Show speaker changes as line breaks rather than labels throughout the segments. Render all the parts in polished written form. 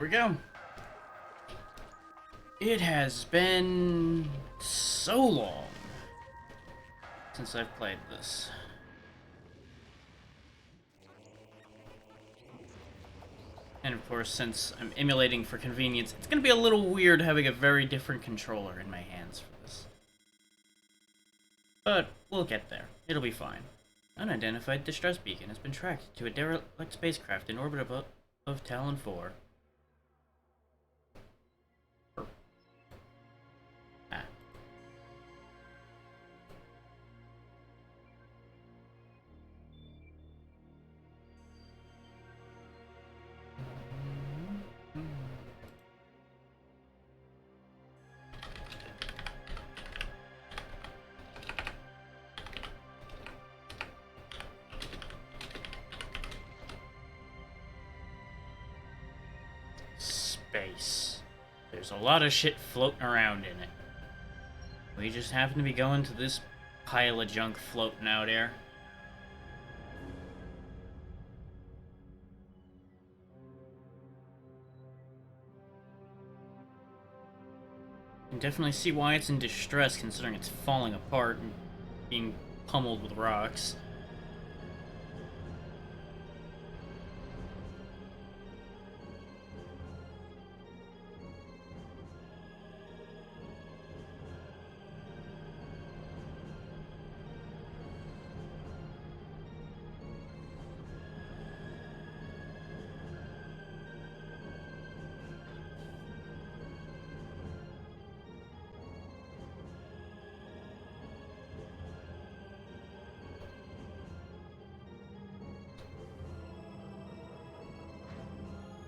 Here we go. It has been so long since I've played this. And of course, since I'm emulating for convenience, it's gonna be a little weird having a very different controller in my hands for this. But we'll get there. It'll be fine. Unidentified distress beacon has been tracked to a derelict spacecraft in orbit of Talon 4. Ah. Space. There's a lot of shit floating around in it. We just happen to be going to this pile of junk floating out here. You can definitely see why it's in distress, considering it's falling apart and being pummeled with rocks.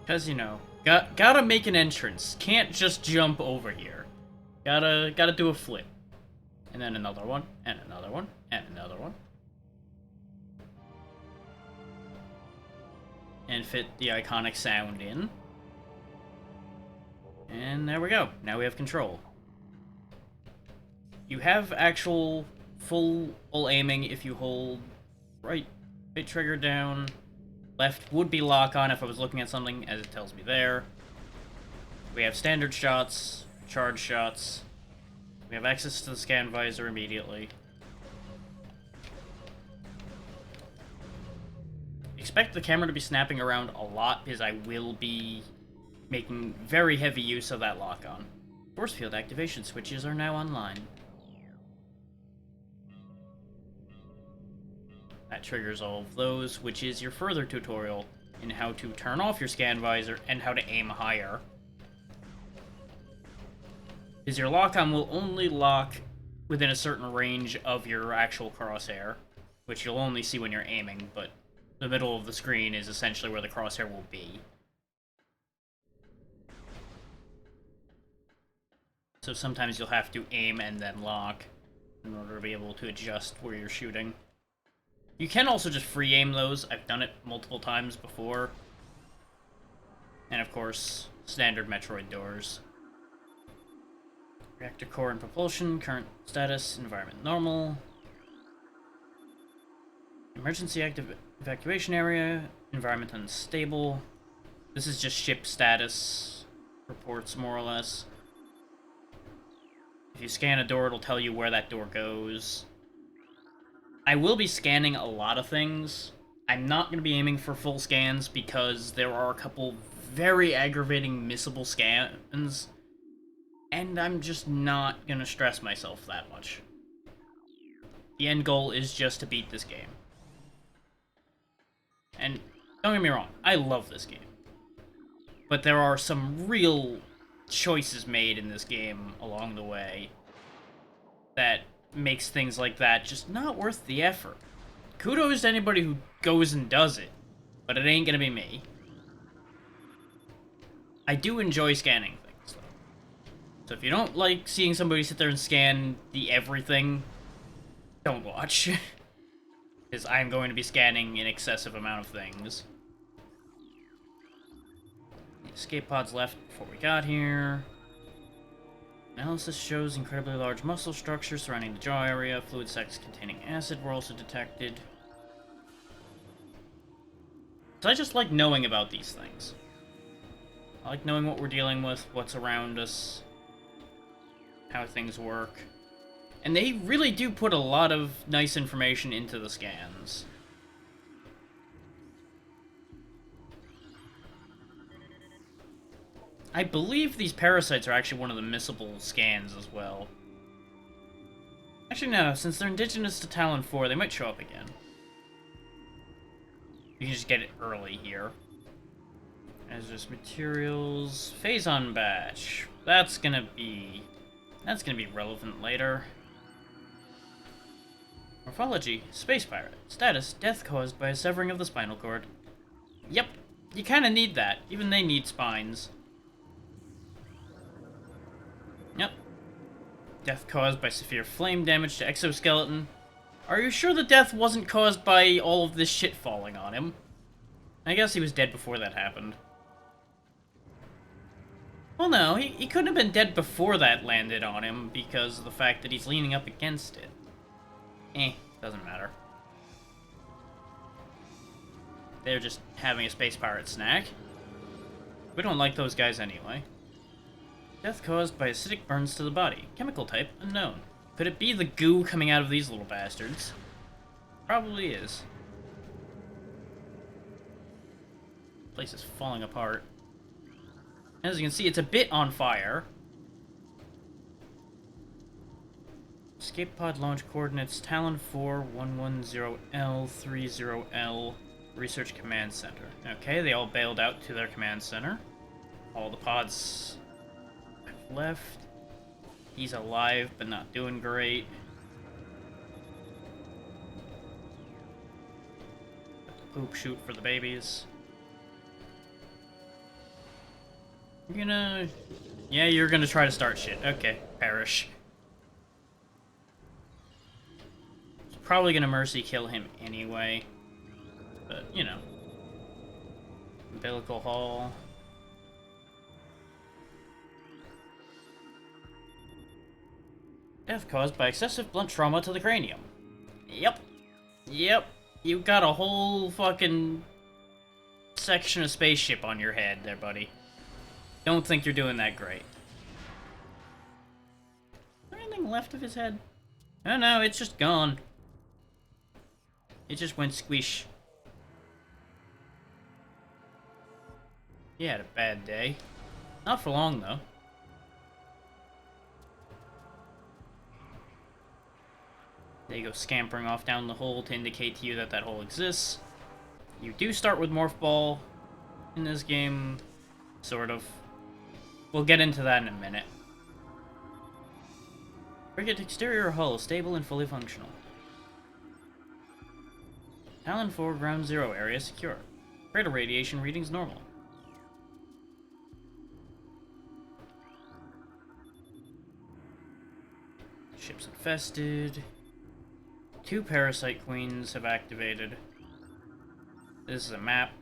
Cause you know, gotta make an entrance. Can't just jump over here. Gotta do a flip. And then another one, and another one, and another one. And fit the iconic sound in. And there we go. Now we have control. You have actual full aiming if you hold right trigger down. Left would be lock on if I was looking at something, as it tells me there. We have standard shots, charge shots. We have access to the scan visor immediately. Expect the camera to be snapping around a lot, because I will be making very heavy use of that lock on. Force field activation switches are now online. That triggers all of those, which is your further tutorial in how to turn off your scan visor and how to aim higher. Because your lock-on will only lock within a certain range of your actual crosshair, which you'll only see when you're aiming, but the middle of the screen is essentially where the crosshair will be. So sometimes you'll have to aim and then lock in order to be able to adjust where you're shooting. You can also just free aim those. I've done it multiple times before. And of course, standard Metroid doors. Reactor core and propulsion, current status, environment normal. Emergency active evacuation area, environment unstable. This is just ship status reports, more or less. If you scan a door, it'll tell you where that door goes. I will be scanning a lot of things. I'm not going to be aiming for full scans because there are a couple very aggravating missable scans, and I'm just not going to stress myself that much. The end goal is just to beat this game. And don't get me wrong, I love this game. But there are some real choices made in this game along the way that makes things like that just not worth the effort. Kudos to anybody who goes and does it, but it ain't gonna be me. I do enjoy scanning things, though. So if you don't like seeing somebody sit there and scan the everything, don't watch. Because I'm going to be scanning an excessive amount of things. The escape pods left before we got here. Analysis shows incredibly large muscle structure surrounding the jaw area. Fluid sacs containing acid were also detected. So I just like knowing about these things. I like knowing what we're dealing with, what's around us, how things work. And they really do put a lot of nice information into the scans. I believe these parasites are actually one of the missable scans as well. Actually, no, since they're indigenous to Talon 4, they might show up again. You can just get it early here. Hazardous materials, Phazon batch. That's gonna be relevant later. Morphology, space pirate. Status, death caused by a severing of the spinal cord. Yep, you kinda need that. Even they need spines. Yep. Death caused by severe flame damage to exoskeleton. Are you sure the death wasn't caused by all of this shit falling on him? I guess he was dead before that happened. Well, no, he couldn't have been dead before that landed on him because of the fact that he's leaning up against it. Doesn't matter. They're just having a space pirate snack. We don't like those guys anyway. Death caused by acidic burns to the body. Chemical type, unknown. Could it be the goo coming out of these little bastards? Probably is. Place is falling apart. As you can see, it's a bit on fire. Escape pod launch coordinates Talon 4 110L 30L Research Command Center. Okay, they all bailed out to their command center. All the pods have left. He's alive, but not doing great. Poop shoot for the babies. You're gonna... Yeah, you're gonna try to start shit. Okay, perish. Probably gonna mercy kill him anyway. But, you know. Umbilical Hall. Death caused by excessive blunt trauma to the cranium. Yep. Yep. You got a whole fucking section of spaceship on your head there, buddy. Don't think you're doing that great. Is there anything left of his head? Oh no, it's just gone. It just went squish. He had a bad day. Not for long, though. They go scampering off down the hole to indicate to you that that hole exists. You do start with Morph Ball in this game, sort of. We'll get into that in a minute. Frigate exterior hull, stable and fully functional. Talon 4, ground 0 area secure. Cradle radiation readings normal. Ship's infested. 2 parasite queens have activated. This is a map.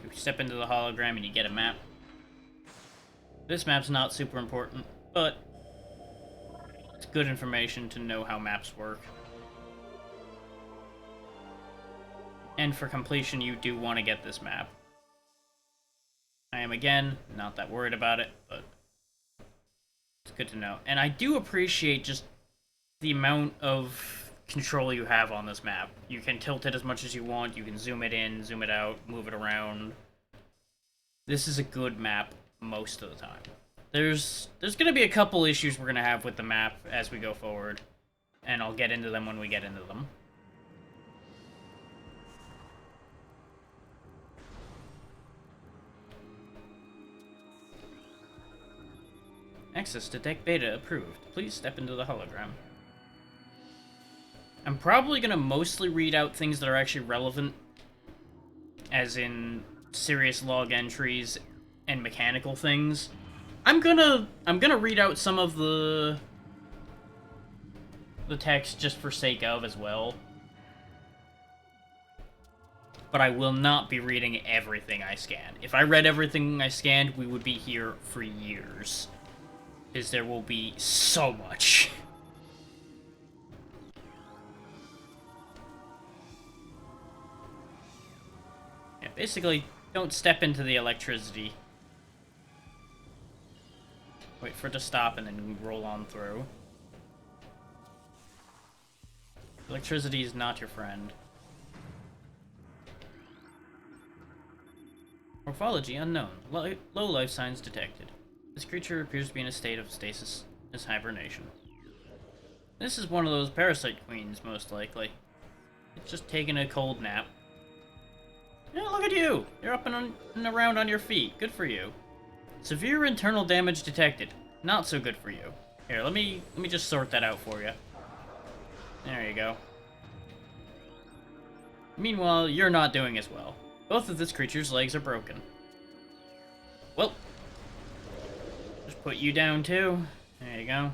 You step into the hologram and you get a map. This map's not super important, but it's good information to know how maps work. And for completion, you do want to get this map. I am, again, not that worried about it, but it's good to know. And I do appreciate just the amount of control you have on this map. You can tilt it as much as you want, you can zoom it in, zoom it out, move it around. This is a good map most of the time. There's going to be a couple issues we're going to have with the map as we go forward, and I'll get into them when we get into them. Access to deck beta approved. Please step into the hologram. I'm probably going to mostly read out things that are actually relevant, as in serious log entries and mechanical things. I'm gonna read out some of the text just for sake of as well. But I will not be reading everything I scan. If I read everything I scanned, we would be here for years. Because there will be so much. basically Don't step into the electricity. Wait for it to stop and then roll on through. Electricity is not your friend. Morphology unknown. Low life signs detected. This creature appears to be in a state of stasis as hibernation. This is one of those parasite queens, most likely. It's just taking a cold nap. Yeah, look at you! You're up and around on your feet. Good for you. Severe internal damage detected. Not so good for you. Here, let me just sort that out for you. There you go. Meanwhile, you're not doing as well. Both of this creature's legs are broken. Well, just put you down too. There you go.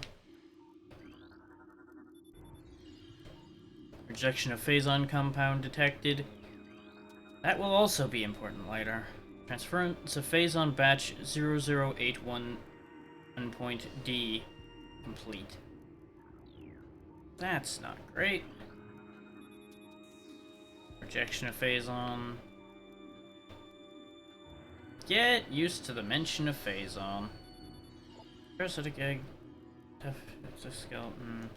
Rejection of Phazon compound detected. That will also be important later. Transference of Phazon batch 0081.D complete. That's not great. Rejection of Phazon. Get used to the mention of Phazon. Parasitic egg. Tough exoskeleton.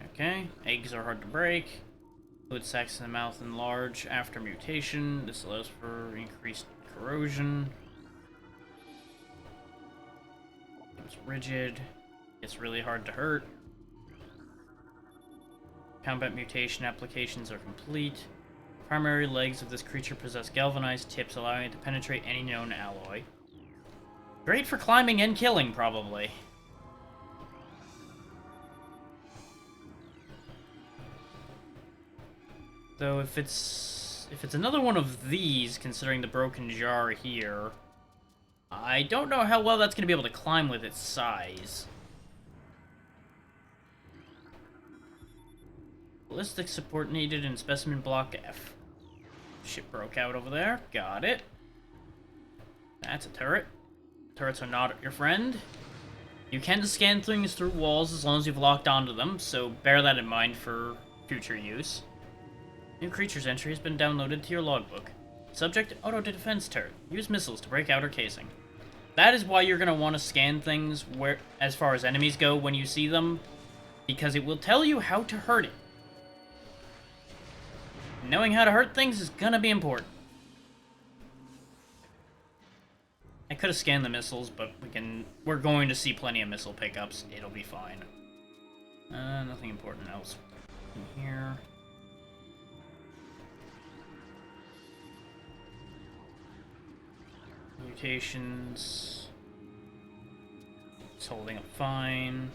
Okay. Eggs are hard to break. Fluid sacs in the mouth enlarge after mutation. This allows for increased corrosion. It's rigid. It's really hard to hurt. Combat mutation applications are complete. Primary legs of this creature possess galvanized tips, allowing it to penetrate any known alloy. Great for climbing and killing, probably. Though if it's another one of these, considering the broken jar here, I don't know how well that's going to be able to climb with its size. Ballistic support needed in Specimen Block F. Shit broke out over there. Got it. That's a turret. Turrets are not your friend. You can scan things through walls as long as you've locked onto them, so bear that in mind for future use. New creatures entry has been downloaded to your logbook. Subject, auto-defense turret. Use missiles to break outer casing. That is why you're going to want to scan things where, as far as enemies go when you see them, because it will tell you how to hurt it. Knowing how to hurt things is gonna be important. I could have scanned the missiles, but we're going to see plenty of missile pickups. It'll be fine. Nothing important else in here. Mutations. It's holding up fine.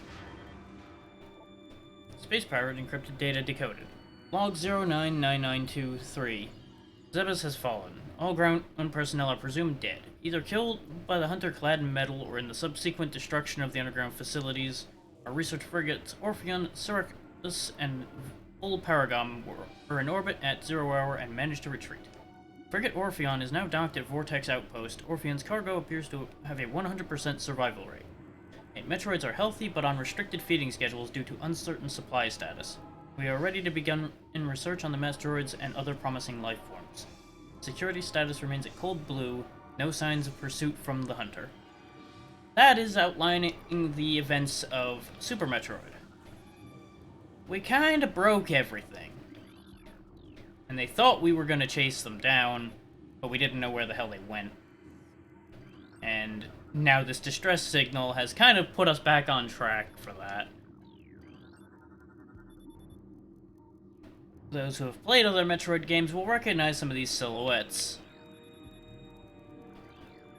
Space pirate encrypted data decoded. Log 099923. Zebes has fallen. All ground personnel are presumed dead, either killed by the hunter clad in metal or in the subsequent destruction of the underground facilities. Our research frigates Orpheon, Syracuse, and Paragon were in orbit at 0 hour and managed to retreat. Frigate Orpheon is now docked at Vortex Outpost. Orpheon's cargo appears to have a 100% survival rate. Metroids are healthy, but on restricted feeding schedules due to uncertain supply status. We are ready to begin in research on the Metroids and other promising life forms. Security status remains at cold blue, no signs of pursuit from the hunter. That is outlining the events of Super Metroid. We kinda broke everything. And they thought we were gonna chase them down, but we didn't know where the hell they went. And now this distress signal has kind of put us back on track for that. Those who have played other Metroid games will recognize some of these silhouettes.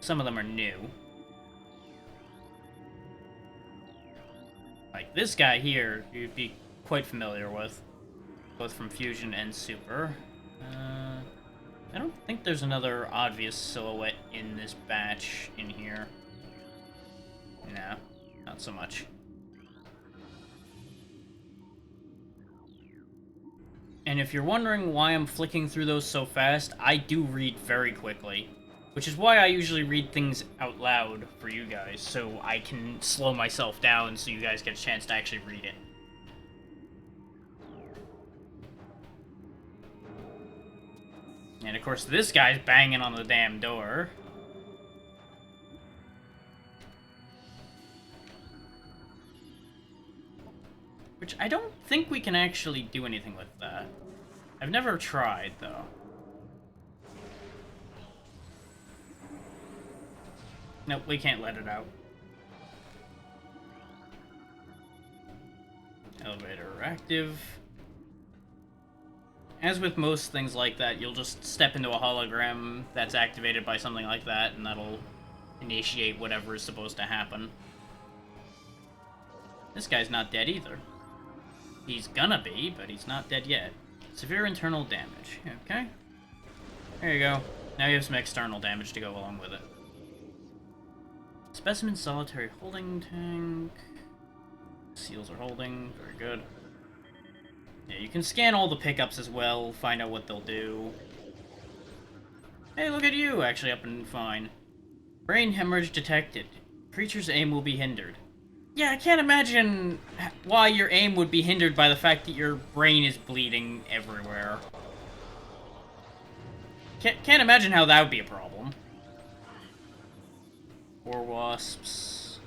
Some of them are new. Like this guy here, you'd be quite familiar with, both from Fusion and Super. I don't think there's another obvious silhouette in this batch in here. No, not so much. And if you're wondering why I'm flicking through those so fast, I do read very quickly. Which is why I usually read things out loud for you guys, so I can slow myself down so you guys get a chance to actually read it. And of course, this guy's banging on the damn door. Which I don't think we can actually do anything with that. I've never tried, though. Nope, we can't let it out. Elevator active. As with most things like that, you'll just step into a hologram that's activated by something like that, and that'll initiate whatever is supposed to happen. This guy's not dead either. He's gonna be, but he's not dead yet. Severe internal damage. Okay. There you go. Now you have some external damage to go along with it. Specimen solitary holding tank. Seals are holding. Very good. Yeah, you can scan all the pickups as well, find out what they'll do. Hey, look at you, actually up and fine. Brain hemorrhage detected. Creature's aim will be hindered. Yeah, I can't imagine why your aim would be hindered by the fact that your brain is bleeding everywhere. Can't imagine how that would be a problem. 4 wasps.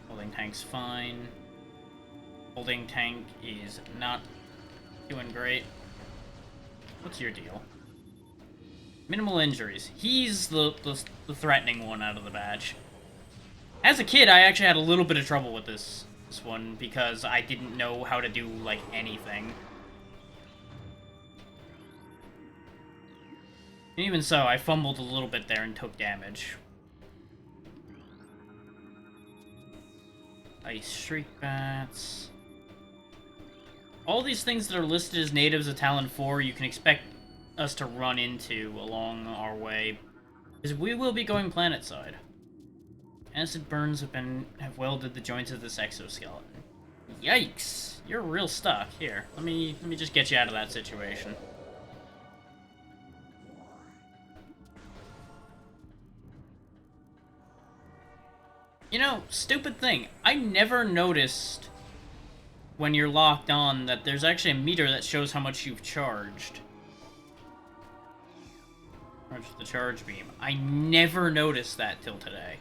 Holding tank's fine. Holding tank is not doing great. What's your deal? Minimal injuries. He's the threatening one out of the batch. As a kid, I actually had a little bit of trouble with this one because I didn't know how to do, like, anything. And even so, I fumbled a little bit there and took damage. Ice Shriek Bats. All these things that are listed as natives of Talon 4, you can expect us to run into along our way, because we will be going planetside. Acid burns have welded the joints of this exoskeleton. Yikes! You're real stuck. Here, let me just get you out of that situation. You know, stupid thing. I never noticed when you're locked on that there's actually a meter that shows how much you've charged. Charge the charge beam. I never noticed that till today.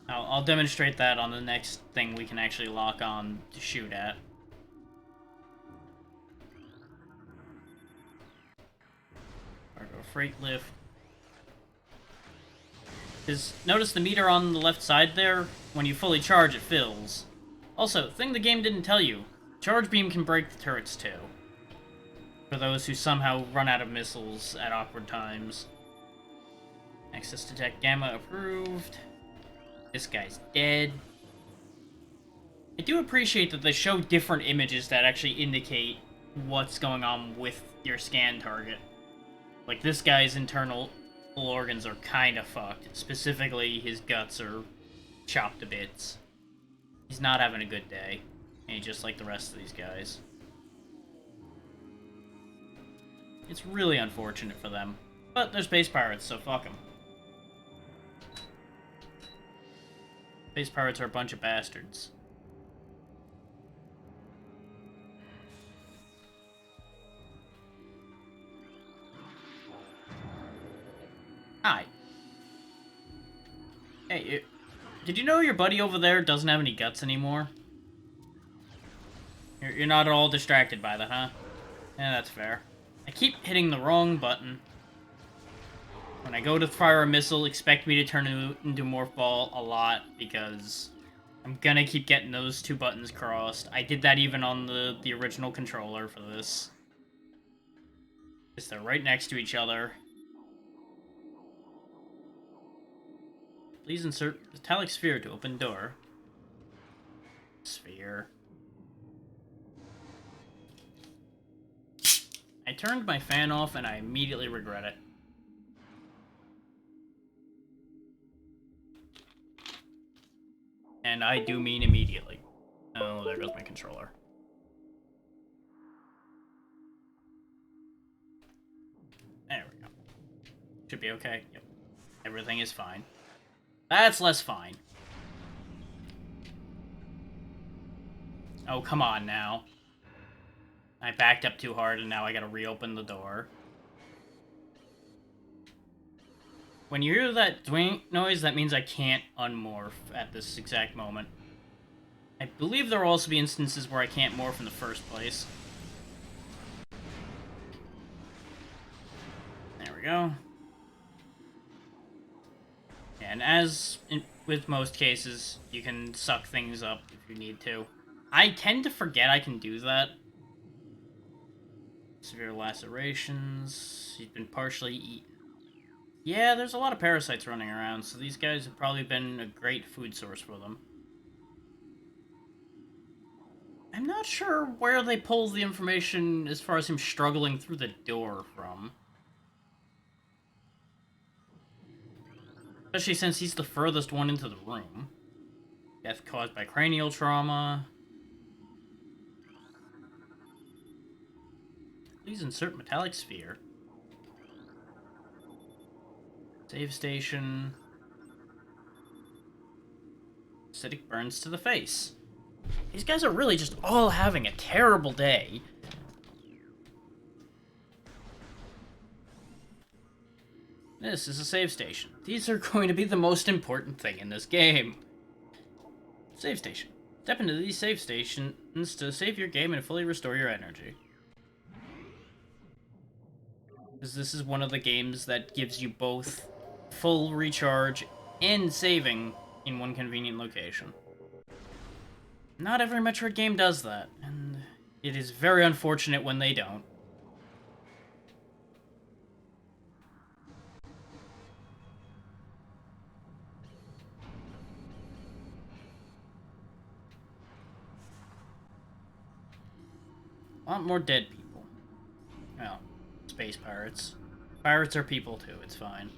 I'll demonstrate that on the next thing we can actually lock on to shoot at. Cargo freight lift. Notice the meter on the left side there? When you fully charge, it fills. Also, thing the game didn't tell you, charge beam can break the turrets too. For those who somehow run out of missiles at awkward times. Access detect gamma approved. This guy's dead. I do appreciate that they show different images that actually indicate what's going on with your scan target. Like, this guy's internal organs are kind of fucked. Specifically, his guts are chopped to bits. He's not having a good day. And just like the rest of these guys. It's really unfortunate for them. But they're space pirates, so fuck them. Space pirates are a bunch of bastards. Hi. Hey, did you know your buddy over there doesn't have any guts anymore? You're not at all distracted by that, huh? Yeah, that's fair. I keep hitting the wrong button. When I go to fire a missile, expect me to turn it into Morph Ball a lot, because I'm gonna keep getting those two buttons crossed. I did that even on the original controller for this. Because they're right next to each other. Please insert metallic sphere to open door. Sphere. I turned my fan off and I immediately regret it. And I do mean immediately. Oh, there goes my controller. There we go. Should be okay. Yep. Everything is fine. That's less fine. Oh, come on now. I backed up too hard and now I gotta reopen the door. When you hear that dwing noise, that means I can't unmorph at this exact moment. I believe there will also be instances where I can't morph in the first place. There we go. And with most cases, you can suck things up if you need to. I tend to forget I can do that. Severe lacerations. He's been partially eaten. Yeah, there's a lot of parasites running around, so these guys have probably been a great food source for them. I'm not sure where they pulled the information as far as him struggling through the door from. Especially since he's the furthest one into the room. Death caused by cranial trauma. Please insert metallic sphere. Save station. Acidic burns to the face. These guys are really just all having a terrible day. This is a save station. These are going to be the most important thing in this game. Save station. Step into these save stations to save your game and fully restore your energy. Because this is one of the games that gives you both full recharge and saving in one convenient location. Not every Metroid game does that, and it is very unfortunate when they don't. Want more dead people. Well, space pirates. Pirates are people too, it's fine.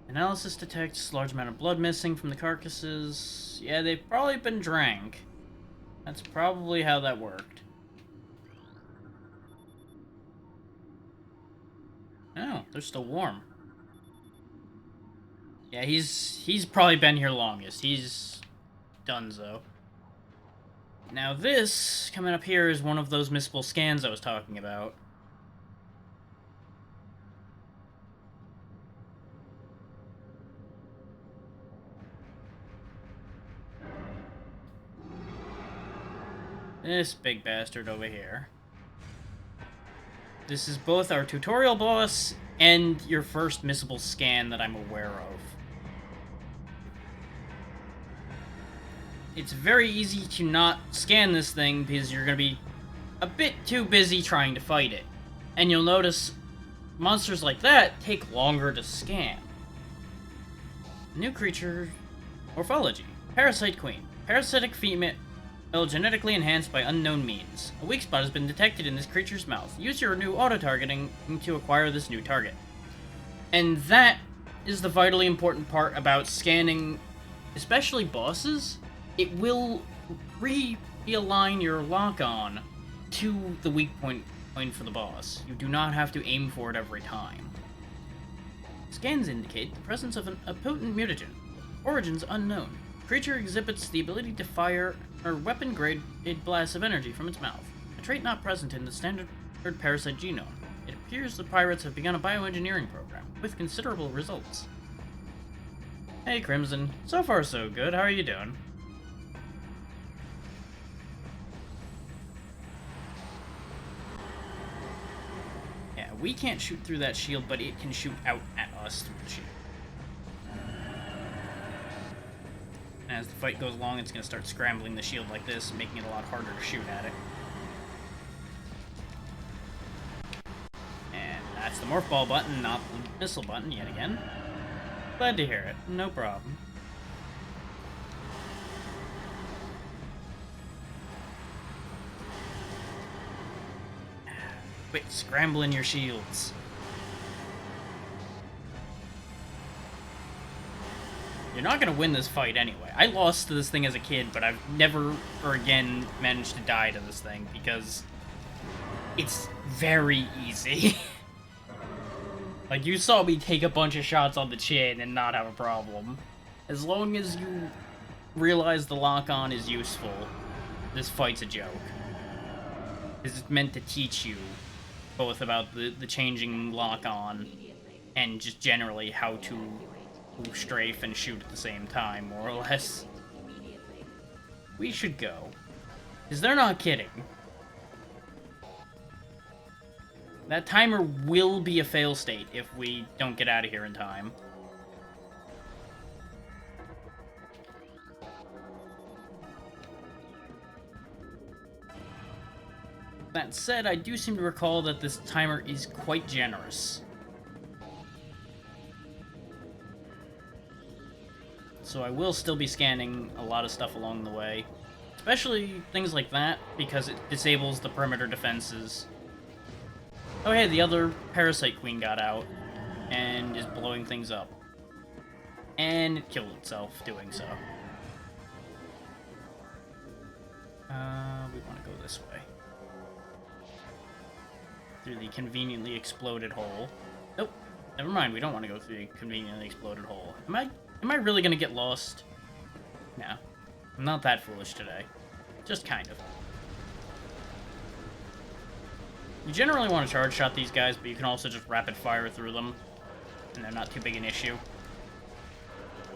Analysis detects large amount of blood missing from the carcasses. Yeah, they've probably been drank. That's probably how that worked. Oh, they're still warm. Yeah, he's probably been here longest. He's donezo. Now this, coming up here, is one of those missable scans I was talking about. This big bastard over here. This is both our tutorial boss and your first missable scan that I'm aware of. It's very easy to not scan this thing because you're going to be a bit too busy trying to fight it. And you'll notice monsters like that take longer to scan. New creature morphology. Parasite Queen. Parasitic female genetically enhanced by unknown means. A weak spot has been detected in this creature's mouth. Use your new auto-targeting to acquire this new target. And that is the vitally important part about scanning, especially bosses. It will realign your lock-on to the weak point for the boss. You do not have to aim for it every time. Scans indicate the presence of a potent mutagen. Origins unknown. Creature exhibits the ability to fire a weapon-grade blast of energy from its mouth, a trait not present in the standard parasite genome. It appears the pirates have begun a bioengineering program, with considerable results. Hey Crimson, so far so good, how are you doing? Yeah, we can't shoot through that shield, but it can shoot out at us through the shield. As the fight goes along, it's going to start scrambling the shield like this, making it a lot harder to shoot at it. And that's the morph ball button, not the missile button yet again. Glad to hear it. No problem. Quit scrambling your shields. You're not going to win this fight anyway. I lost to this thing as a kid, but I've never or again managed to die to this thing because it's very easy. Like, you saw me take a bunch of shots on the chin and not have a problem. As long as you realize the lock-on is useful, this fight's a joke. This is meant to teach you both about the changing lock-on and just generally how to strafe and shoot at the same time, more or less. We should go. Because they're not kidding. That timer will be a fail state if we don't get out of here in time. That said, I do seem to recall that this timer is quite generous. So I will still be scanning a lot of stuff along the way. Especially things like that, because it disables the perimeter defenses. Oh hey, the other Parasite Queen got out, and is blowing things up. And it killed itself doing so. We want to go this way. Through the conveniently exploded hole. Nope, never mind, we don't want to go through the conveniently exploded hole. Am I really gonna get lost? No. I'm not that foolish today. Just kind of. You generally want to charge shot these guys, but you can also just rapid fire through them, and they're not too big an issue.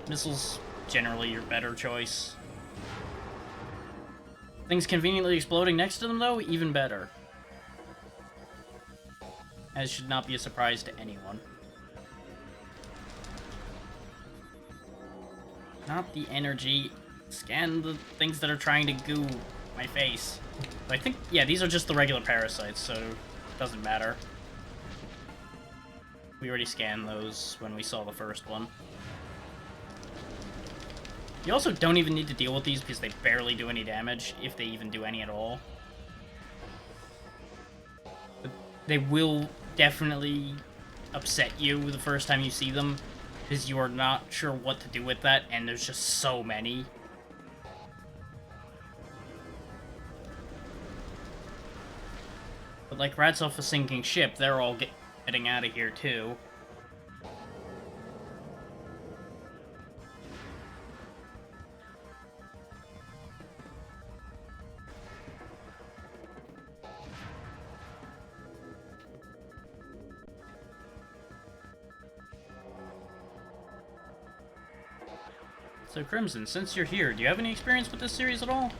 Missiles, generally your better choice. Things conveniently exploding next to them, though, even better. As should not be a surprise to anyone. Not the energy. Scan the things that are trying to goo my face. I think, yeah, these are just the regular parasites, so it doesn't matter. We already scanned those when we saw the first one. You also don't even need to deal with these because they barely do any damage, if they even do any at all. But they will definitely upset you the first time you see them, because you are not sure what to do with that, and there's just so many. But like rats off a sinking ship, they're all getting out of here too. So Crimson, since you're here, do you have any experience with this series at all?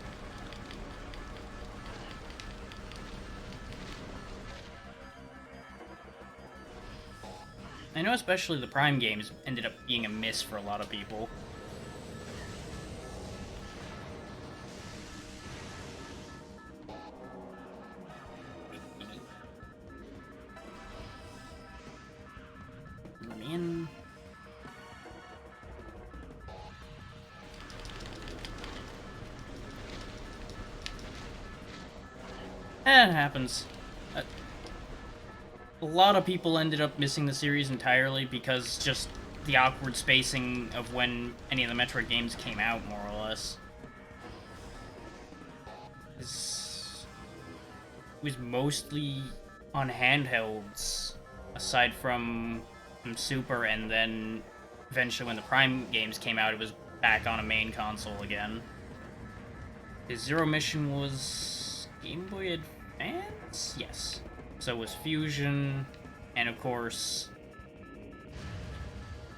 I know especially the Prime games ended up being a miss for a lot of people. Let me in. It happens. A lot of people ended up missing the series entirely because just the awkward spacing of when any of the Metroid games came out, more or less. It was mostly on handhelds, aside from Super, and then eventually when the Prime games came out, it was back on a main console again. The Zero Mission was Game Boy Advance? Yes. So was Fusion, and of course,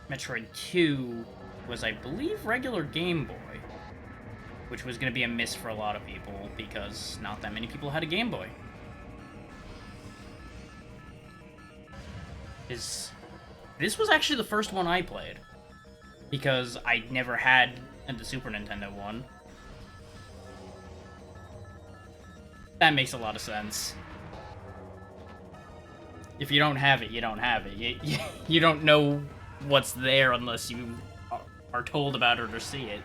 Metroid 2 was, I believe, regular Game Boy, which was going to be a miss for a lot of people, because not that many people had a Game Boy. This was actually the first one I played, because I never had the Super Nintendo one. That makes a lot of sense. If you don't have it, you don't have it. You don't know what's there unless you are told about it or see it.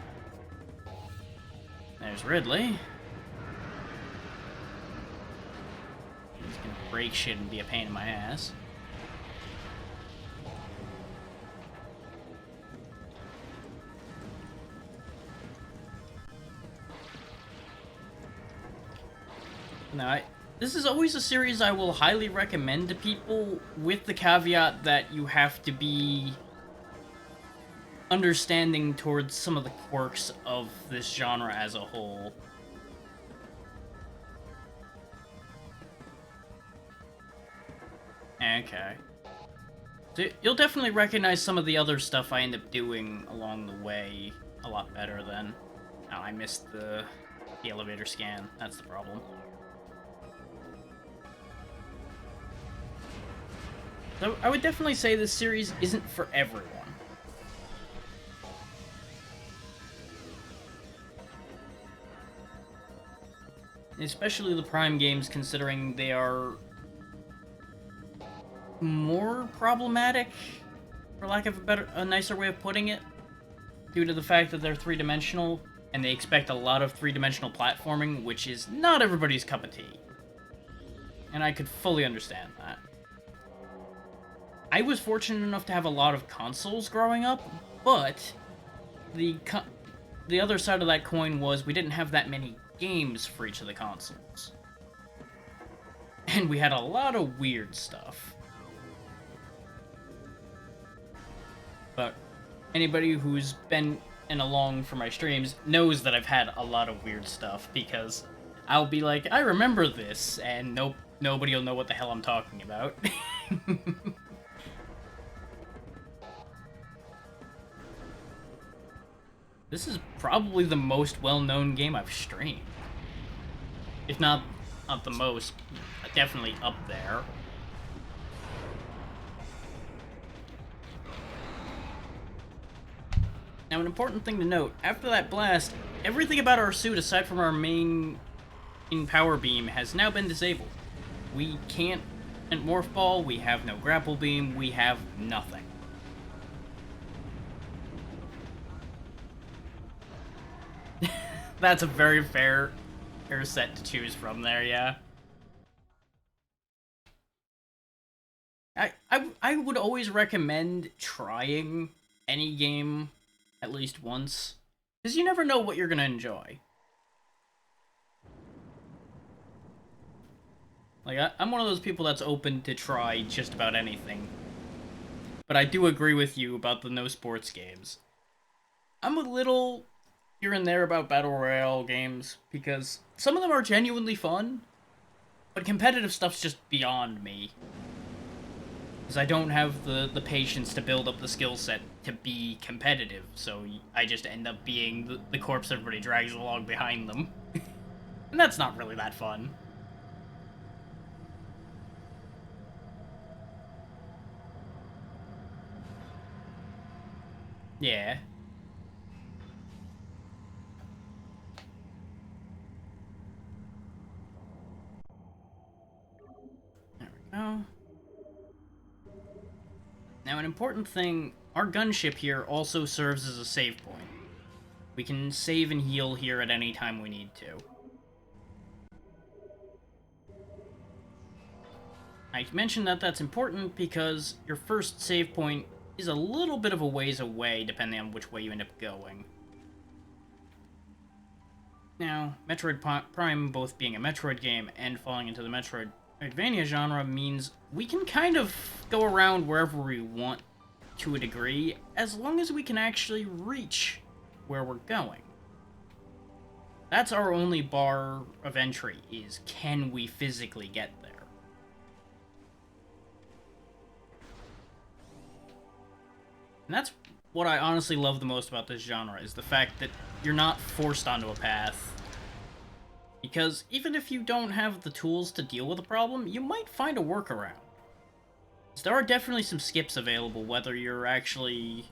There's Ridley. He's gonna break shit and be a pain in my ass. Now, this is always a series I will highly recommend to people, with the caveat that you have to be understanding towards some of the quirks of this genre as a whole. Okay. So you'll definitely recognize some of the other stuff I end up doing along the way a lot better then. Oh, I missed the elevator scan. That's the problem. So I would definitely say this series isn't for everyone. Especially the Prime games, considering they are more problematic, for lack of a nicer way of putting it, due to the fact that they're three-dimensional, and they expect a lot of three-dimensional platforming, which is not everybody's cup of tea. And I could fully understand that. I was fortunate enough to have a lot of consoles growing up, but the other side of that coin was we didn't have that many games for each of the consoles. And we had a lot of weird stuff. But anybody who's been in along for my streams knows that I've had a lot of weird stuff, because I'll be like, I remember this, and nope, nobody will know what the hell I'm talking about. This is probably the most well-known game I've streamed. If not the most, definitely up there. Now, an important thing to note, after that blast, everything about our suit, aside from our main power beam, has now been disabled. We can't morph ball, we have no grapple beam, we have nothing. That's a very fair set to choose from there, yeah. I would always recommend trying any game at least once, because you never know what you're gonna enjoy. Like, I'm one of those people that's open to try just about anything. But I do agree with you about the no sports games. I'm a little here and there about Battle Royale games, because some of them are genuinely fun, but competitive stuff's just beyond me. Because I don't have the patience to build up the skill set to be competitive, so I just end up being the corpse everybody drags along behind them. And that's not really that fun. Yeah. There we go. Now, an important thing, our gunship here also serves as a save point. We can save and heal here at any time we need to. I mentioned that that's important because your first save point is a little bit of a ways away, depending on which way you end up going. Now, Metroid Prime both being a Metroid game and falling into the Metroidvania genre means we can kind of go around wherever we want to a degree, as long as we can actually reach where we're going. That's our only bar of entry, is can we physically get there? And that's what I honestly love the most about this genre, is the fact that you're not forced onto a path. Because even if you don't have the tools to deal with a problem, you might find a workaround. So there are definitely some skips available, whether you're actually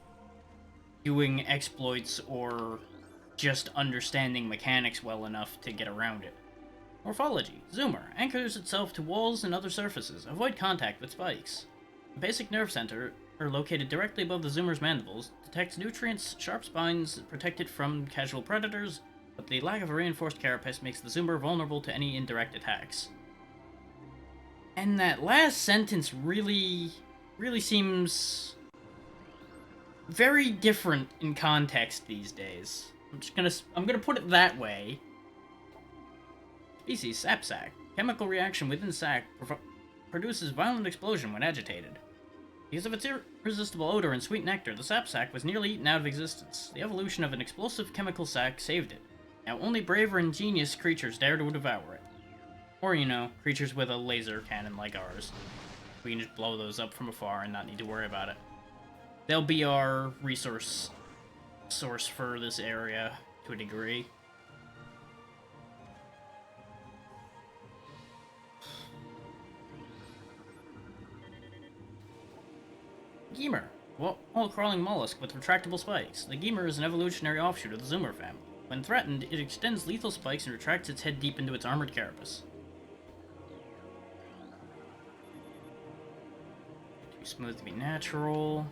doing exploits or just understanding mechanics well enough to get around it. Morphology. Zoomer. Anchors itself to walls and other surfaces. Avoid contact with spikes. The basic nerve center, located directly above the Zoomer's mandibles, detects nutrients, sharp spines, protect it from casual predators, but the lack of a reinforced carapace makes the Zoomer vulnerable to any indirect attacks. And that last sentence really seems very different in context these days. I'm gonna put it that way. Species, sap sac. Chemical reaction within sac produces violent explosion when agitated. Because of its irresistible odor and sweet nectar, the sap sac was nearly eaten out of existence. The evolution of an explosive chemical sac saved it. Now only brave or ingenious creatures dare to devour it. Or, creatures with a laser cannon like ours. We can just blow those up from afar and not need to worry about it. They'll be our resource source for this area to a degree. Gemur. Wall-crawling mollusk with retractable spikes. The Gemur is an evolutionary offshoot of the Zoomer family. When threatened, it extends lethal spikes and retracts its head deep into its armored carapace. Too smooth to be natural.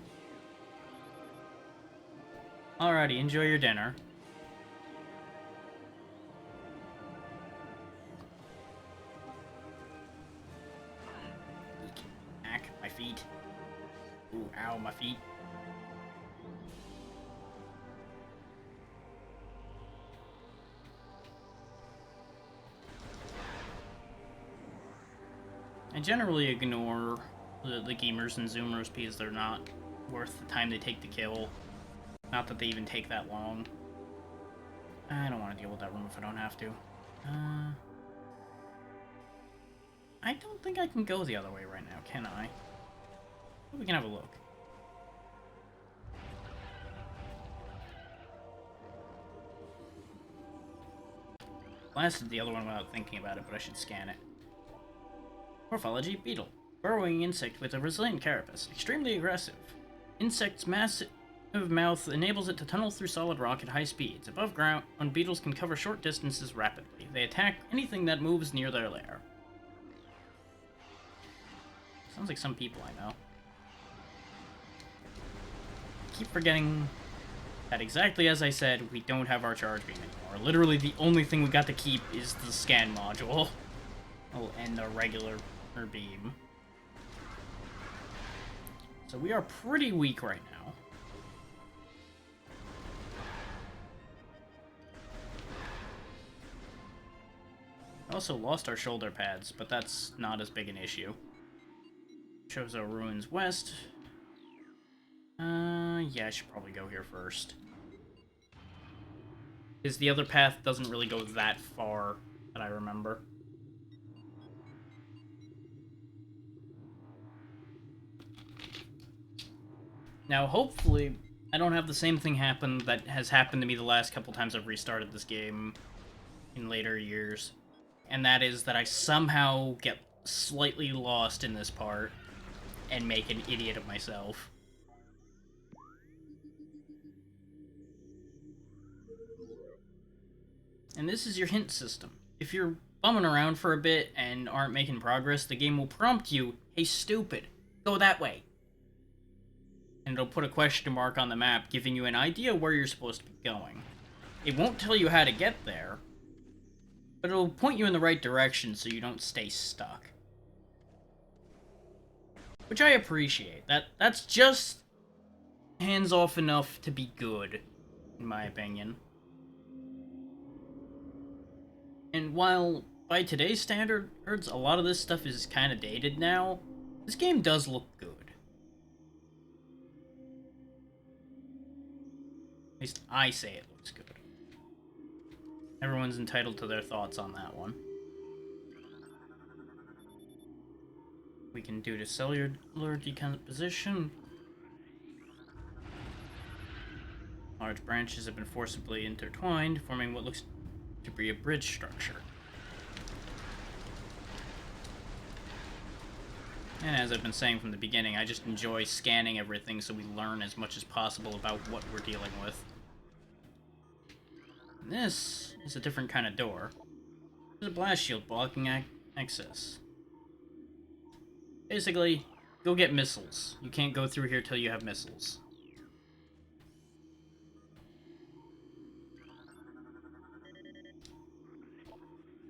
Alrighty, enjoy your dinner. Ack, my feet. Ooh, ow, my feet. I generally ignore the Gemurs and Zoomers because they're not worth the time they take to kill. Not that they even take that long. I don't want to deal with that room if I don't have to. I don't think I can go the other way right now, can I? We can have a look. Blasted the other one without thinking about it, but I should scan it. Morphology: beetle. Burrowing insect with a resilient carapace. Extremely aggressive. Insect's massive mouth enables it to tunnel through solid rock at high speeds. Above ground, beetles can cover short distances rapidly. They attack anything that moves near their lair. Sounds like some people I know. Keep forgetting that exactly as I said, we don't have our charge beam anymore. Literally the only thing we got to keep is the scan module. Oh, and the regular beam. So we are pretty weak right now. Also lost our shoulder pads, but that's not as big an issue. Chozo Ruins West. Yeah, I should probably go here first. Because the other path doesn't really go that far, that I remember. Now, hopefully, I don't have the same thing happen that has happened to me the last couple times I've restarted this game in later years. And that is that I somehow get slightly lost in this part and make an idiot of myself. And this is your hint system. If you're bumming around for a bit and aren't making progress, the game will prompt you, "Hey, stupid, go that way." And it'll put a question mark on the map, giving you an idea where you're supposed to be going. It won't tell you how to get there, but it'll point you in the right direction so you don't stay stuck. Which I appreciate. That's just hands-off enough to be good, in my opinion. And while, by today's standards, a lot of this stuff is kind of dated now, this game does look good. At least I say it looks good. Everyone's entitled to their thoughts on that one. We can do the cellular decomposition. Large branches have been forcibly intertwined, forming what looks to be a bridge structure. And as I've been saying from the beginning, I just enjoy scanning everything so we learn as much as possible about what we're dealing with. And this is a different kind of door. There's a blast shield blocking access. Basically, go get missiles. You can't go through here till you have missiles.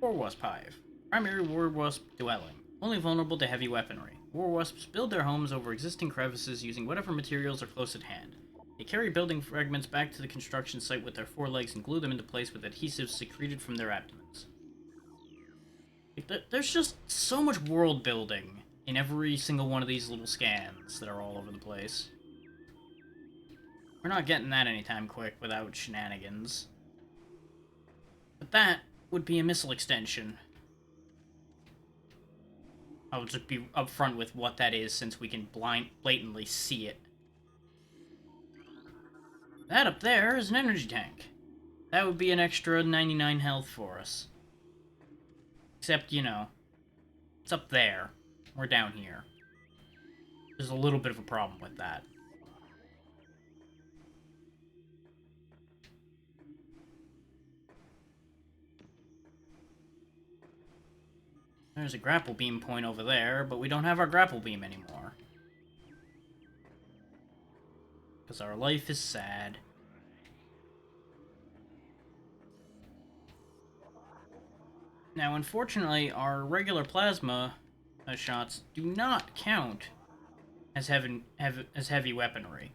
War Wasp Hive. Primary War Wasp dwelling. Only vulnerable to heavy weaponry. War Wasps build their homes over existing crevices using whatever materials are close at hand. They carry building fragments back to the construction site with their forelegs and glue them into place with adhesives secreted from their abdomens. There's just so much world building in every single one of these little scans that are all over the place. We're not getting that anytime quick without shenanigans. But that would be a missile extension. I'll just be upfront with what that is since we can blatantly see it. That up there is an energy tank. That would be an extra 99 health for us. Except, you know, it's up there. We're down here. There's a little bit of a problem with that. There's a grapple beam point over there, but we don't have our grapple beam anymore. Because our life is sad. Now, unfortunately, our regular plasma shots do not count as heavy weaponry.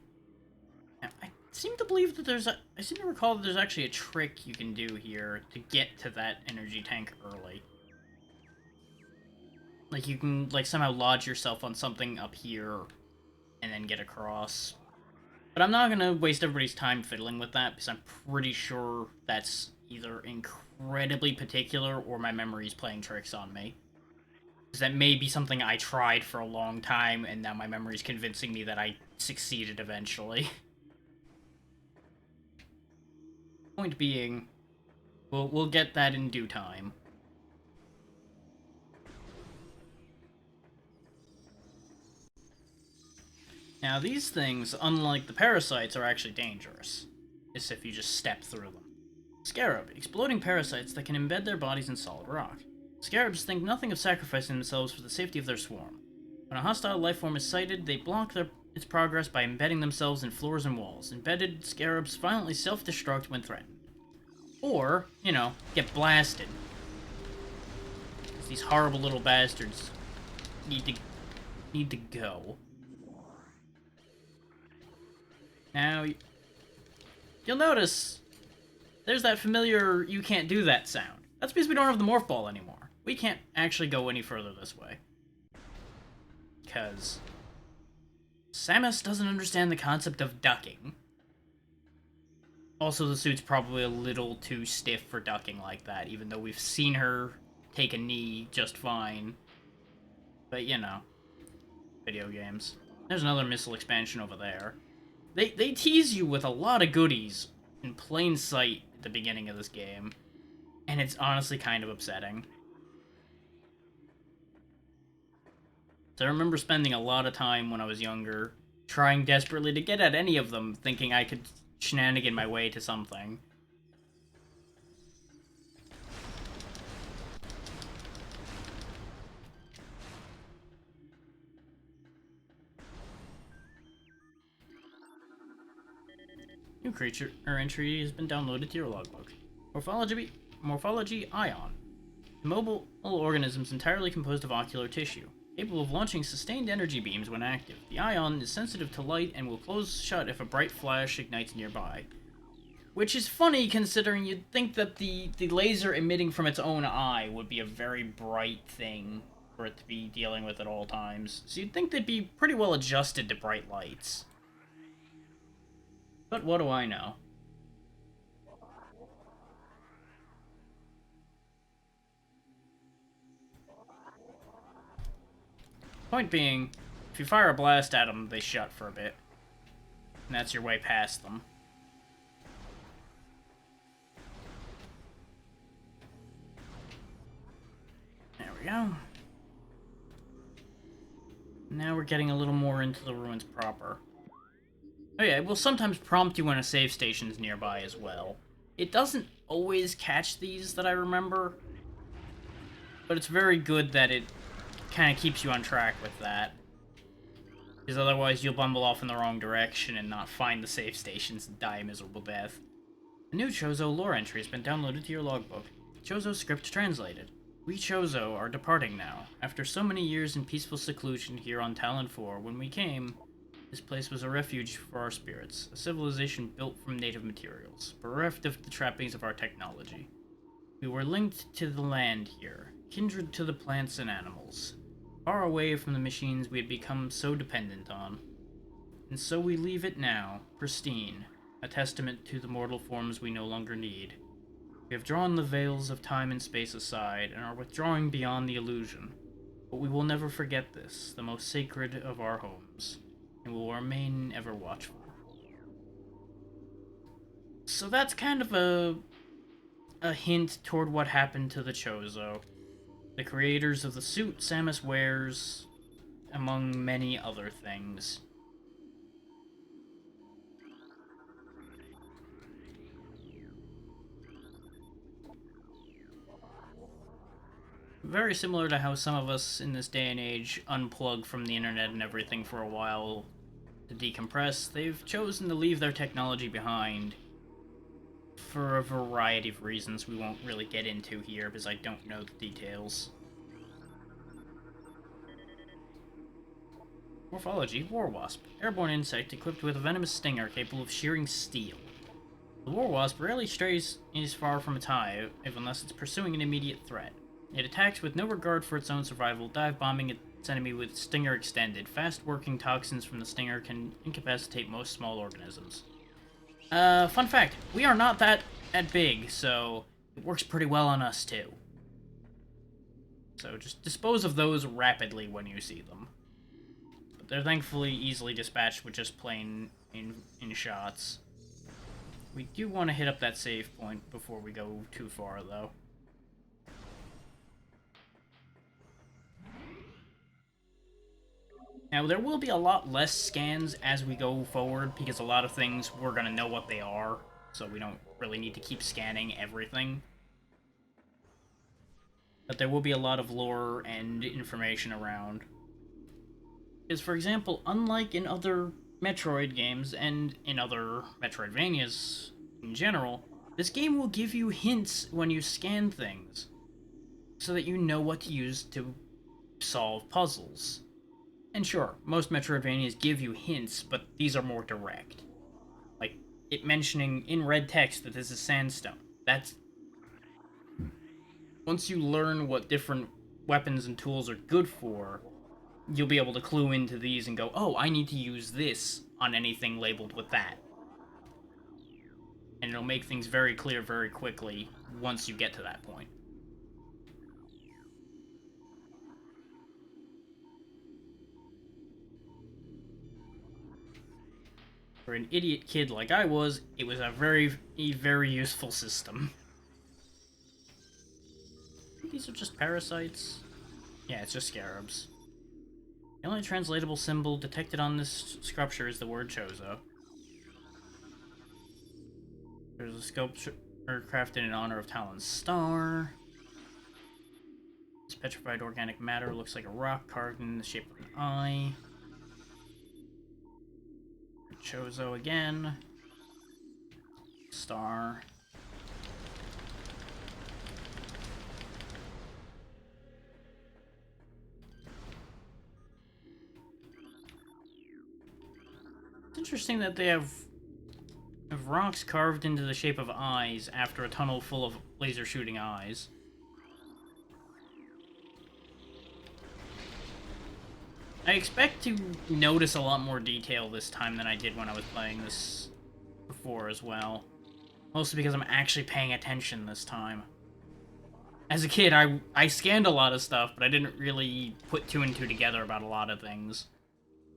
Now, I seem to believe that I seem to recall that there's actually a trick you can do here to get to that energy tank early. Like, you can, like, somehow lodge yourself on something up here and then get across. But I'm not gonna waste everybody's time fiddling with that, because I'm pretty sure that's either incredibly particular or my memory's playing tricks on me. Because that may be something I tried for a long time, and now my memory's convincing me that I succeeded eventually. Point being, we'll get that in due time. Now, these things, unlike the parasites, are actually dangerous. As if you just step through them. Scarab, exploding parasites that can embed their bodies in solid rock. Scarabs think nothing of sacrificing themselves for the safety of their swarm. When a hostile lifeform is sighted, they block its progress by embedding themselves in floors and walls. Embedded scarabs violently self-destruct when threatened. Or, you know, get blasted. These horrible little bastards need to go. Now, you'll notice there's that familiar "you can't do that" sound. That's because we don't have the morph ball anymore. We can't actually go any further this way. Because Samus doesn't understand the concept of ducking. Also, the suit's probably a little too stiff for ducking like that, even though we've seen her take a knee just fine. But, you know, video games. There's another missile expansion over there. They tease you with a lot of goodies in plain sight at the beginning of this game, and it's honestly kind of upsetting. So I remember spending a lot of time when I was younger trying desperately to get at any of them, thinking I could shenanigan my way to something. New creature or entry has been downloaded to your logbook. Morphology Ion. Mobile organisms entirely composed of ocular tissue, capable of launching sustained energy beams when active. The Ion is sensitive to light and will close shut if a bright flash ignites nearby. Which is funny, considering you'd think that the laser emitting from its own eye would be a very bright thing for it to be dealing with at all times. So you'd think they'd be pretty well adjusted to bright lights. But what do I know? Point being, if you fire a blast at them, they shut for a bit. And that's your way past them. There we go. Now we're getting a little more into the ruins proper. Oh yeah, it will sometimes prompt you when a save station's nearby as well. It doesn't always catch these that I remember, but it's very good that it kind of keeps you on track with that. Because otherwise you'll bumble off in the wrong direction and not find the save stations and die a miserable death. A new Chozo lore entry has been downloaded to your logbook. Chozo script translated. We Chozo are departing now. After so many years in peaceful seclusion here on Talon 4, when we came, this place was a refuge for our spirits, a civilization built from native materials, bereft of the trappings of our technology. We were linked to the land here, kindred to the plants and animals, far away from the machines we had become so dependent on. And so we leave it now, pristine, a testament to the mortal forms we no longer need. We have drawn the veils of time and space aside, and are withdrawing beyond the illusion. But we will never forget this, the most sacred of our homes, and will remain ever watchful. So that's kind of a hint toward what happened to the Chozo, the creators of the suit Samus wears, among many other things. Very similar to how some of us in this day and age unplug from the internet and everything for a while to decompress, they've chosen to leave their technology behind for a variety of reasons we won't really get into here because I don't know the details. Morphology: Warwasp. Airborne insect equipped with a venomous stinger capable of shearing steel. The Warwasp rarely strays far from its hive, unless it's pursuing an immediate threat. It attacks with no regard for its own survival, dive bombing its enemy with stinger extended. Fast-working toxins from the stinger can incapacitate most small organisms. Fun fact, we are not that big, so it works pretty well on us too. So just dispose of those rapidly when you see them. They're thankfully easily dispatched with just plain in shots. We do want to hit up that save point before we go too far, though. Now, there will be a lot less scans as we go forward, because a lot of things we're going to know what they are, so we don't really need to keep scanning everything. But there will be a lot of lore and information around. Because, for example, unlike in other Metroid games and in other Metroidvanias in general, this game will give you hints when you scan things, so that you know what to use to solve puzzles. And sure, most Metroidvanias give you hints, but these are more direct. Like, it mentioning in red text that this is sandstone. That's... Once you learn what different weapons and tools are good for, you'll be able to clue into these and go, oh, I need to use this on anything labeled with that. And it'll make things very clear very quickly once you get to that point. For an idiot kid like I was, it was a very useful system. These are just parasites. Yeah, it's just scarabs. The only translatable symbol detected on this sculpture is the word Chozo. There's a sculpture crafted in honor of Talon's star. This petrified organic matter looks like a rock carved in the shape of an eye. Chozo again. Star. It's interesting that they have rocks carved into the shape of eyes after a tunnel full of laser shooting eyes. I expect to notice a lot more detail this time than I did when I was playing this before as well. Mostly because I'm actually paying attention this time. As a kid, I scanned a lot of stuff, but I didn't really put two and two together about a lot of things.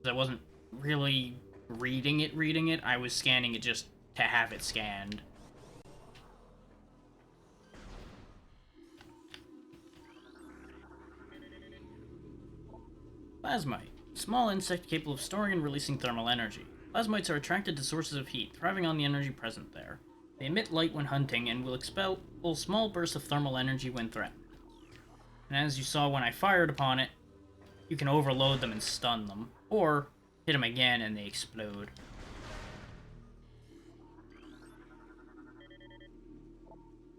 I wasn't really reading it, I was scanning it just to have it scanned. Plasmite. Small insect capable of storing and releasing thermal energy. Plasmites are attracted to sources of heat, thriving on the energy present there. They emit light when hunting and will expel small bursts of thermal energy when threatened. And as you saw when I fired upon it, you can overload them and stun them, or hit them again and they explode.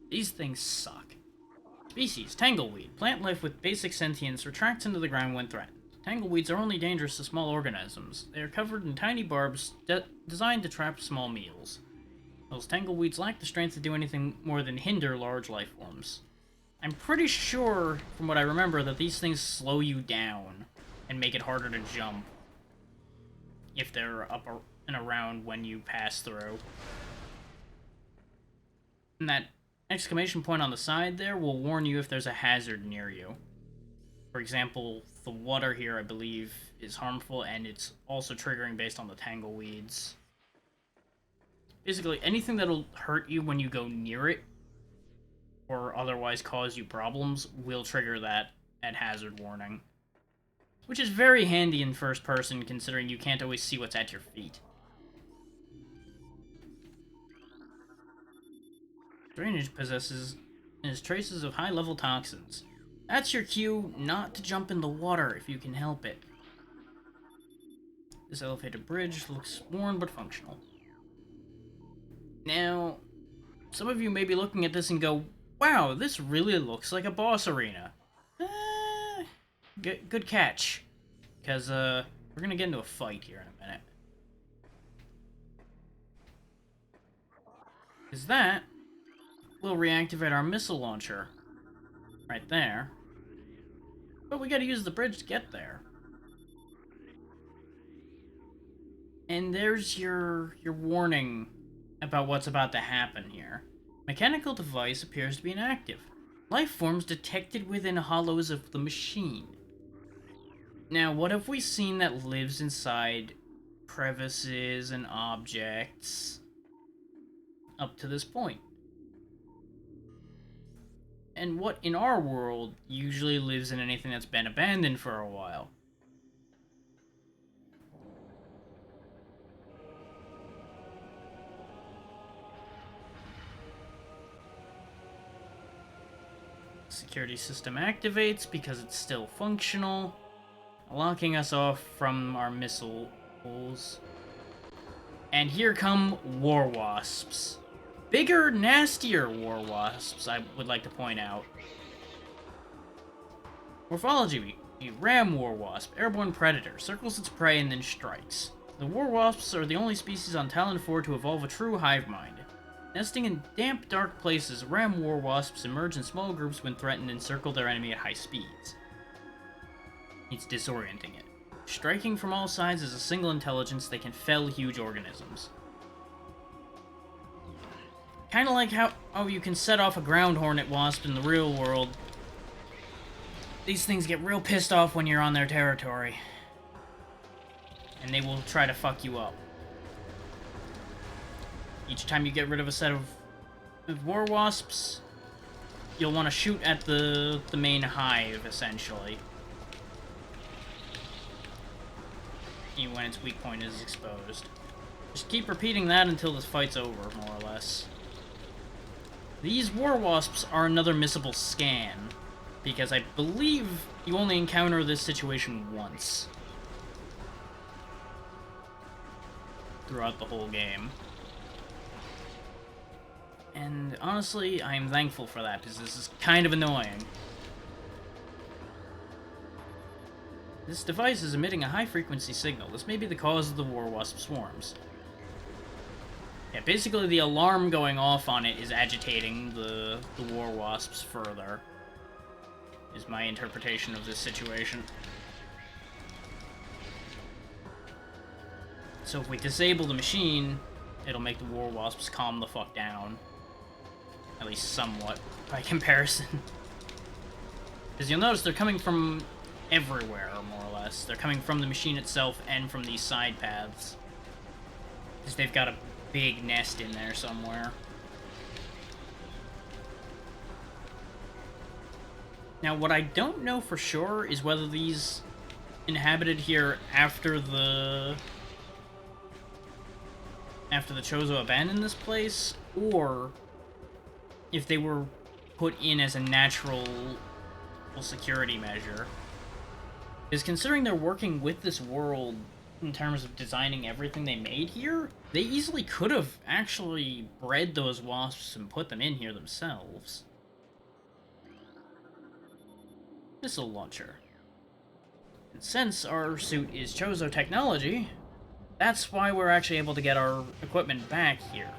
These things suck. Species: Tangleweed. Plant life with basic sentience retracts into the ground when threatened. Tangleweeds are only dangerous to small organisms. They are covered in tiny barbs designed to trap small meals. Those tangleweeds lack the strength to do anything more than hinder large life forms. I'm pretty sure, from what I remember, that these things slow you down and make it harder to jump if they're up and around when you pass through. And that exclamation point on the side there will warn you if there's a hazard near you. For example, the water here, I believe, is harmful, and it's also triggering based on the tangleweeds. Basically, anything that'll hurt you when you go near it, or otherwise cause you problems, will trigger that at hazard warning. Which is very handy in first person, considering you can't always see what's at your feet. Drainage possesses traces of high-level toxins. That's your cue not to jump in the water if you can help it. This elevated bridge looks worn but functional. Now, some of you may be looking at this and go, wow, this really looks like a boss arena. Good catch. Because, we're gonna get into a fight here in a minute. Because that will reactivate our missile launcher. Right there. But we gotta use the bridge to get there. And there's your warning about what's about to happen here. Mechanical device appears to be inactive. Life forms detected within hollows of the machine. Now, what have we seen that lives inside crevices and objects up to this point? And what in our world usually lives in anything that's been abandoned for a while? Security system activates because it's still functional, locking us off from our missile holes. And here come war wasps. Bigger, nastier war wasps, I would like to point out. Morphology: a ram war wasp, airborne predator, circles its prey and then strikes. The war wasps are the only species on Talon 4 to evolve a true hive mind. Nesting in damp, dark places, ram war wasps emerge in small groups when threatened and circle their enemy at high speeds. It's disorienting it. Striking from all sides as a single intelligence, they can fell huge organisms. Kinda like how you can set off a ground hornet wasp in the real world. These things get real pissed off when you're on their territory. And they will try to fuck you up. Each time you get rid of a set of war wasps, you'll want to shoot at the main hive, essentially. Even when its weak point is exposed. Just keep repeating that until this fight's over, more or less. These war wasps are another missable scan, because I believe you only encounter this situation once throughout the whole game. And honestly, I am thankful for that, because this is kind of annoying. This device is emitting a high-frequency signal. This may be the cause of the war wasp swarms. Yeah, basically the alarm going off on it is agitating the war wasps further, is my interpretation of this situation. So if we disable the machine, it'll make the war wasps calm the fuck down. At least somewhat, by comparison. Because you'll notice they're coming from everywhere, more or less. They're coming from the machine itself and from these side paths. Because they've got a big nest in there somewhere. Now, what I don't know for sure is whether these inhabited here after the Chozo abandoned this place, or if they were put in as a natural security measure. Because considering they're working with this world in terms of designing everything they made here, they easily could have actually bred those wasps and put them in here themselves. Missile launcher. And since our suit is Chozo technology, that's why we're actually able to get our equipment back here.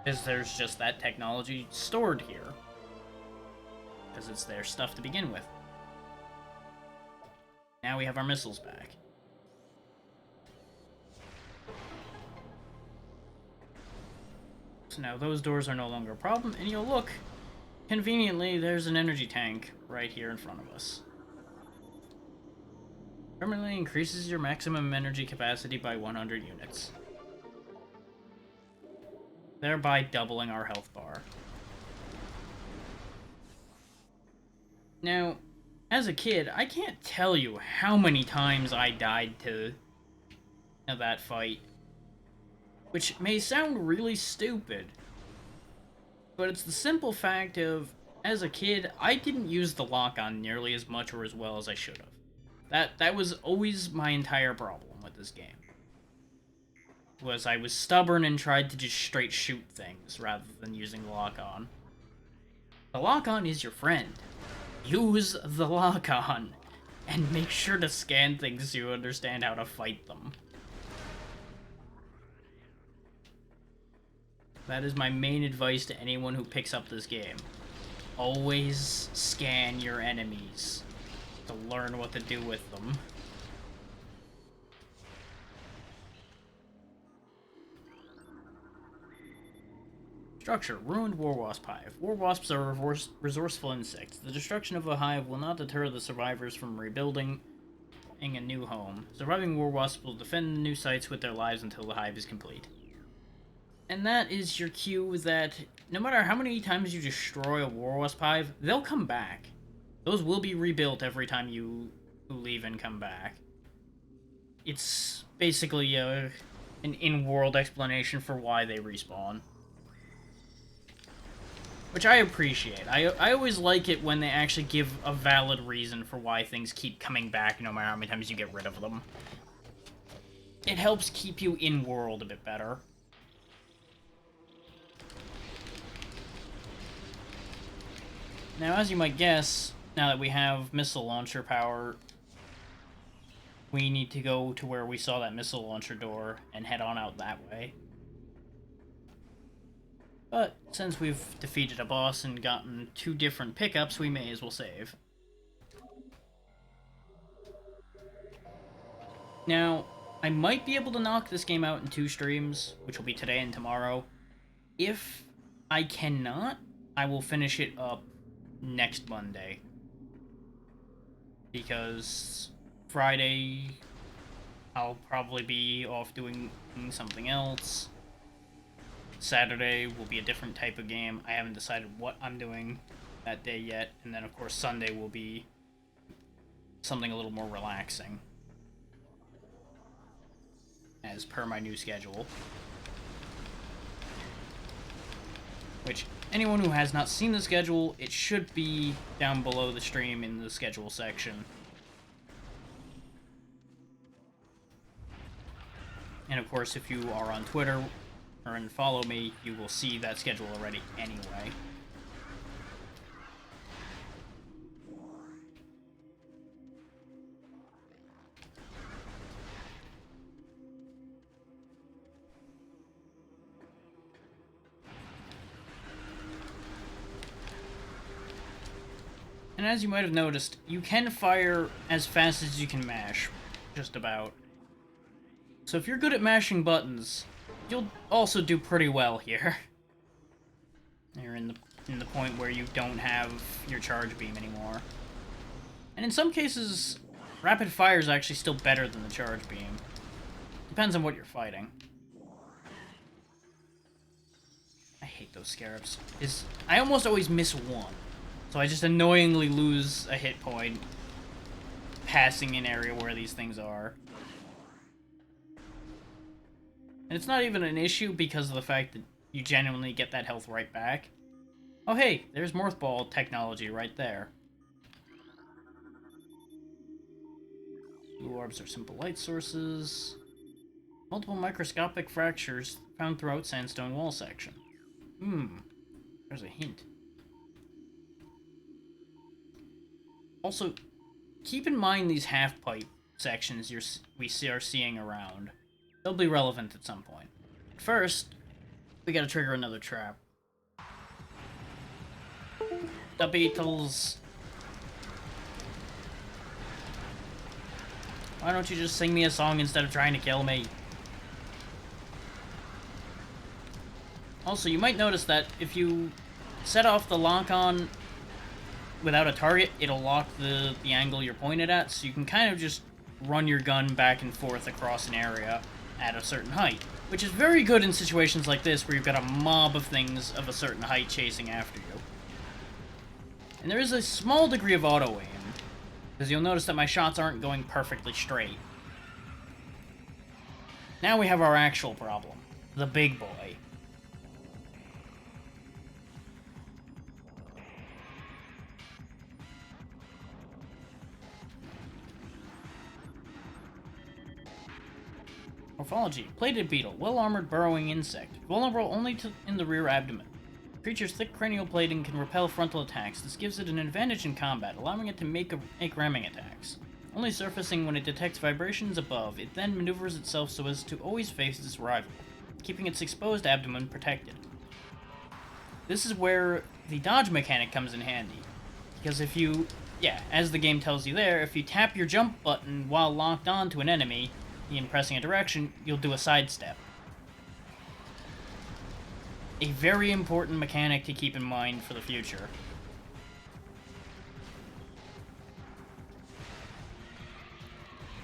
Because there's just that technology stored here. Because it's their stuff to begin with. Now we have our missiles back. So now those doors are no longer a problem, and you'll look, conveniently, there's an energy tank right here in front of us. Permanently increases your maximum energy capacity by 100 units, thereby doubling our health bar. Now, as a kid, I can't tell you how many times I died to that fight, which may sound really stupid, but it's the simple fact of, as a kid, I didn't use the lock-on nearly as much or as well as I should have. That was always my entire problem with this game. Was I was stubborn and tried to just straight shoot things rather than using the lock-on. The lock-on is your friend. Use the lock-on, and make sure to scan things so you understand how to fight them. That is my main advice to anyone who picks up this game. Always scan your enemies to learn what to do with them. Structure. Ruined Warwasp Hive. Warwasps are resourceful insects. The destruction of a hive will not deter the survivors from rebuilding a new home. Surviving Warwasps will defend new sites with their lives until the hive is complete. And that is your cue that no matter how many times you destroy a Warwasp hive, they'll come back. Those will be rebuilt every time you leave and come back. It's basically an in-world explanation for why they respawn. Which I appreciate. I always like it when they actually give a valid reason for why things keep coming back no matter how many times you get rid of them. It helps keep you in-world a bit better. Now, as you might guess, now that we have missile launcher power, we need to go to where we saw that missile launcher door and head on out that way. But since we've defeated a boss and gotten 2 different pickups, we may as well save. Now, I might be able to knock this game out in 2 streams, which will be today and tomorrow. If I cannot, I will finish it up next Monday. Because Friday, I'll probably be off doing something else. Saturday will be a different type of game. I haven't decided what I'm doing that day yet. And then, of course, Sunday will be something a little more relaxing, as per my new schedule. Which, anyone who has not seen the schedule, it should be down below the stream in the schedule section. And of course, if you are on Twitter and follow me, you will see that schedule already anyway. And as you might have noticed, you can fire as fast as you can mash, just about. So if you're good at mashing buttons, you'll also do pretty well here. You're in the point where you don't have your charge beam anymore. And in some cases, rapid fire is actually still better than the charge beam. Depends on what you're fighting. I hate those scarabs. I almost always miss one. So I just annoyingly lose a hit point passing an area where these things are. And it's not even an issue because of the fact that you genuinely get that health right back. Oh hey, there's Morphball technology right there. Blue orbs are simple light sources. Multiple microscopic fractures found throughout sandstone wall section. There's a hint. Also, keep in mind these half-pipe sections we are seeing around. They'll be relevant at some point. First, we gotta trigger another trap. The Beatles. Why don't you just sing me a song instead of trying to kill me? Also, you might notice that if you set off the lock-on without a target, it'll lock the angle you're pointed at, so you can kind of just run your gun back and forth across an area at a certain height, which is very good in situations like this where you've got a mob of things of a certain height chasing after you. And there is a small degree of auto-aim, because you'll notice that my shots aren't going perfectly straight. Now we have our actual problem, the big boy. Morphology. Plated beetle. Well-armored burrowing insect. Vulnerable only in the rear abdomen. Creature's thick cranial plating can repel frontal attacks. This gives it an advantage in combat, allowing it to make ramming attacks. Only surfacing when it detects vibrations above, it then maneuvers itself so as to always face its rival, keeping its exposed abdomen protected. This is where the dodge mechanic comes in handy. Because if you, as the game tells you there, if you tap your jump button while locked onto an enemy, in pressing a direction, you'll do a sidestep. A very important mechanic to keep in mind for the future.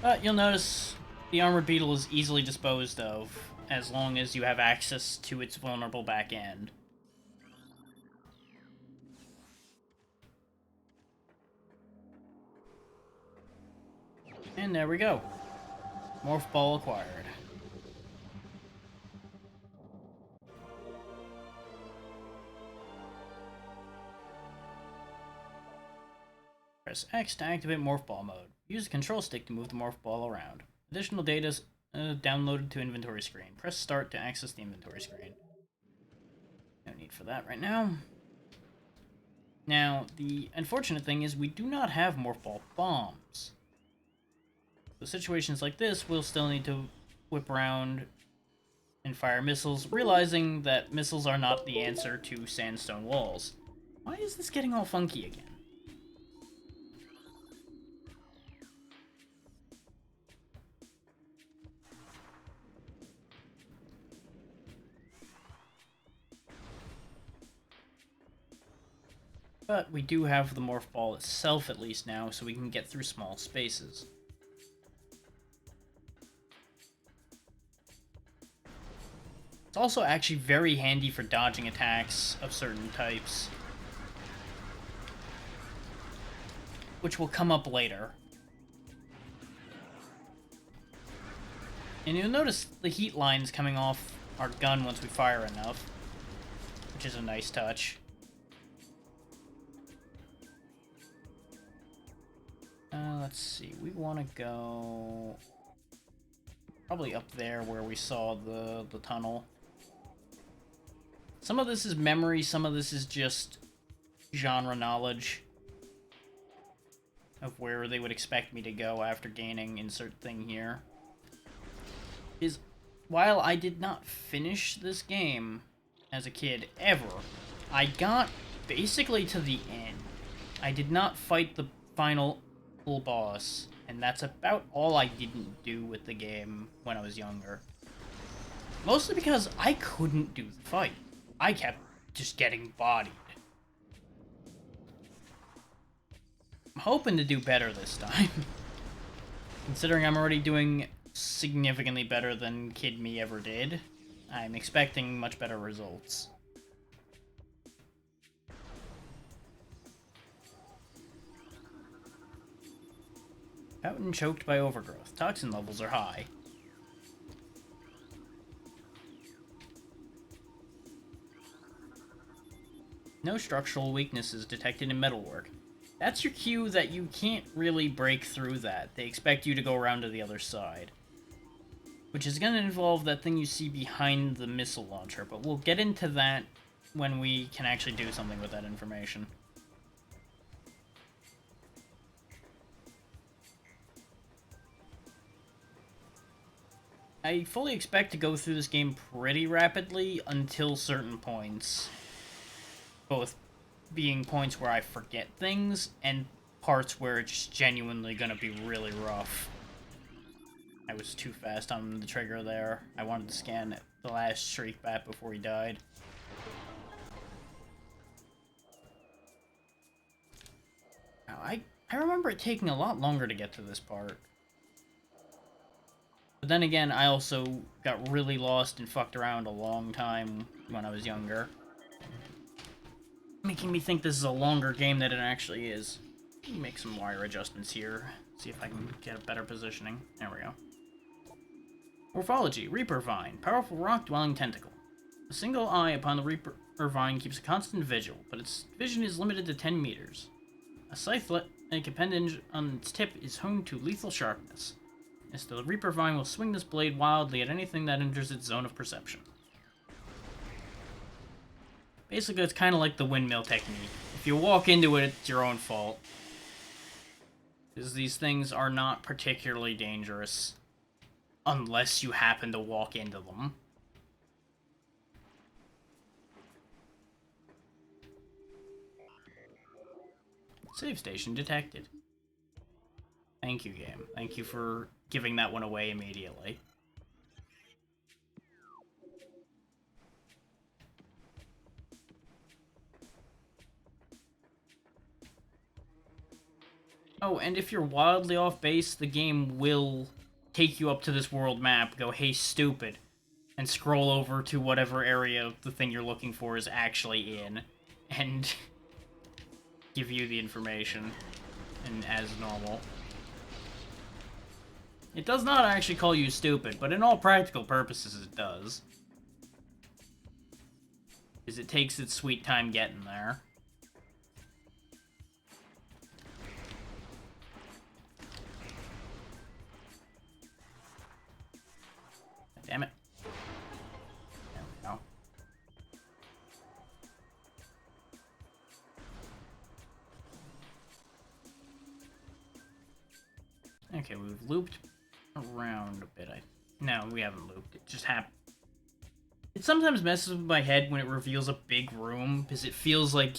But you'll notice the armored beetle is easily disposed of, as long as you have access to its vulnerable back end. And there we go. Morph ball acquired. Press X to activate morph ball mode. Use the control stick to move the morph ball around. Additional data is downloaded to inventory screen. Press start to access the inventory screen. No need for that right now. Now, the unfortunate thing is we do not have morph ball bombs. So situations like this, we'll still need to whip around and fire missiles, realizing that missiles are not the answer to sandstone walls. Why is this getting all funky again? But we do have the morph ball itself at least now, so we can get through small spaces. It's also actually very handy for dodging attacks of certain types, which will come up later. And you'll notice the heat lines coming off our gun once we fire enough, which is a nice touch. Let's see, we want to go probably up there where we saw the tunnel. Some of this is memory, some of this is just genre knowledge of where they would expect me to go after gaining insert thing here. While I did not finish this game as a kid ever, I got basically to the end. I did not fight the final boss, and that's about all I didn't do with the game when I was younger. Mostly because I couldn't do the fight. I kept just getting bodied. I'm hoping to do better this time. Considering I'm already doing significantly better than Kid Me ever did, I'm expecting much better results. Out and choked by overgrowth. Toxin levels are high. No structural weaknesses detected in metalwork. That's your cue that you can't really break through that. They expect you to go around to the other side. Which is going to involve that thing you see behind the missile launcher, but we'll get into that when we can actually do something with that information. I fully expect to go through this game pretty rapidly until certain points. Both being points where I forget things, and parts where it's genuinely gonna be really rough. I was too fast on the trigger there. I wanted to scan the last Shriek Bat before he died. Now, I remember it taking a lot longer to get to this part. But then again, I also got really lost and fucked around a long time when I was younger. Making me think this is a longer game than it actually is. Make some wire adjustments here. See if I can get a better positioning. There we go. Morphology. Reaper Vine. Powerful rock-dwelling tentacle. A single eye upon the Reaper Vine keeps a constant vigil, but its vision is limited to 10 meters. A scythe-like appendage on its tip is honed to lethal sharpness. As the Reaper Vine will swing this blade wildly at anything that enters its zone of perception. Basically, it's kind of like the windmill technique. If you walk into it, it's your own fault. Because these things are not particularly dangerous. Unless you happen to walk into them. Save station detected. Thank you, game. Thank you for giving that one away immediately. Oh, and if you're wildly off base, the game will take you up to this world map, go, hey, stupid, and scroll over to whatever area the thing you're looking for is actually in, and give you the information, and as normal. It does not actually call you stupid, but in all practical purposes it does. Because it takes its sweet time getting there. Damn it. There we go. Okay, we've looped around a bit. No, we haven't looped. It just happened. It sometimes messes with my head when it reveals a big room, because it feels like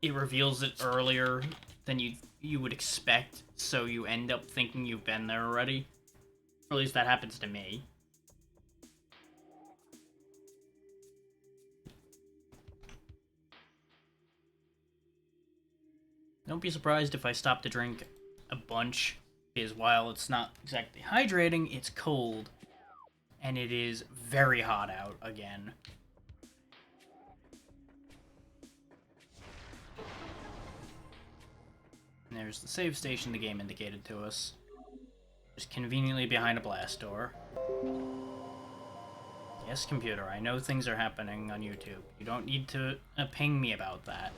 it reveals it earlier than you would expect, so you end up thinking you've been there already. Or at least that happens to me. Don't be surprised if I stop to drink a bunch, because while it's not exactly hydrating, it's cold. And it is very hot out again. And there's the save station the game indicated to us. Just conveniently behind a blast door. Yes, computer, I know things are happening on YouTube. You don't need to ping me about that.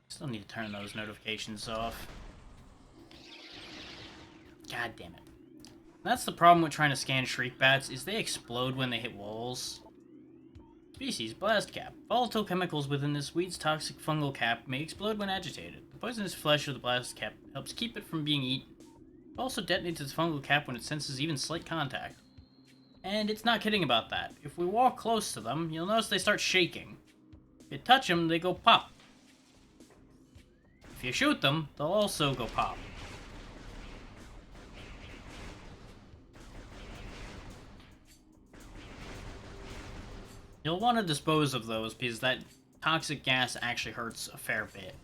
Still need to turn those notifications off. God damn it. That's the problem with trying to scan shriek bats, is they explode when they hit walls. Species, blast cap. Volatile chemicals within this weed's toxic fungal cap may explode when agitated. The poisonous flesh of the blast cap helps keep it from being eaten. It also detonates its fungal cap when it senses even slight contact. And it's not kidding about that. If we walk close to them, you'll notice they start shaking. If you touch them, they go pop. If you shoot them, they'll also go pop. You'll want to dispose of those because that toxic gas actually hurts a fair bit.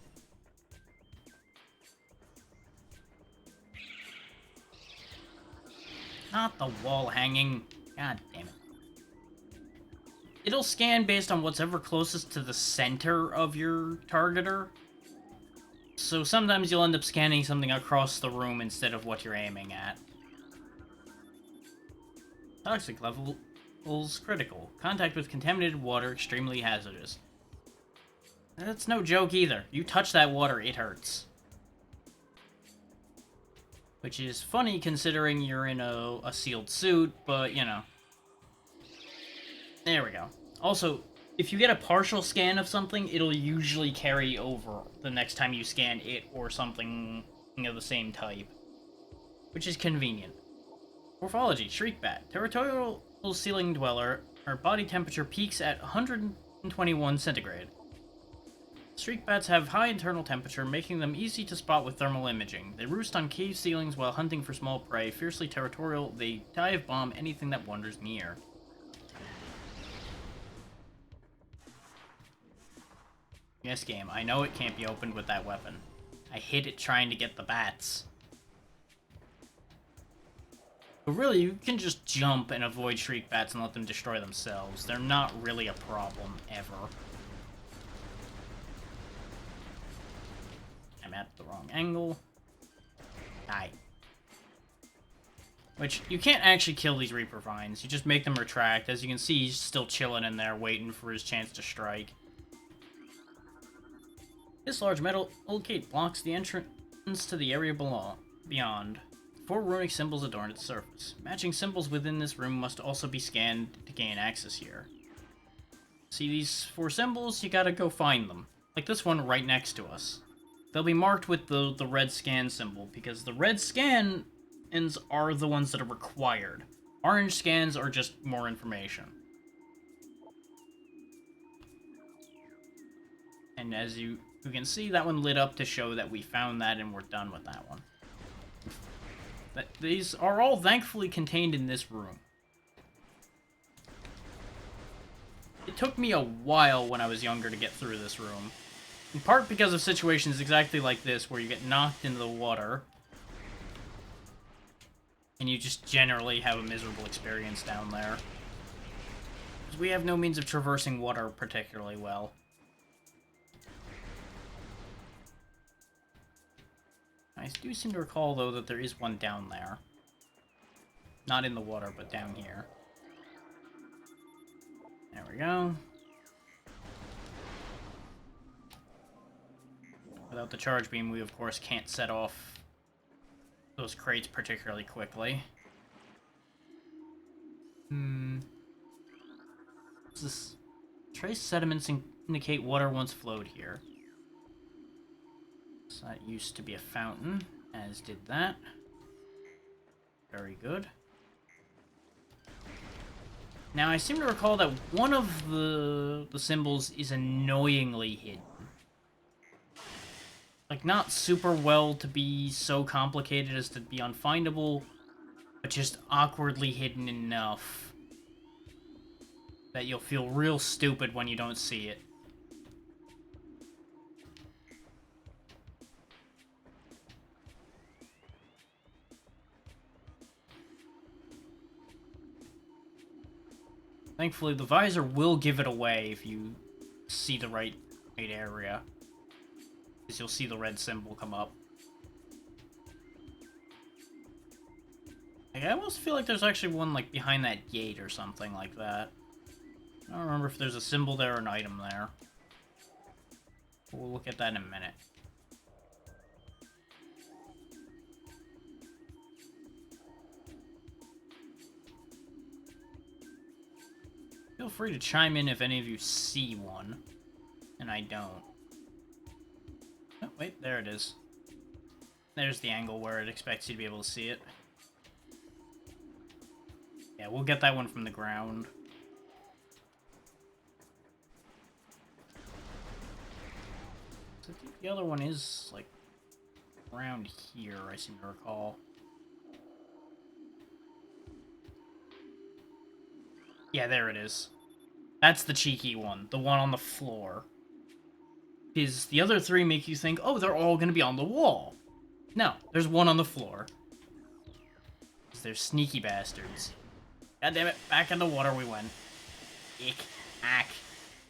Not the wall hanging. God damn it. It'll scan based on what's ever closest to the center of your targeter. So sometimes you'll end up scanning something across the room instead of what you're aiming at. Toxic levels critical. Contact with contaminated water extremely hazardous. That's no joke either. You touch that water, it hurts. Which is funny considering you're in a sealed suit, but you know. There we go. Also, if you get a partial scan of something, it'll usually carry over the next time you scan it or something of the same type. Which is convenient. Morphology, Shriek Bat. Territorial ceiling dweller. Her body temperature peaks at 121 centigrade. Shriek bats have high internal temperature, making them easy to spot with thermal imaging. They roost on cave ceilings while hunting for small prey. Fiercely territorial, they dive bomb anything that wanders near. Yes, game, I know it can't be opened with that weapon. I hit it trying to get the bats. But really, you can just jump and avoid Shriek Bats and let them destroy themselves. They're not really a problem, ever. I'm at the wrong angle. Die. Which, you can't actually kill these Reaper Vines. You just make them retract. As you can see, he's still chilling in there, waiting for his chance to strike. This large metal gate blocks the entrance to the area beyond. 4 runic symbols adorn its surface. Matching symbols within this room must also be scanned to gain access here. See these 4 symbols? You gotta go find them. Like this one right next to us. They'll be marked with the red scan symbol, because the red scans are the ones that are required. Orange scans are just more information. And as you can see, that one lit up to show that we found that and we're done with that one. These are all thankfully contained in this room. It took me a while when I was younger to get through this room. In part because of situations exactly like this, where you get knocked into the water. And you just generally have a miserable experience down there. Because we have no means of traversing water particularly well. I do seem to recall, though, that there is one down there. Not in the water, but down here. There we go. Without the charge beam, we of course can't set off those crates particularly quickly. What's this? Trace sediments indicate water once flowed here. So that used to be a fountain, as did that. Very good. Now, I seem to recall that one of the symbols is annoyingly hidden. Like, not super well to be so complicated as to be unfindable, but just awkwardly hidden enough that you'll feel real stupid when you don't see it. Thankfully, the visor will give it away if you see the right area. Because you'll see the red symbol come up. Like, I almost feel like there's actually one, like, behind that gate or something like that. I don't remember if there's a symbol there or an item there. We'll look at that in a minute. Feel free to chime in if any of you see one. And I don't. Oh, wait, there it is. There's the angle where it expects you to be able to see it. Yeah, we'll get that one from the ground. So I think the other one is, like, around here, I seem to recall. Yeah, there it is. That's the cheeky one. The one on the floor. Because the other 3 make you think, oh, they're all going to be on the wall. No, there's one on the floor. They're sneaky bastards. God damn it, back in the water we went. Ick. Ack.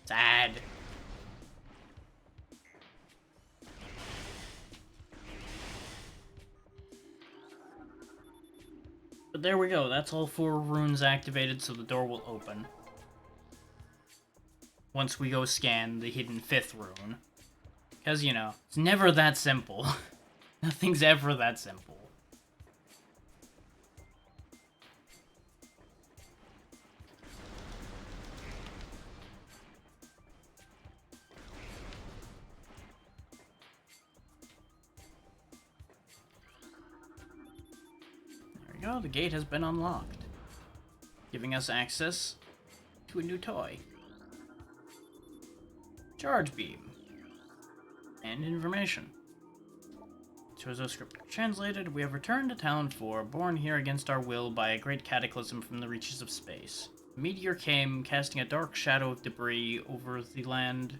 Sad. But there we go, that's all 4 runes activated, so the door will open. Once we go scan the hidden 5th rune. Because, you know, it's never that simple. Nothing's ever that simple. There we go, the gate has been unlocked. Giving us access to a new toy. Charge beam. And information. Chozo script translated, we have returned to Talon 4, born here against our will by a great cataclysm from the reaches of space. A meteor came, casting a dark shadow of debris over the land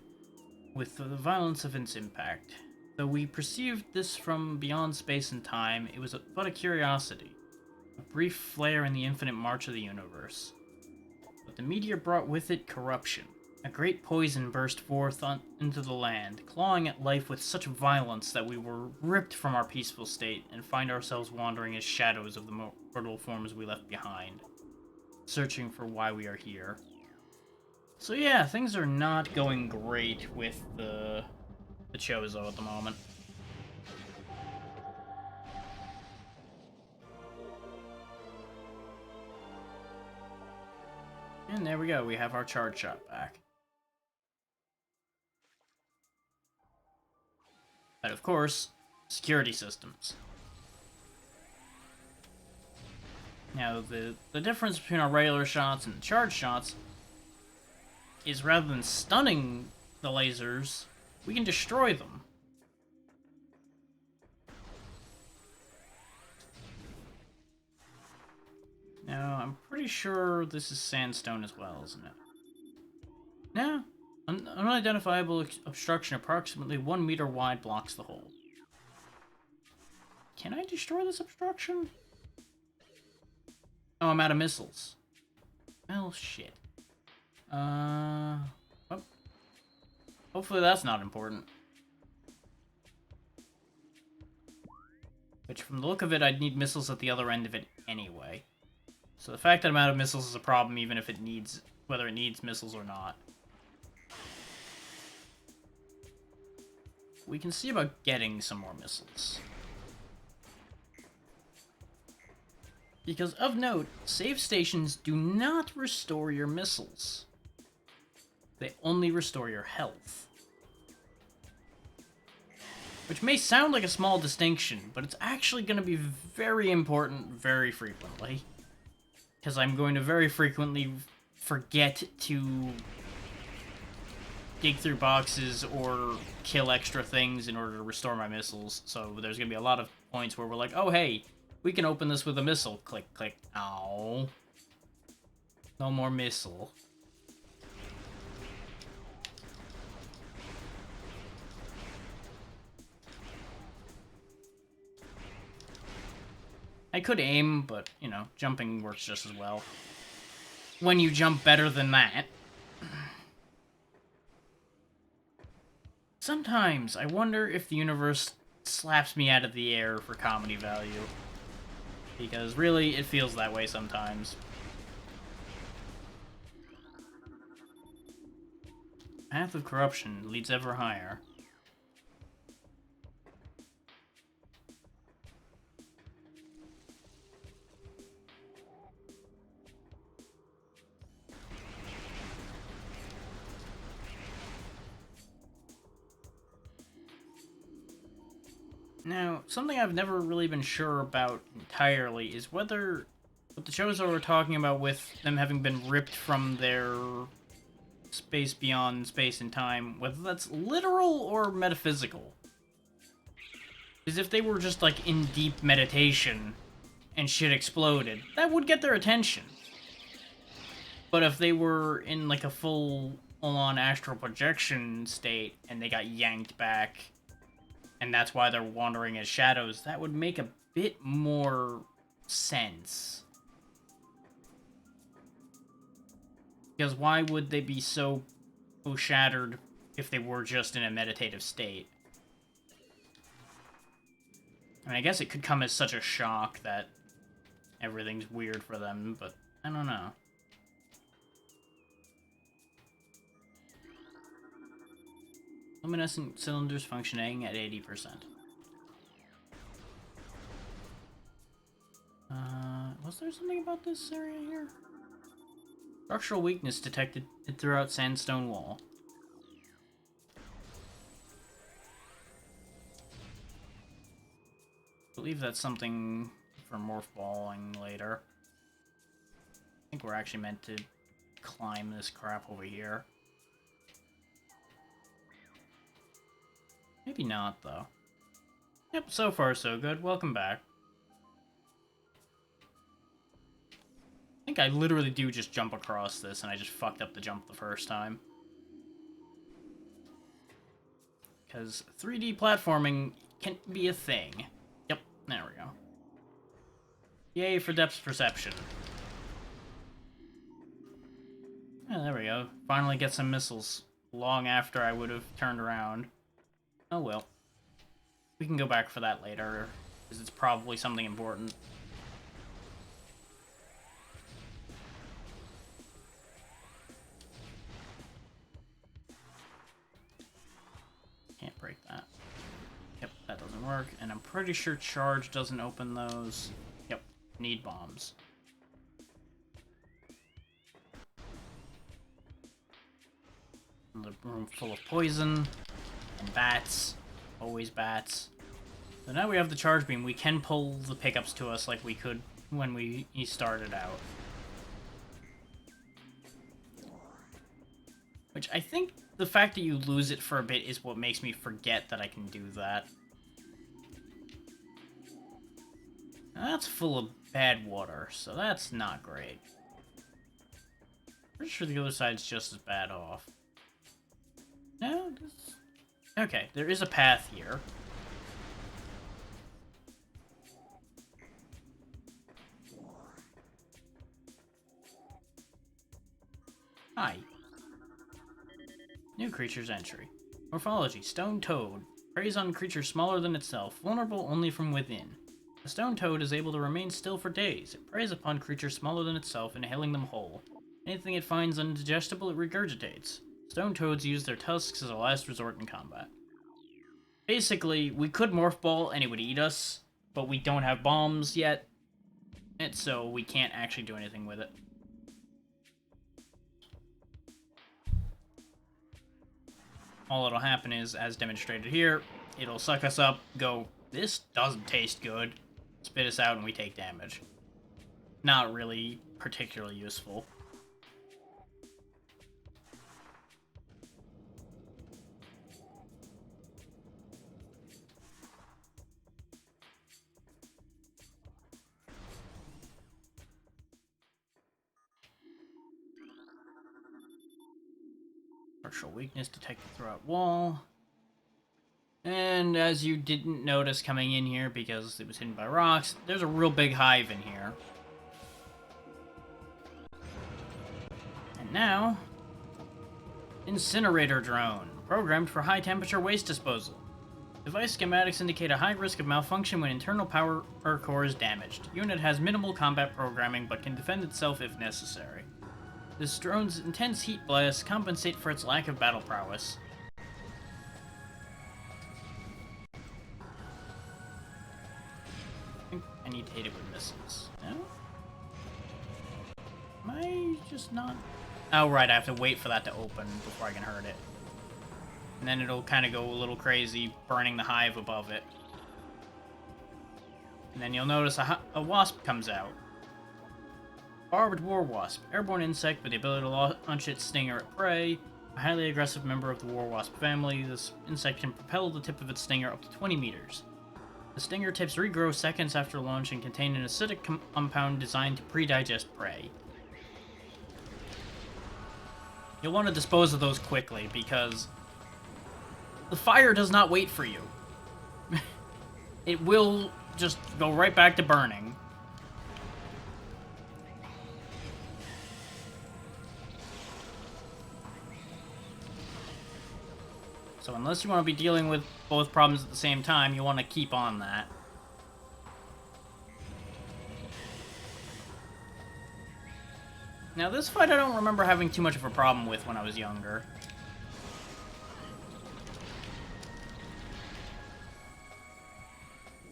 with the violence of its impact. Though we perceived this from beyond space and time, it was but a curiosity. A brief flare in the infinite march of the universe. But the meteor brought with it corruption. A great poison burst forth into the land, clawing at life with such violence that we were ripped from our peaceful state and find ourselves wandering as shadows of the mortal forms we left behind, searching for why we are here. So yeah, things are not going great with the Chozo at the moment. And there we go, we have our charge shot back. But of course, security systems. Now, the difference between our regular shots and the charge shots is rather than stunning the lasers, we can destroy them. Now, I'm pretty sure this is sandstone as well, isn't it? No. An unidentifiable obstruction approximately 1 meter wide blocks the hole. Can I destroy this obstruction? Oh, I'm out of missiles. Well, shit. Oh. Hopefully that's not important. Which, from the look of it, I'd need missiles at the other end of it anyway. So the fact that I'm out of missiles is a problem, even if it needs, whether it needs missiles or not. We can see about getting some more missiles. Because of note, save stations do not restore your missiles. They only restore your health. Which may sound like a small distinction, but it's actually going to be very important very frequently. Because I'm going to very frequently forget to dig through boxes or kill extra things in order to restore my missiles. So there's going to be a lot of points where we're like, oh hey, we can open this with a missile. Click, click. Ow. No more missile. I could aim, but, you know, jumping works just as well. When you jump better than that. Sometimes I wonder if the universe slaps me out of the air for comedy value. Because really, it feels that way sometimes. Path of corruption leads ever higher. Now, something I've never really been sure about entirely is whether what the Chozo are talking about with them having been ripped from their space beyond space and time, whether that's literal or metaphysical. Because if they were just, like, in deep meditation and shit exploded, that would get their attention. But if they were in, like, a full-on astral projection state and they got yanked back, and that's why they're wandering as shadows, that would make a bit more sense. Because why would they be so shattered if they were just in a meditative state? I mean, I guess it could come as such a shock that everything's weird for them, but I don't know. Luminescent cylinders functioning at 80%. Was there something about this area here? Structural weakness detected throughout sandstone wall. I believe that's something for morph balling later. I think we're actually meant to climb this crap over here. Maybe not, though. Yep, so far so good. Welcome back. I think I literally do just jump across this, and I just fucked up the jump the first time. Because 3D platforming can be a thing. Yep, there we go. Yay for depth perception. Yeah, there we go. Finally get some missiles. Long after I would have turned around. Oh well. We can go back for that later, because it's probably something important. Can't break that. Yep, that doesn't work. And I'm pretty sure charge doesn't open those. Yep, need bombs. Another room full of poison. And bats. Always bats. So now we have the charge beam. We can pull the pickups to us like we could when we started out. Which I think the fact that you lose it for a bit is what makes me forget that I can do that. Now that's full of bad water, so that's not great. Pretty sure the other side's just as bad off. No? Okay, there is a path here. Hi. New creature's entry. Morphology: Stone Toad. Preys on creatures smaller than itself, vulnerable only from within. The stone toad is able to remain still for days. It preys upon creatures smaller than itself, inhaling them whole. Anything it finds indigestible, it regurgitates. Stone toads use their tusks as a last resort in combat. Basically, we could Morph Ball and it would eat us, but we don't have bombs yet, and so we can't actually do anything with it. All that'll happen is, as demonstrated here, it'll suck us up, go, this doesn't taste good, spit us out, and we take damage. Not really particularly useful. Structural weakness detected throughout wall. And as you didn't notice coming in here because it was hidden by rocks, there's a real big hive in here. And now, incinerator drone, programmed for high temperature waste disposal. Device schematics indicate a high risk of malfunction when internal power core is damaged. Unit has minimal combat programming but can defend itself if necessary. This drone's intense heat blasts compensate for its lack of battle prowess. I think I need to hit it with missiles. No? Am I just not... Oh, right, I have to wait for that to open before I can hurt it. And then it'll kind of go a little crazy, burning the hive above it. And then you'll notice a wasp comes out. Barbed War Wasp, airborne insect with the ability to launch its stinger at prey. A highly aggressive member of the War Wasp family, this insect can propel the tip of its stinger up to 20 meters. The stinger tips regrow seconds after launch and contain an acidic compound designed to pre-digest prey. You'll want to dispose of those quickly, because the fire does not wait for you. It will just go right back to burning. So unless you want to be dealing with both problems at the same time, you want to keep on that. Now this fight I don't remember having too much of a problem with when I was younger.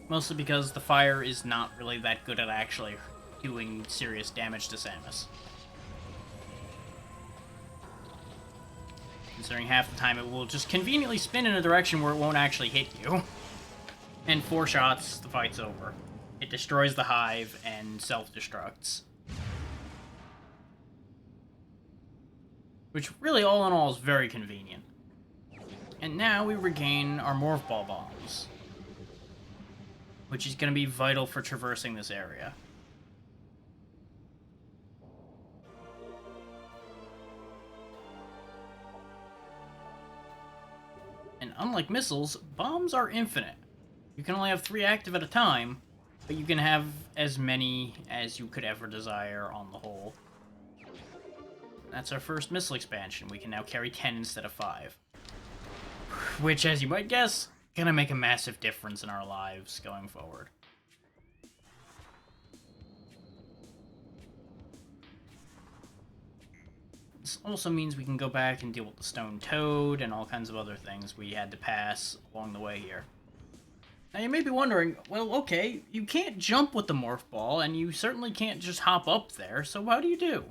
Mostly because the fire is not really that good at actually doing serious damage to Samus. Considering half the time it will just conveniently spin in a direction where it won't actually hit you. And 4 shots, the fight's over. It destroys the hive and self-destructs. Which really, all in all, is very convenient. And now we regain our Morph Ball bombs, which is going to be vital for traversing this area. And unlike missiles, bombs are infinite. You can only have 3 active at a time, But you can have as many as you could ever desire on the whole. That's our first missile expansion. We can now carry 10 instead of 5. Which, as you might guess, gonna make a massive difference in our lives going forward. This also means we can go back and deal with the stone toad and all kinds of other things we had to pass along the way here. Now you may be wondering, well, okay, you can't jump with the morph ball, and you certainly can't just hop up there, so how do you do?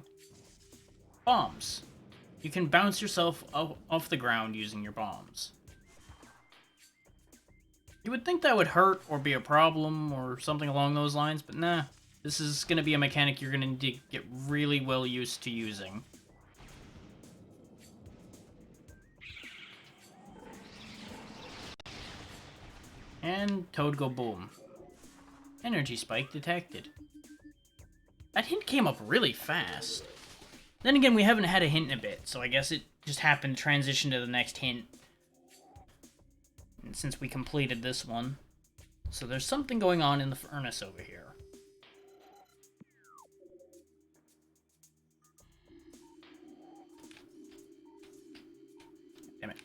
Bombs. You can bounce yourself off the ground using your bombs. You would think that would hurt or be a problem or something along those lines, but nah. This is going to be a mechanic you're going to need to get really well used to using. And Toad go boom. Energy spike detected. That hint came up really fast. Then again, we haven't had a hint in a bit, so I guess it just happened to transition to the next hint. And since we completed this one. So there's something going on in the furnace over here. Damn it.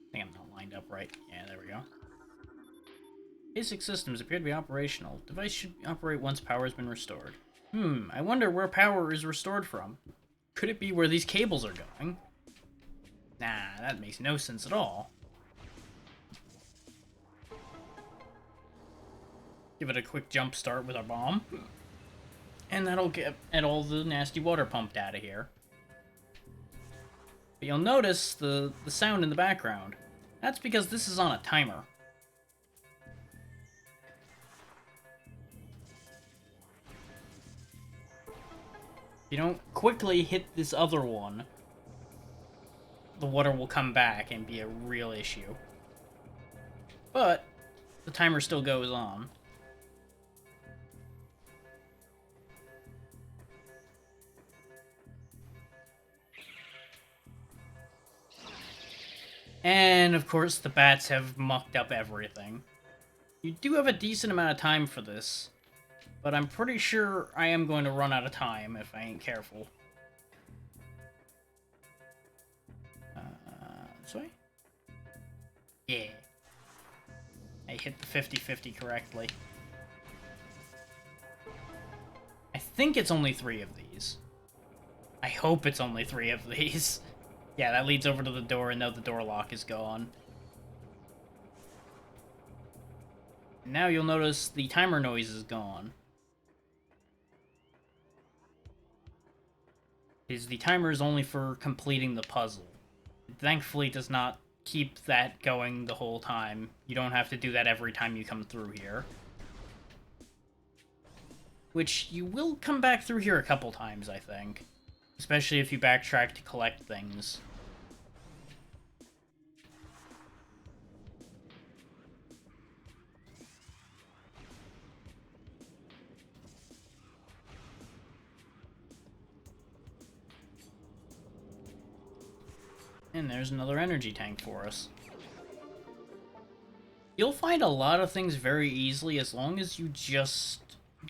I think I'm not lined up right. Yeah, there we go. Basic systems appear to be operational. Device should operate once power has been restored. I wonder where power is restored from. Could it be where these cables are going? Nah, that makes no sense at all. Give it a quick jump start with our bomb. And that'll get all the nasty water pumped out of here. But you'll notice the sound in the background. That's because this is on a timer. If you don't quickly hit this other one, the water will come back and be a real issue. But the timer still goes on. And, of course, the bats have mucked up everything. You do have a decent amount of time for this, but I'm pretty sure I am going to run out of time if I ain't careful. This way? Yeah. I hit the 50-50 correctly. I think it's only 3 of these. I hope it's only 3 of these. Yeah, that leads over to the door, and now the door lock is gone. Now you'll notice the timer noise is gone. The timer is only for completing the puzzle. It thankfully does not keep that going the whole time. You don't have to do that every time you come through here. Which you will come back through here a couple times, I think. Especially if you backtrack to collect things. And there's another energy tank for us. You'll find a lot of things very easily as long as you just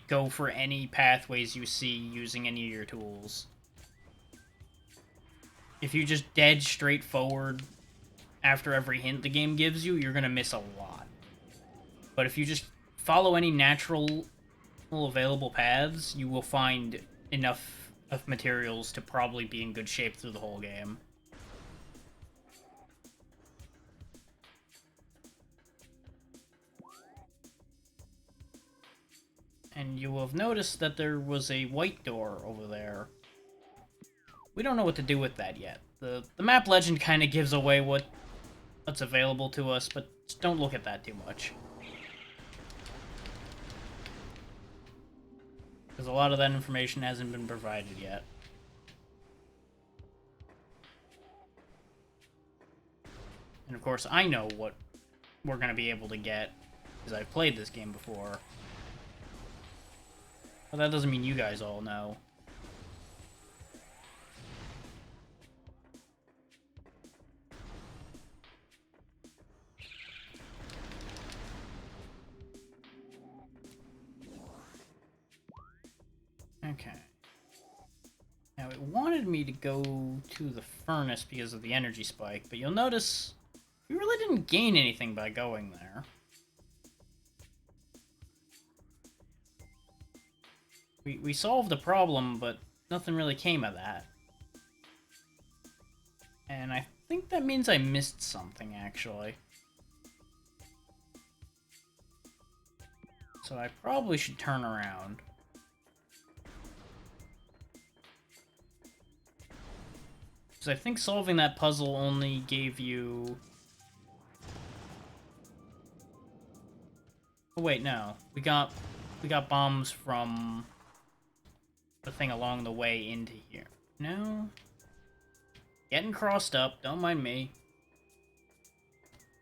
go for any pathways you see using any of your tools. If you just dead straight forward after every hint the game gives you, you're gonna miss a lot. But if you just follow any natural available paths, you will find enough of materials to probably be in good shape through the whole game. And you will have noticed that there was a white door over there. We don't know what to do with that yet. The map legend kind of gives away what's available to us, but just don't look at that too much. Because a lot of that information hasn't been provided yet. And of course, I know what we're going to be able to get, because I've played this game before. But that doesn't mean you guys all know. Okay. Now, it wanted me to go to the furnace because of the energy spike, but you'll notice we really didn't gain anything by going there. We solved the problem, but nothing really came of that. And I think that means I missed something, actually. So I probably should turn around. Because I think solving that puzzle only gave you... Oh wait, no. We got bombs from the thing along the way into here. No? Getting crossed up, don't mind me.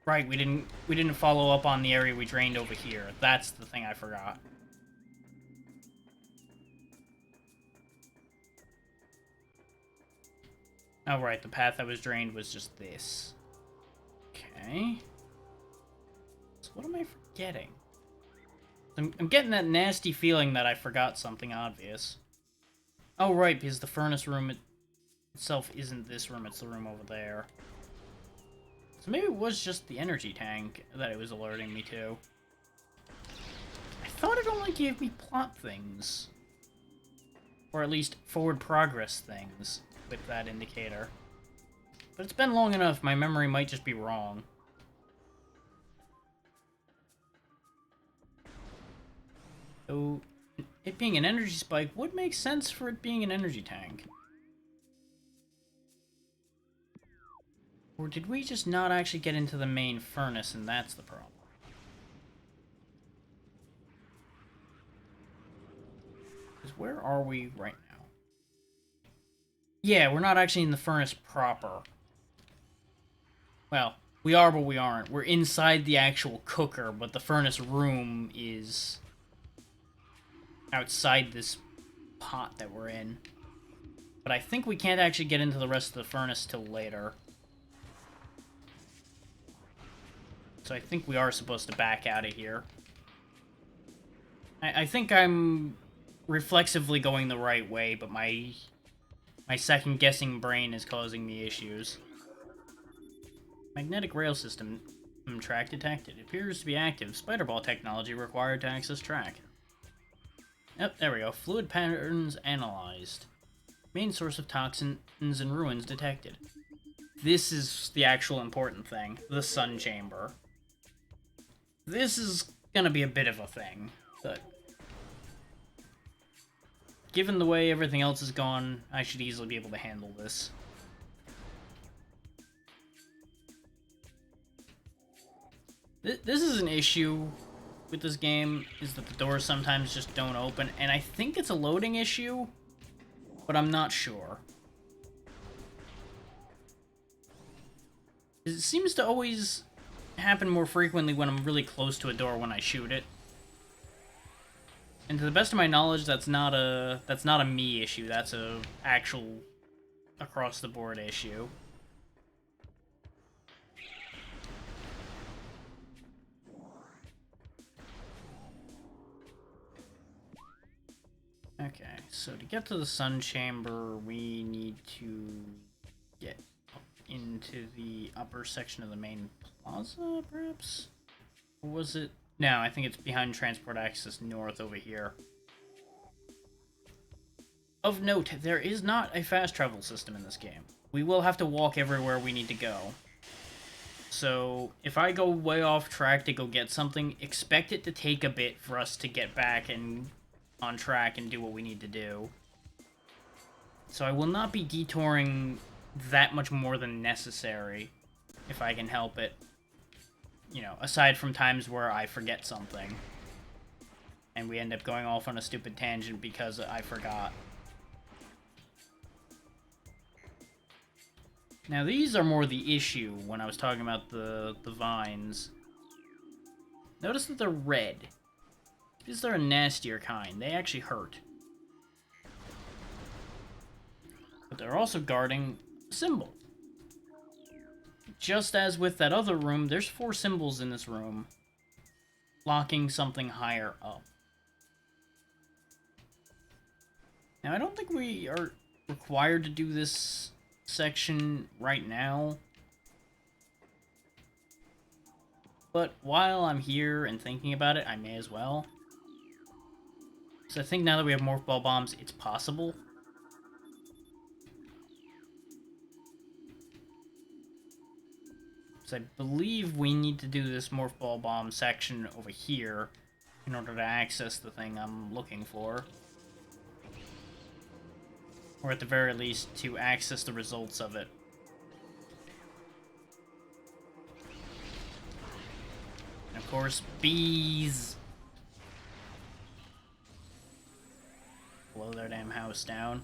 Right, we didn't follow up on the area we drained over here. That's the thing I forgot. Oh right, the path that was drained was just this. Okay. So what am I forgetting? I'm getting that nasty feeling that I forgot something obvious. Oh right, because the furnace room itself isn't this room, it's the room over there. So maybe it was just the energy tank that it was alerting me to. I thought it only gave me plot things. Or at least forward progress things with that indicator. But it's been long enough, my memory might just be wrong. So, it being an energy spike would make sense for it being an energy tank. Or did we just not actually get into the main furnace and that's the problem? Because where are we right now? Yeah, we're not actually in the furnace proper. Well, we are, but we aren't. We're inside the actual cooker, but the furnace room is outside this pot that we're in. But I think we can't actually get into the rest of the furnace till later. So I think we are supposed to back out of here. I think I'm reflexively going the right way, but my second-guessing brain is causing me issues. Magnetic rail system track detected. Appears to be active. Spider-ball technology required to access track. Yep, there we go. Fluid patterns analyzed. Main source of toxins and ruins detected. This is the actual important thing. The sun chamber. This is gonna be a bit of a thing, but given the way everything else has gone, I should easily be able to handle this. This is an issue with this game, is that the doors sometimes just don't open, and I think it's a loading issue, but I'm not sure. It seems to always happen more frequently when I'm really close to a door when I shoot it. And to the best of my knowledge, that's not a me issue, that's a actual across the board issue. Okay, so to get to the sun chamber, we need to get up into the upper section of the main plaza, perhaps? Or was it? No, I think it's behind transport access north over here. Of note, there is not a fast travel system in this game. We will have to walk everywhere we need to go. So, if I go way off track to go get something, expect it to take a bit for us to get back and on track and do what we need to do. So I will not be detouring that much more than necessary, if I can help it. You know, aside from times where I forget something, and we end up going off on a stupid tangent because I forgot. Now these are more the issue when I was talking about the vines. Notice that they're red. These are a nastier kind. They actually hurt. But they're also guarding a symbol. Just as with that other room, there's 4 symbols in this room, locking something higher up. Now, I don't think we are required to do this section right now. But while I'm here and thinking about it, I may as well. So I think now that we have Morph Ball Bombs, it's possible. So I believe we need to do this Morph Ball Bomb section over here in order to access the thing I'm looking for. Or at the very least, to access the results of it. And of course, bees! Blow their damn house down.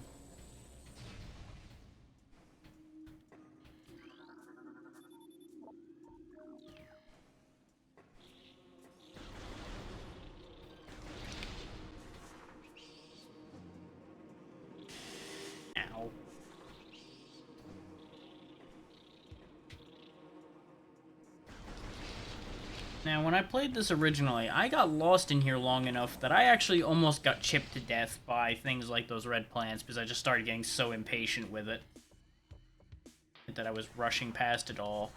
Ow. Now, when I played this originally, I got lost in here long enough that I actually almost got chipped to death by things like those red plants because I just started getting so impatient with it that I was rushing past it all.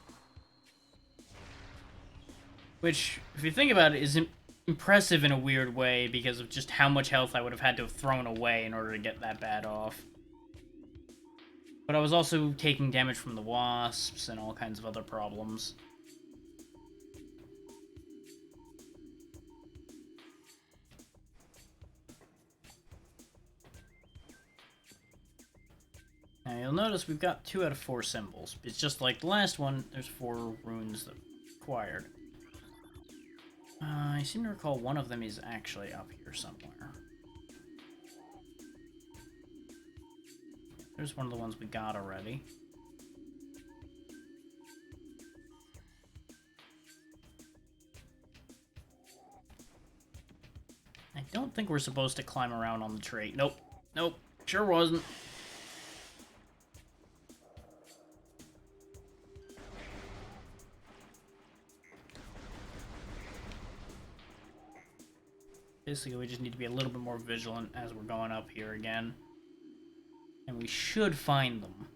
Which, if you think about it, is impressive in a weird way because of just how much health I would have had to have thrown away in order to get that bad off. But I was also taking damage from the wasps and all kinds of other problems. Now you'll notice we've got 2 out of 4 symbols. It's just like the last one, there's 4 runes that required. I seem to recall one of them is actually up here somewhere. There's one of the ones we got already. I don't think we're supposed to climb around on the tree. Nope. Nope. Sure wasn't. Basically, we just need to be a little bit more vigilant as we're going up here again. And we should find them.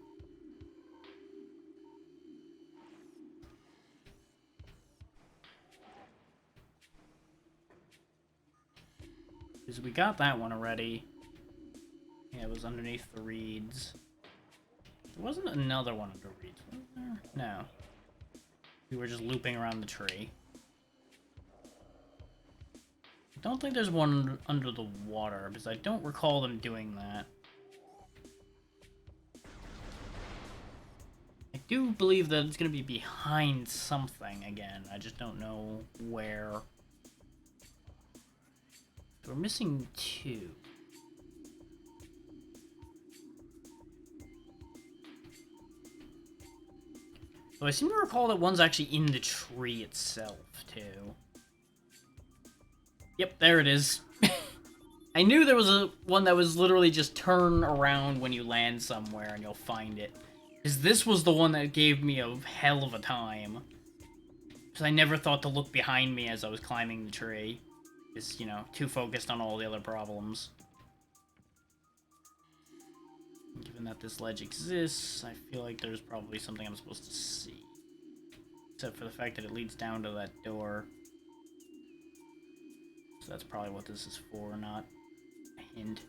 Because we got that one already. Yeah, it was underneath the reeds. There wasn't another one under reeds, was there? No. We were just looping around the tree. I don't think there's one under the water, because I don't recall them doing that. I do believe that it's going to be behind something again. I just don't know where. We're missing 2. So I seem to recall that one's actually in the tree itself, too. Yep, there it is. I knew there was one that was literally just turn around when you land somewhere and you'll find it. Because this was the one that gave me a hell of a time. Because I never thought to look behind me as I was climbing the tree. Just, you know, too focused on all the other problems. Given that this ledge exists, I feel like there's probably something I'm supposed to see. Except for the fact that it leads down to that door. So that's probably what this is for, not a hint.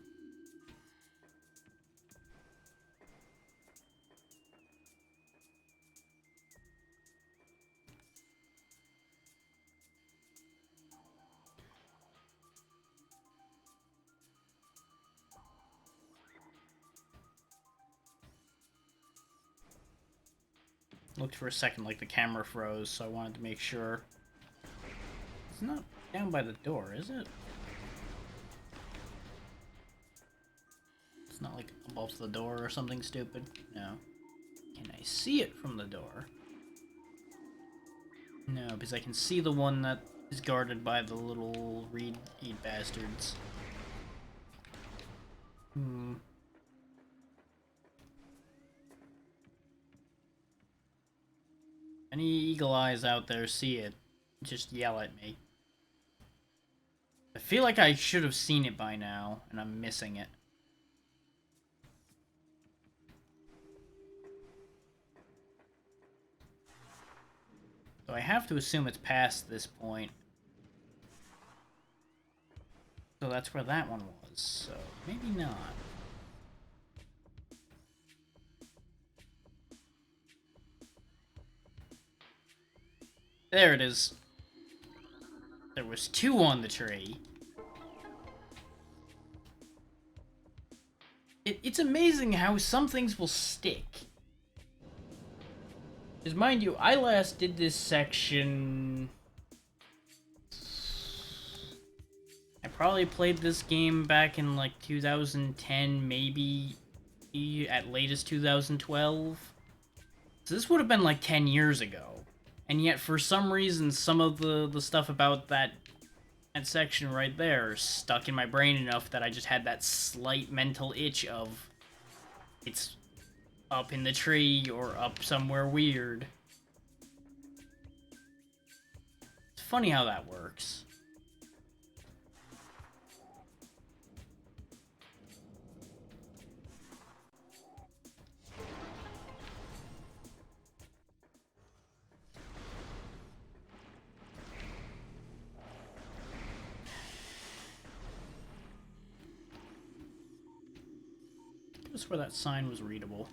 Looked for a second like the camera froze, so I wanted to make sure. It's not down by the door, is it? It's not like above the door or something stupid? No. Can I see it from the door? No, because I can see the one that is guarded by the little reed eat bastards. Any eagle eyes out there see it, just yell at me. I feel like I should have seen it by now, and I'm missing it. So I have to assume it's past this point. So that's where that one was, so maybe not. There it is. There was 2 on the tree. It's amazing how some things will stick. Because mind you, I last did this section... I probably played this game back in like 2010, maybe at latest 2012. So this would have been like 10 years ago. And yet, for some reason, some of the stuff about that section right there stuck in my brain enough that I just had that slight mental itch of it's up in the tree or up somewhere weird. It's funny how that works. Just where that sign was readable.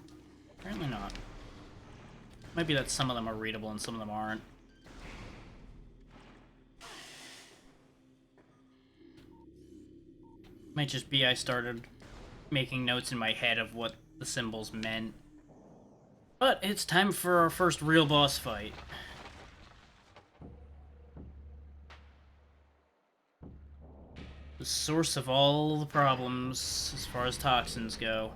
Apparently not. Might be that some of them are readable and some of them aren't. Might just be I started making notes in my head of what the symbols meant. But it's time for our first real boss fight. The source of all the problems as far as toxins go.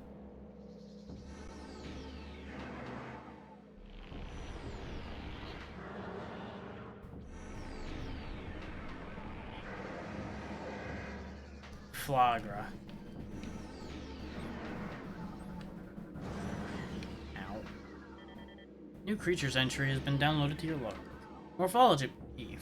Flagra. Ow. New creatures entry has been downloaded to your log. Morphology.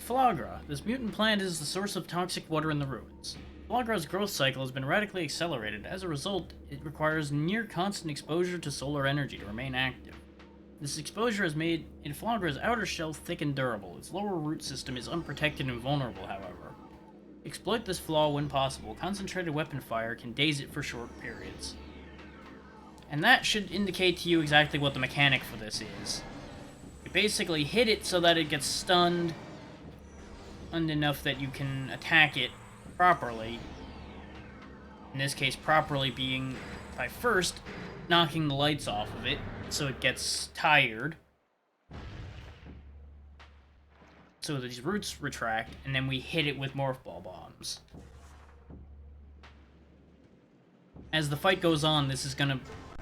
Flagra. This mutant plant is the source of toxic water in the ruins. Flagra's growth cycle has been radically accelerated. As a result, it requires near constant exposure to solar energy to remain active. This exposure has made Flagra's outer shell thick and durable. Its lower root system is unprotected and vulnerable, however. Exploit this flaw when possible. Concentrated weapon fire can daze it for short periods. And that should indicate to you exactly what the mechanic for this is. You basically hit it so that it gets stunned enough that you can attack it properly. In this case, properly being by first knocking the lights off of it so it gets tired. So these roots retract, and then we hit it with morph ball bombs. As the fight goes on, this is gonna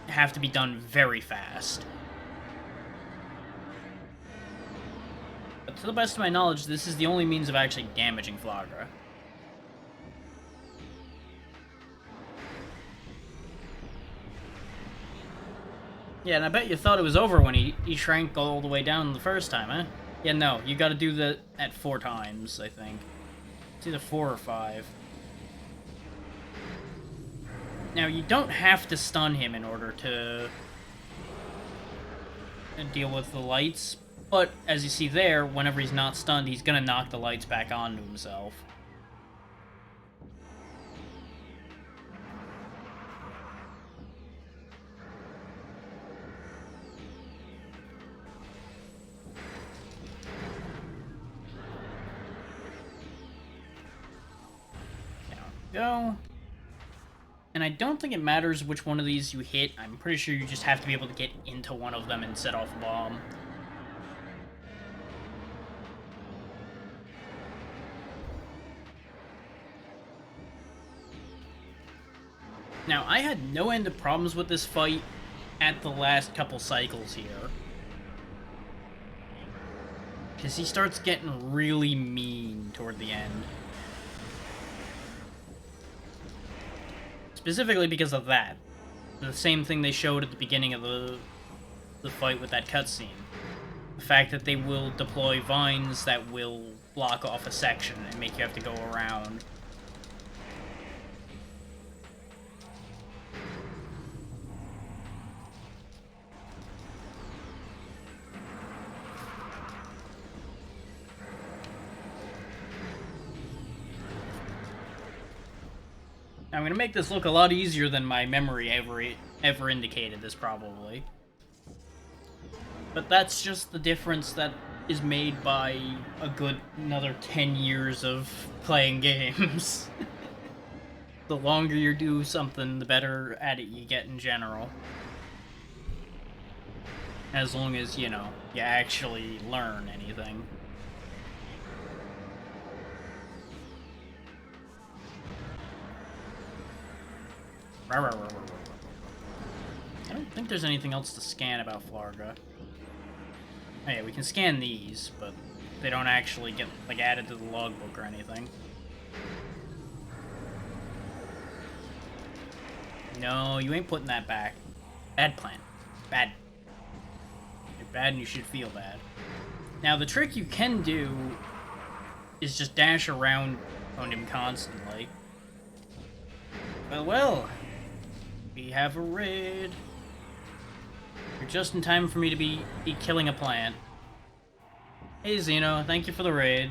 have to be done very fast. But to the best of my knowledge, this is the only means of actually damaging Flagra. Yeah, and I bet you thought it was over when he shrank all the way down the first time, huh? Yeah, no, you gotta do that at 4 times, I think. It's either 4 or 5. Now, you don't have to stun him in order to deal with the lights, but as you see there, whenever he's not stunned, he's gonna knock the lights back onto himself. Go. And I don't think it matters which one of these you hit. I'm pretty sure you just have to be able to get into one of them and set off a bomb. Now, I had no end of problems with this fight at the last couple cycles here. Because he starts getting really mean toward the end. Specifically because of that. The same thing they showed at the beginning of the fight with that cutscene. The fact that they will deploy vines that will block off a section and make you have to go around. I'm gonna make this look a lot easier than my memory ever indicated this, probably. But that's just the difference that is made by a good another 10 years of playing games. The longer you do something, the better at it you get in general. As long as, you know, you actually learn anything. I don't think there's anything else to scan about Flarga. Oh yeah, we can scan these, but they don't actually get, like, added to the logbook or anything. No, you ain't putting that back. Bad plan. Bad. You're bad and you should feel bad. Now, the trick you can do is just dash around on him constantly. Well, we have a raid. You're just in time for me to be killing a plant. Hey, Xeno, thank you for the raid.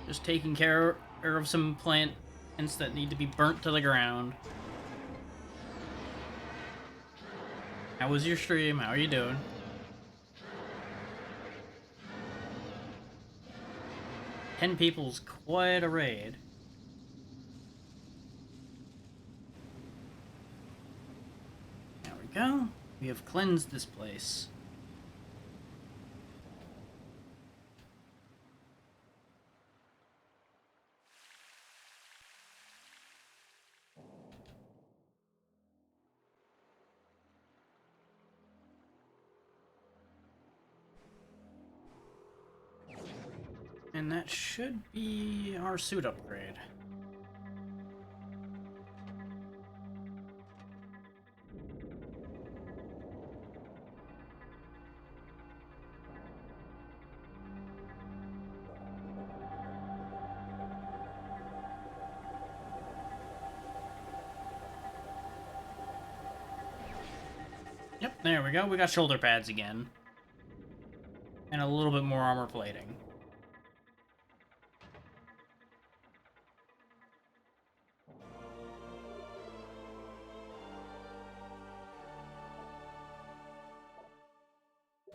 Just taking care of some plants that need to be burnt to the ground. How was your stream? How are you doing? Ten people's quite a raid. There we go. We have cleansed this place. And that should be our suit upgrade. Yep, there we go. We got shoulder pads again. And a little bit more armor plating.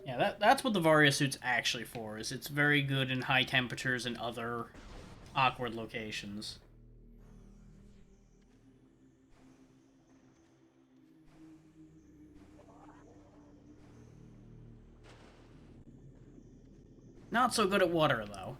Yeah, that's what the Varia suit's actually for, is it's very good in high temperatures and other awkward locations. Not so good at water, though.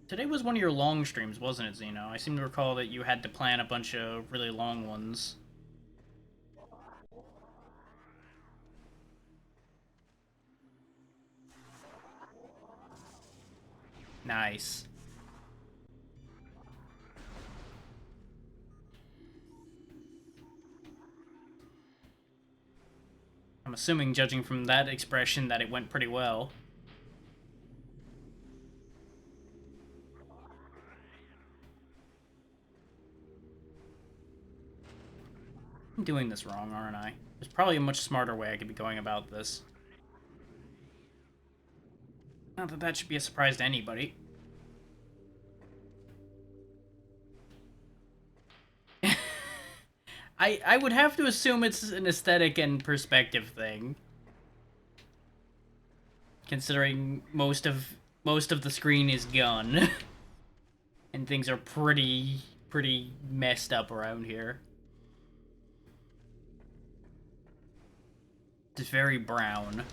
Today was one of your long streams, wasn't it, Xeno? I seem to recall that you had to plan a bunch of really long ones. Nice. I'm assuming, judging from that expression, that it went pretty well. I'm doing this wrong, aren't I? There's probably a much smarter way I could be going about this. Not that that should be a surprise to anybody. I would have to assume it's an aesthetic and perspective thing. Considering most of the screen is gone. And things are pretty messed up around here. It's very brown.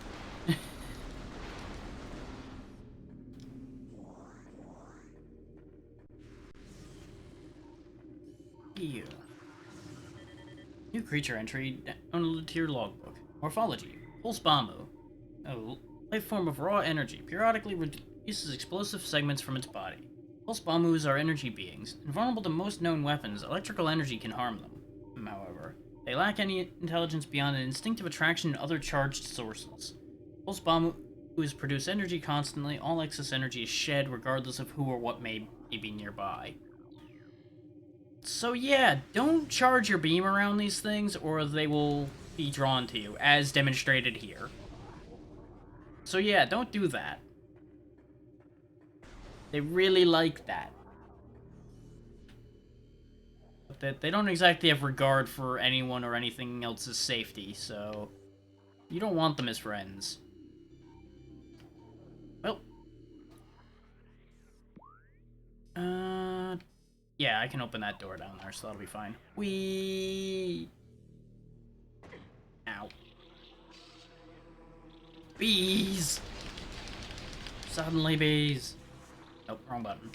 Ew. New creature entry downloaded to your logbook. Morphology. Pulse Bamu. A life form of raw energy. Periodically releases explosive segments from its body. Pulse Bamus are energy beings. Invulnerable to most known weapons, electrical energy can harm them. However, they lack any intelligence beyond an instinctive attraction to other charged sources. Pulse Bamus produce energy constantly. All excess energy is shed regardless of who or what may be nearby. So yeah, don't charge your beam around these things or they will be drawn to you, as demonstrated here. So yeah, don't do that. They really like that. But they don't exactly have regard for anyone or anything else's safety, so you don't want them as friends. Well, yeah, I can open that door down there, so that'll be fine. Ow. Bees! Suddenly bees. Nope, wrong button.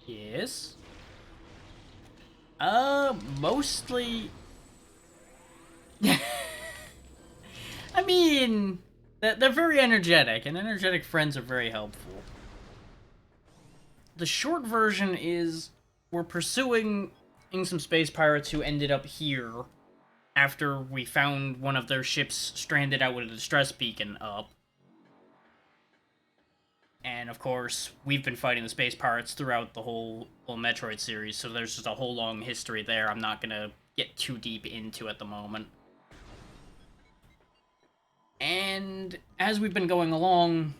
Yes? Mostly... I mean... They're very energetic, and energetic friends are very helpful. The short version is... we're pursuing some space pirates who ended up here after we found one of their ships stranded out with a distress beacon up. And of course, we've been fighting the space pirates throughout the whole Metroid series, so there's just a whole long history there I'm not gonna get too deep into at the moment. And as we've been going along,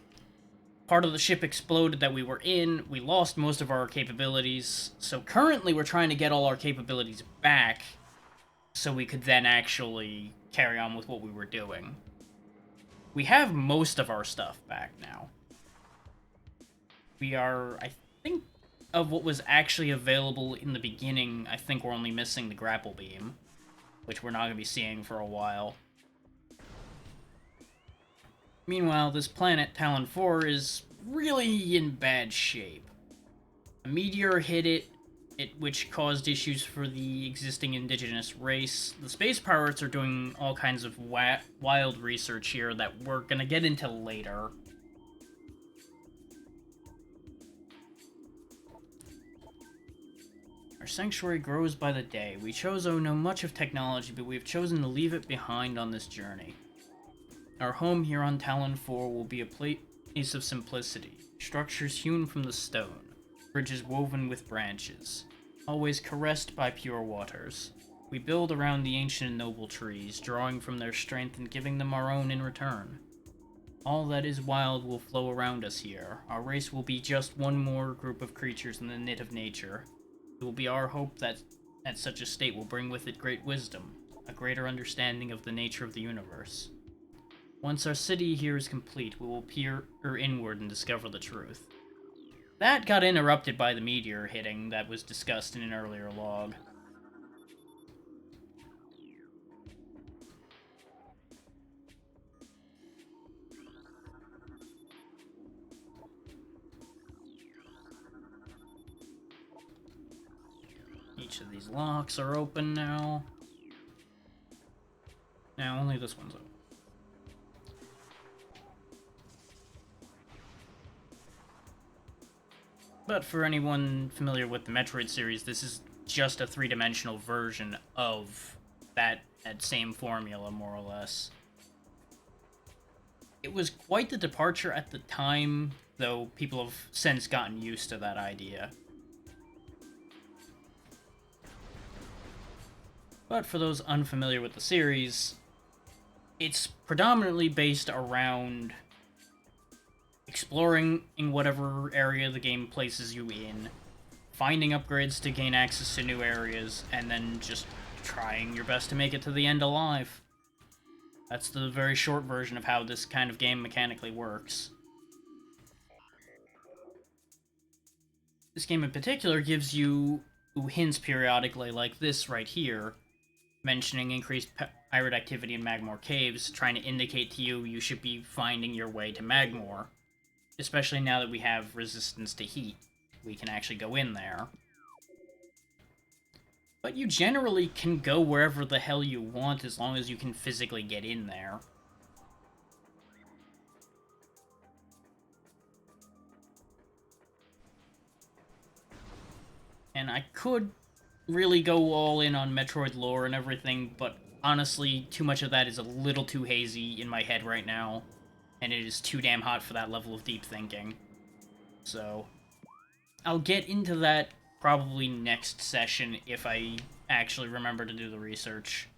part of the ship exploded that we were in, we lost most of our capabilities, so currently we're trying to get all our capabilities back so we could then actually carry on with what we were doing. We have most of our stuff back now. We are, I think, of what was actually available in the beginning, I think we're only missing the grapple beam, which we're not going to be seeing for a while. Meanwhile, this planet, Tallon 4, is really in bad shape. A meteor hit it, which caused issues for the existing indigenous race. The space pirates are doing all kinds of wild research here that we're going to get into later. Our sanctuary grows by the day. We chose know much of technology, but we have chosen to leave it behind on this journey. Our home here on Tallon 4 will be a place of simplicity. Structures hewn from the stone. Bridges woven with branches. Always caressed by pure waters. We build around the ancient and noble trees, drawing from their strength and giving them our own in return. All that is wild will flow around us here. Our race will be just one more group of creatures in the knit of nature. It will be our hope that such a state will bring with it great wisdom, a greater understanding of the nature of the universe. Once our city here is complete, we will peer inward and discover the truth. That got interrupted by the meteor hitting that was discussed in an earlier log. Each of these locks are open now. Now, only this one's open. But for anyone familiar with the Metroid series, this is just a three-dimensional version of that same formula, more or less. It was quite the departure at the time, though people have since gotten used to that idea. But for those unfamiliar with the series, it's predominantly based around exploring in whatever area the game places you in, finding upgrades to gain access to new areas, and then just trying your best to make it to the end alive. That's the very short version of how this kind of game mechanically works. This game in particular gives you hints periodically, like this right here, mentioning increased pirate activity in Magmoor Caves, trying to indicate to you you should be finding your way to Magmoor. Especially now that we have resistance to heat. We can actually go in there. But you generally can go wherever the hell you want as long as you can physically get in there. And I could really go all in on Metroid lore and everything, but honestly, too much of that is a little too hazy in my head right now, and it is too damn hot for that level of deep thinking. So, I'll get into that probably next session if I actually remember to do the research.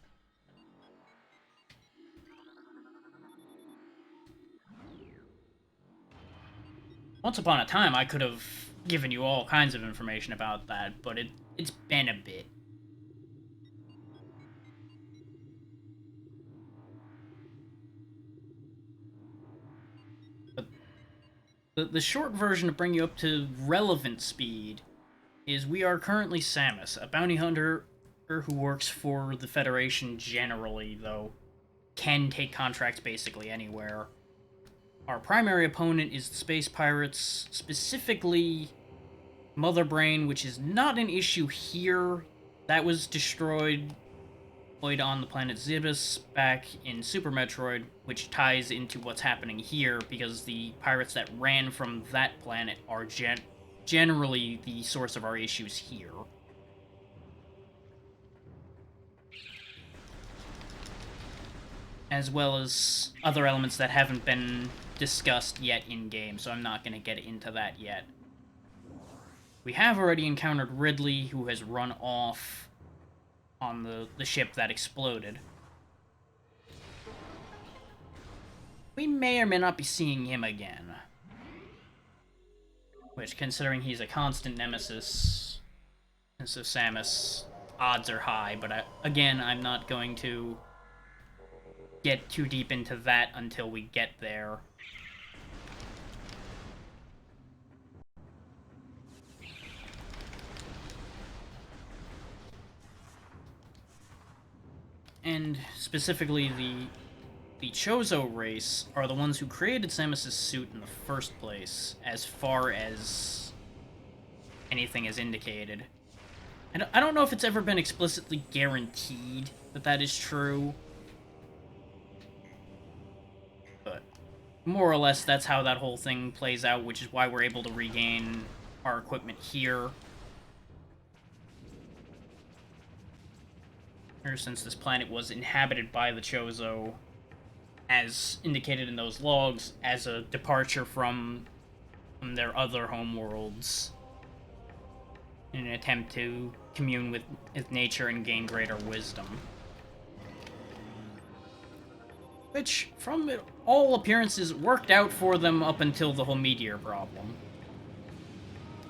Once upon a time, I could have given you all kinds of information about that, but it's been a bit. But the short version to bring you up to relevant speed is we are currently Samus, a bounty hunter who works for the Federation generally, though can take contracts basically anywhere. Our primary opponent is the Space Pirates, specifically Mother Brain, which is not an issue here. That was destroyed on the planet Zibus back in Super Metroid, which ties into what's happening here because the pirates that ran from that planet are generally the source of our issues here. As well as other elements that haven't been discussed yet in-game, so I'm not going to get into that yet. We have already encountered Ridley, who has run off on the ship that exploded. We may or may not be seeing him again. Which, considering he's a constant nemesis, and so Samus, odds are high, but again, I'm not going to get too deep into that until we get there. And specifically, the Chozo race are the ones who created Samus's suit in the first place, as far as anything is indicated. And I don't know if it's ever been explicitly guaranteed that that is true, but more or less that's how that whole thing plays out, which is why we're able to regain our equipment here. Since this planet was inhabited by the Chozo, as indicated in those logs, as a departure from their other homeworlds, in an attempt to commune with nature and gain greater wisdom. Which, from all appearances, worked out for them up until the whole meteor problem.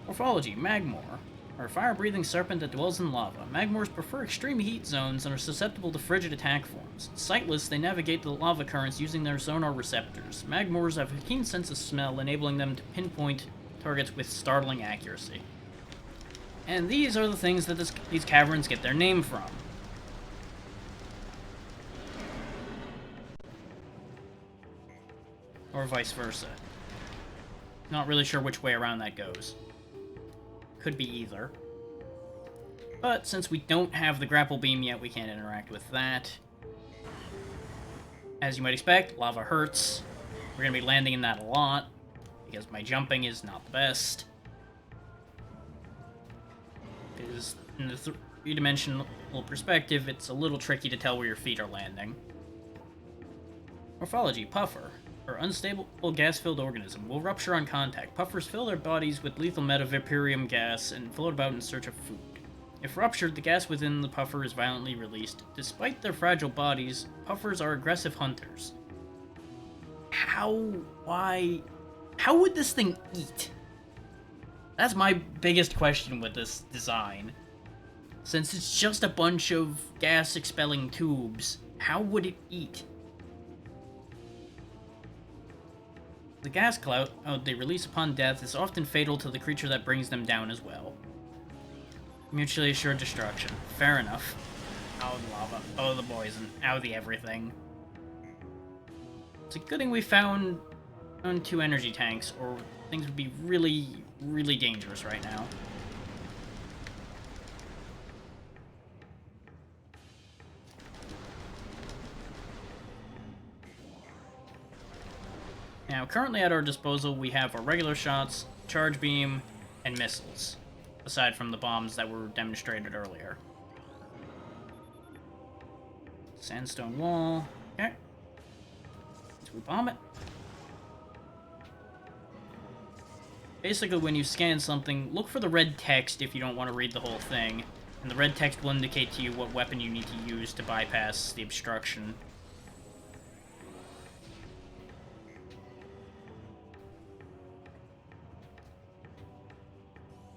Morphology, Magmor. Are a fire-breathing serpent that dwells in lava. Magmors prefer extreme heat zones and are susceptible to frigid attack forms. Sightless, they navigate the lava currents using their sonar receptors. Magmors have a keen sense of smell, enabling them to pinpoint targets with startling accuracy. And these are the things that these caverns get their name from. Or vice versa. Not really sure which way around that goes. Could be either. But since we don't have the grapple beam yet, we can't interact with that. As you might expect, lava hurts. We're going to be landing in that a lot, because my jumping is not the best. Because in the three-dimensional perspective, it's a little tricky to tell where your feet are landing. Morphology, Puffer. Or unstable gas-filled organism will rupture on contact. Puffers fill their bodies with lethal metavaporium gas and float about in search of food. If ruptured, the gas within the puffer is violently released. Despite their fragile bodies, puffers are aggressive hunters. How would this thing eat? That's my biggest question with this design. Since it's just a bunch of gas-expelling tubes, how would it eat? The gas cloud they release upon death is often fatal to the creature that brings them down as well. Mutually assured destruction. Fair enough. Oh, the lava. Oh, the poison. Ow, the everything. It's a good thing we found 2 energy tanks, or things would be really, really dangerous right now. Now, currently at our disposal, we have our regular shots, charge beam, and missiles, aside from the bombs that were demonstrated earlier. Sandstone wall. Okay. So we bomb it. Basically, when you scan something, look for the red text if you don't want to read the whole thing, and the red text will indicate to you what weapon you need to use to bypass the obstruction.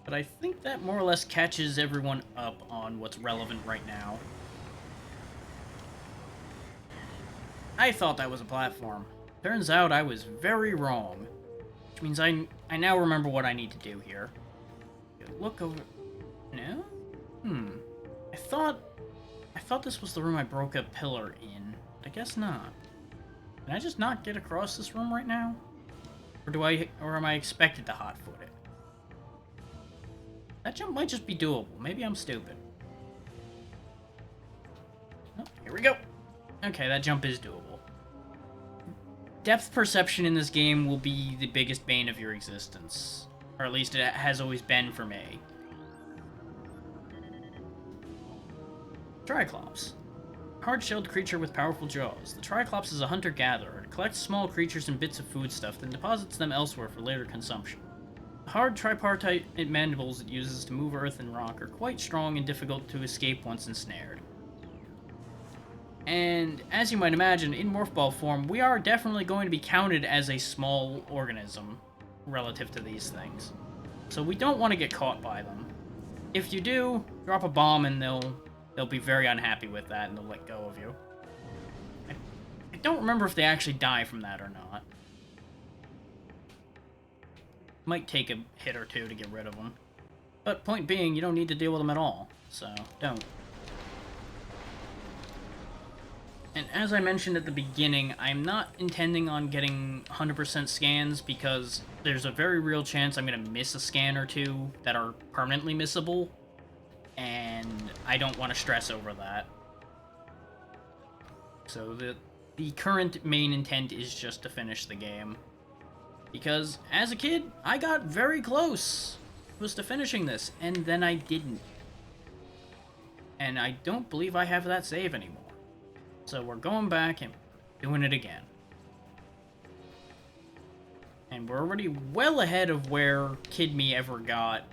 But I think that more or less catches everyone up on what's relevant right now. I thought that was a platform. Turns out I was very wrong. Which means I now remember what I need to do here. Look over... No? I thought this was the room I broke a pillar in. I guess not. Can I just not get across this room right now? Or am I expected to hotfoot it? That jump might just be doable. Maybe I'm stupid. Oh, here we go. Okay, that jump is doable. Depth perception in this game will be the biggest bane of your existence. Or at least it has always been for me. Triclops. Hard-shelled creature with powerful jaws. The Triclops is a hunter-gatherer. It collects small creatures and bits of foodstuff, then deposits them elsewhere for later consumption. The hard tripartite mandibles it uses to move earth and rock are quite strong and difficult to escape once ensnared. And, as you might imagine, in Morph Ball form, we are definitely going to be counted as a small organism relative to these things. So we don't want to get caught by them. If you do, drop a bomb and they'll be very unhappy with that and they'll let go of you. I don't remember if they actually die from that or not. Might take a hit or two to get rid of them. But point being, you don't need to deal with them at all, so don't. And as I mentioned at the beginning, I'm not intending on getting 100% scans because there's a very real chance I'm going to miss a scan or two that are permanently missable, and I don't want to stress over that. So the current main intent is just to finish the game. Because, as a kid, I got very close to finishing this, and then I didn't. And I don't believe I have that save anymore. So we're going back and doing it again. And we're already well ahead of where Kid Me ever got,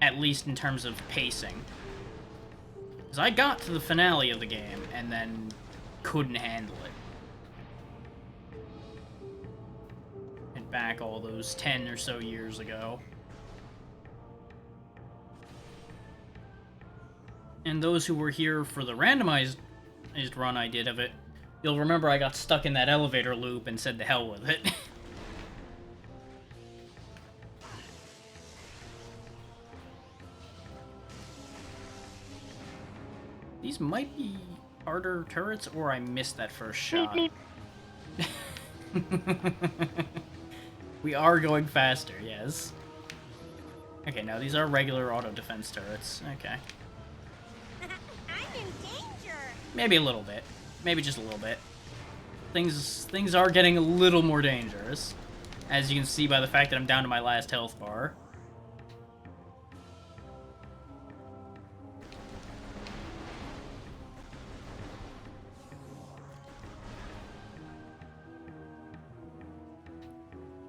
at least in terms of pacing. Because I got to the finale of the game and then couldn't handle it. And back all those 10 or so years ago. And those who were here for the randomized run I did of it, you'll remember I got stuck in that elevator loop and said to hell with it. These might be harder turrets, or I missed that first shot.
Bleep,
We are going faster, yes. Okay, now these are regular auto defense turrets. Okay.
I'm in danger.
Maybe a little bit. Maybe just a little bit. Things are getting a little more dangerous, as you can see by the fact that I'm down to my last health bar.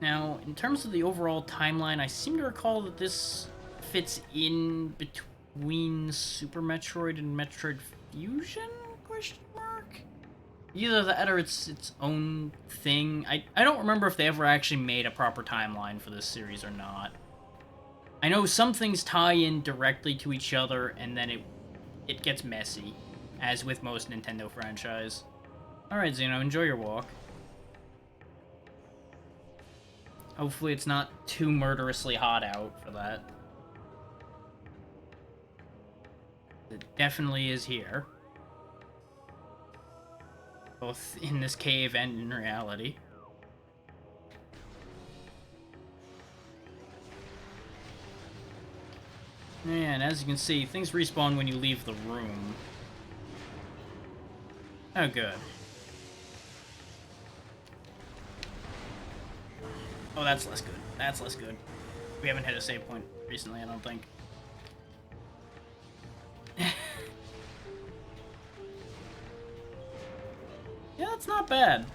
Now, in terms of the overall timeline, I seem to recall that this fits in between Super Metroid and Metroid Fusion? Question mark? Either that or it's its own thing. I don't remember if they ever actually made a proper timeline for this series or not. I know some things tie in directly to each other, and then it gets messy, as with most Nintendo franchise. Alright, Xeno, enjoy your walk. Hopefully it's not too murderously hot out for that. It definitely is here. Both in this cave and in reality. And as you can see, things respawn when you leave the room. Oh, good. Oh, that's less good. That's less good. We haven't hit a save point recently, I don't think. Yeah, that's not bad.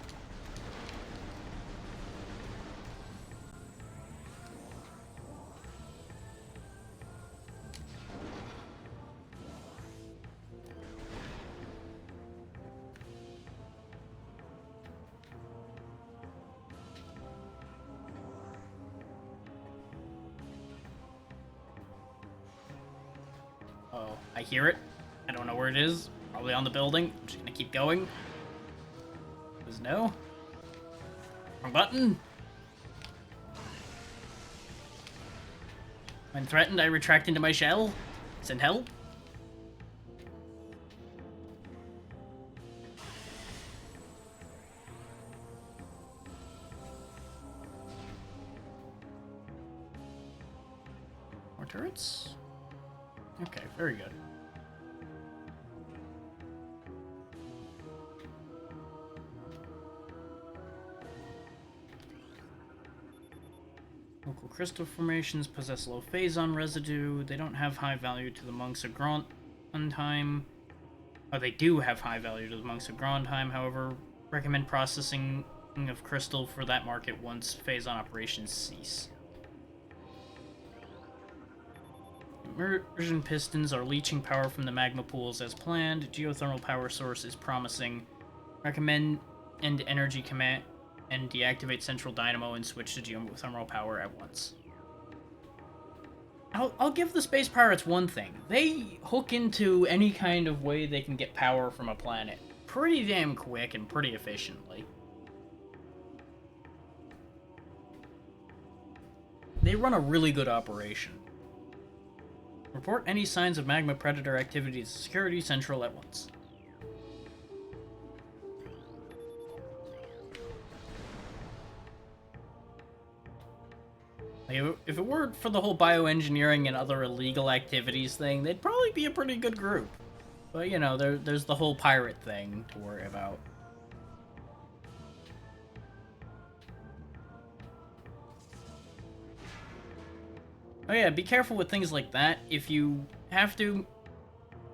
Uh-oh. I hear it. I don't know where it is. Probably on the building. I'm just gonna keep going. There's no. Wrong button. When threatened, I retract into my shell. Send help. More turrets? Okay, very good. Local crystal formations possess low phazon residue. They don't have high value to the monks of Grondheim. Oh, they do have high value to the monks of Grondheim, however. Recommend processing of crystal for that market once phazon operations cease. Immersion pistons are leaching power from the magma pools as planned. Geothermal power source is promising. Recommend end energy command and deactivate central dynamo and switch to geothermal power at once. I'll give the space pirates one thing. They hook into any kind of way they can get power from a planet pretty damn quick and pretty efficiently. They run a really good operation. Report any signs of magma predator activity to Security Central at once. Like, if it weren't for the whole bioengineering and other illegal activities thing, they'd probably be a pretty good group. But, you know, there's the whole pirate thing to worry about. Oh yeah, be careful with things like that. If you have to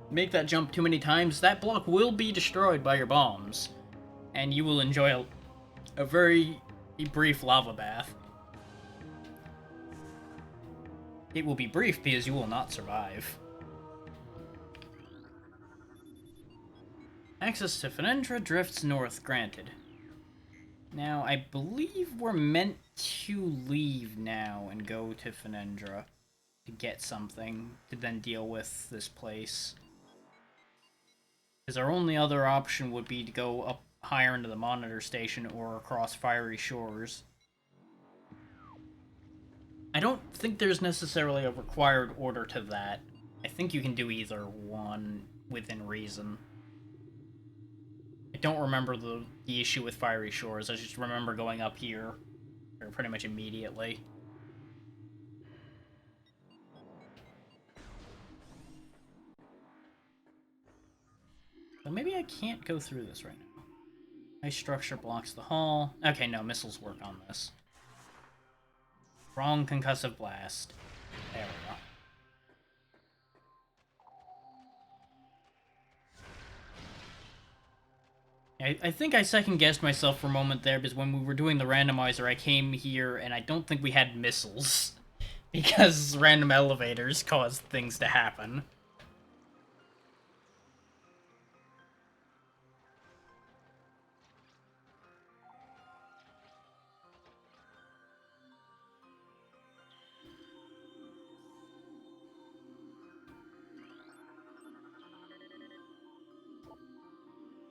make that jump too many times, that block will be destroyed by your bombs. And you will enjoy a very brief lava bath. It will be brief because you will not survive. Access to Fenendra drifts north granted. Now, I believe we're meant to leave now and go to Fenendra to get something to then deal with this place. Because our only other option would be to go up higher into the monitor station or across Fiery Shores. I don't think there's necessarily a required order to that. I think you can do either one within reason. I don't remember the issue with Fiery Shores. I just remember going up here pretty much immediately. But maybe I can't go through this right now. Ice structure blocks the hall. Okay, no, missiles work on this. Wrong concussive blast. There we go. I think I second-guessed myself for a moment there, because when we were doing the randomizer, I came here, and I don't think we had missiles. Because random elevators caused things to happen.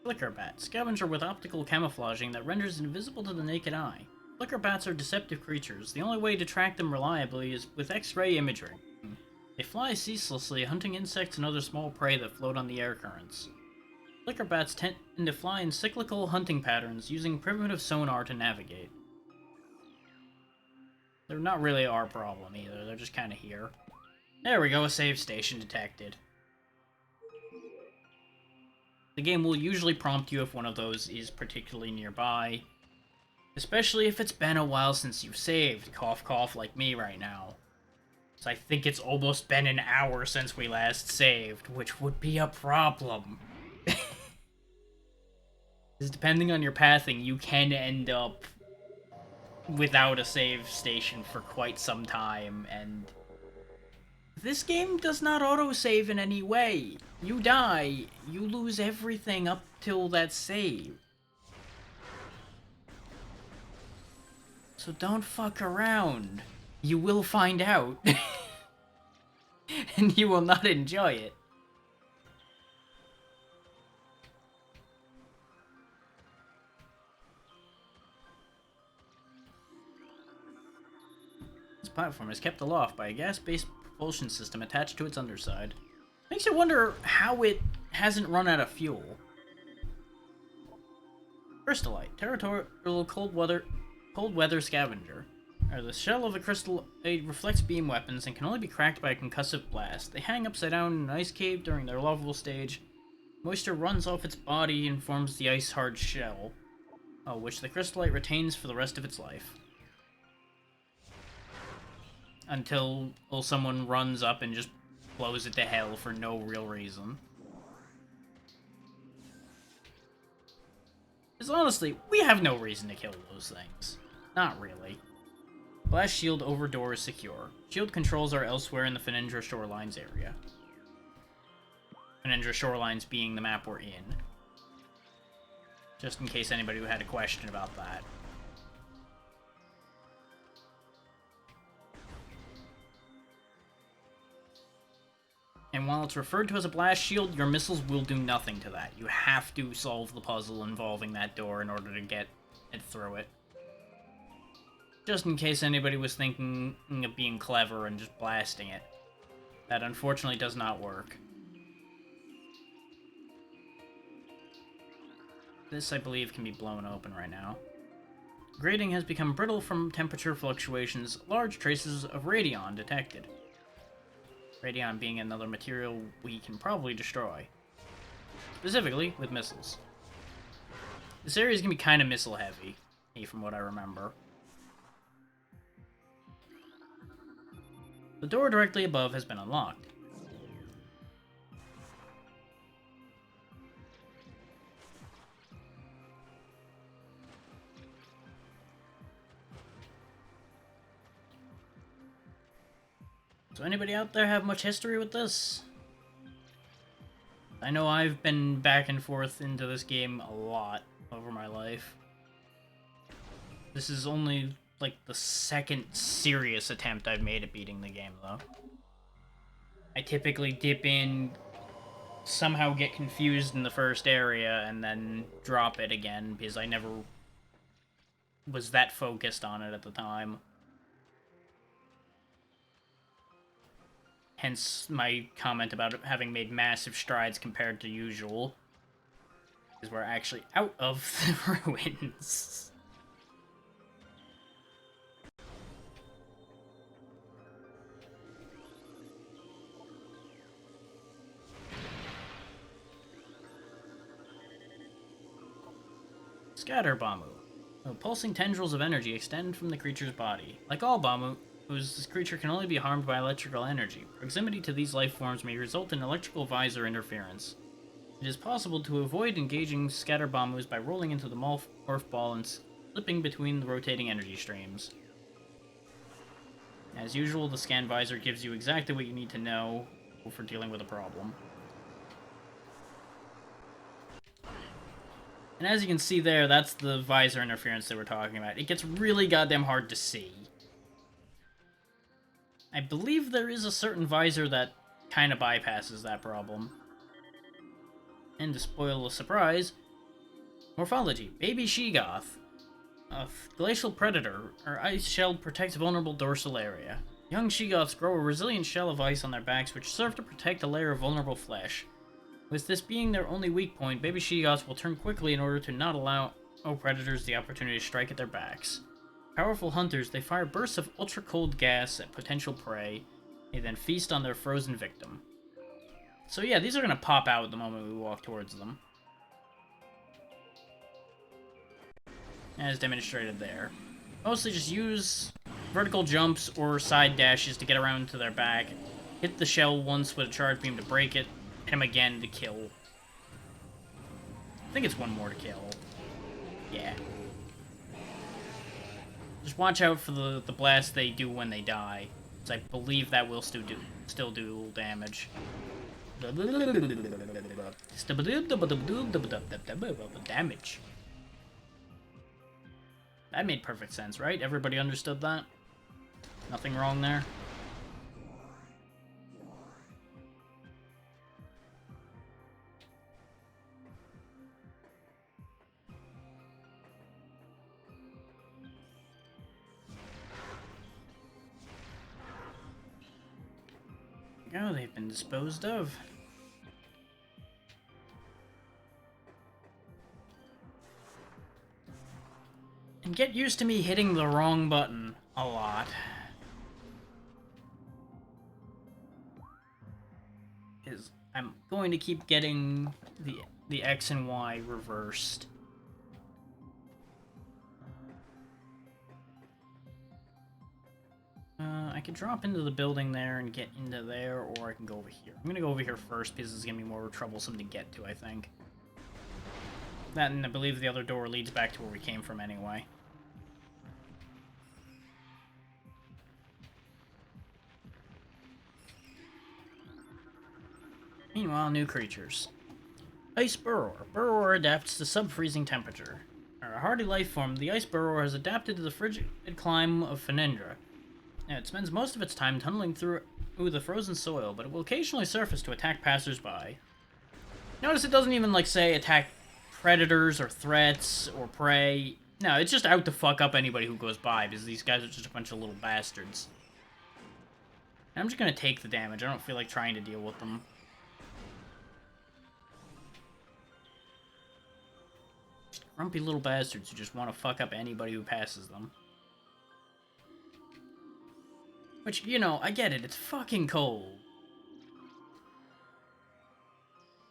Flicker Bat, scavenger with optical camouflaging that renders invisible to the naked eye. Flicker bats are deceptive creatures. The only way to track them reliably is with X-ray imagery. They fly ceaselessly, hunting insects and other small prey that float on the air currents. Flicker bats tend to fly in cyclical hunting patterns, using primitive sonar to navigate. They're not really our problem either, they're just kinda here. There we go, a save station detected. The game will usually prompt you if one of those is particularly nearby. Especially if it's been a while since you've saved, cough cough like me right now. So I think it's almost been an hour since we last saved, which would be a problem. Because depending on your pathing, you can end up without a save station for quite some time, and this game does not autosave in any way. You die, you lose everything up till that save. So don't fuck around. You will find out. And you will not enjoy it. platform is kept aloft by a gas-based propulsion system attached to its underside. Makes you wonder how it hasn't run out of fuel. Crystallite, territorial cold weather scavenger. The shell of a crystallite reflects beam weapons and can only be cracked by a concussive blast. They hang upside down in an ice cave during their larval stage. Moisture runs off its body and forms the ice-hard shell, which the crystallite retains for the rest of its life. Until someone runs up and just blows it to hell for no real reason. Because honestly, we have no reason to kill those things. Not really. Blast shield over door is secure. Shield controls are elsewhere in the Phenendra Shorelines area. Phenendra Shorelines being the map we're in. Just in case anybody had a question about that. And while it's referred to as a blast shield, your missiles will do nothing to that. You have to solve the puzzle involving that door in order to get it through it. Just in case anybody was thinking of being clever and just blasting it. That unfortunately does not work. This, I believe, can be blown open right now. Grating has become brittle from temperature fluctuations. Large traces of radion detected. Radion being another material we can probably destroy. Specifically, with missiles. This area is going to be kind of missile heavy, from what I remember. The door directly above has been unlocked. So anybody out there have much history with this? I know I've been back and forth into this game a lot over my life. This is only, like, the second serious attempt I've made at beating the game, though. I typically dip in, somehow get confused in the first area, and then drop it again, because I never was that focused on it at the time. Hence my comment about having made massive strides compared to usual. Because we're actually out of the ruins. Scatter Bamu. Pulsing tendrils of energy extend from the creature's body. Like all Bamu, this creature can only be harmed by electrical energy. Proximity to these life forms may result in electrical visor interference. It is possible to avoid engaging Scatter Bamus by rolling into the morph ball and slipping between the rotating energy streams. As usual, the scan visor gives you exactly what you need to know for dealing with a problem. And as you can see there, that's the visor interference that we're talking about. It gets really goddamn hard to see. I believe there is a certain visor that kind of bypasses that problem. And to spoil the surprise, morphology. Baby Sheegoth. A glacial predator, or ice shell protects vulnerable dorsal area. Young Sheegoths grow a resilient shell of ice on their backs which serve to protect a layer of vulnerable flesh. With this being their only weak point, baby Sheegoths will turn quickly in order to not allow predators the opportunity to strike at their backs. Powerful hunters, they fire bursts of ultra-cold gas at potential prey. They then feast on their frozen victim. So yeah, these are going to pop out the moment we walk towards them. As demonstrated there. Mostly just use vertical jumps or side dashes to get around to their back. Hit the shell once with a charge beam to break it. Hit him again to kill. I think it's one more to kill. Yeah. Just watch out for the blast they do when they die, because I believe that will still do damage. Damage. That made perfect sense, right? Everybody understood that? Nothing wrong there? go, they've been disposed of. And get used to me hitting the wrong button a lot. Is I'm going to keep getting the X and Y reversed. I could drop into the building there and get into there, or I can go over here. I'm gonna go over here first because it's gonna be more troublesome to get to, I think. That, and I believe the other door leads back to where we came from anyway. Meanwhile, new creatures. Ice Burrower. Burrower adapts to sub-freezing temperature. A hardy life form, the Ice Burrower has adapted to the frigid climb of Phenendra. Now, it spends most of its time tunneling through the frozen soil, but it will occasionally surface to attack passers-by. Notice it doesn't even, like, say attack predators or threats or prey. No, it's just out to fuck up anybody who goes by, because these guys are just a bunch of little bastards. And I'm just gonna take the damage. I don't feel like trying to deal with them. Grumpy little bastards who just want to fuck up anybody who passes them. Which, you know, I get it. It's fucking cold.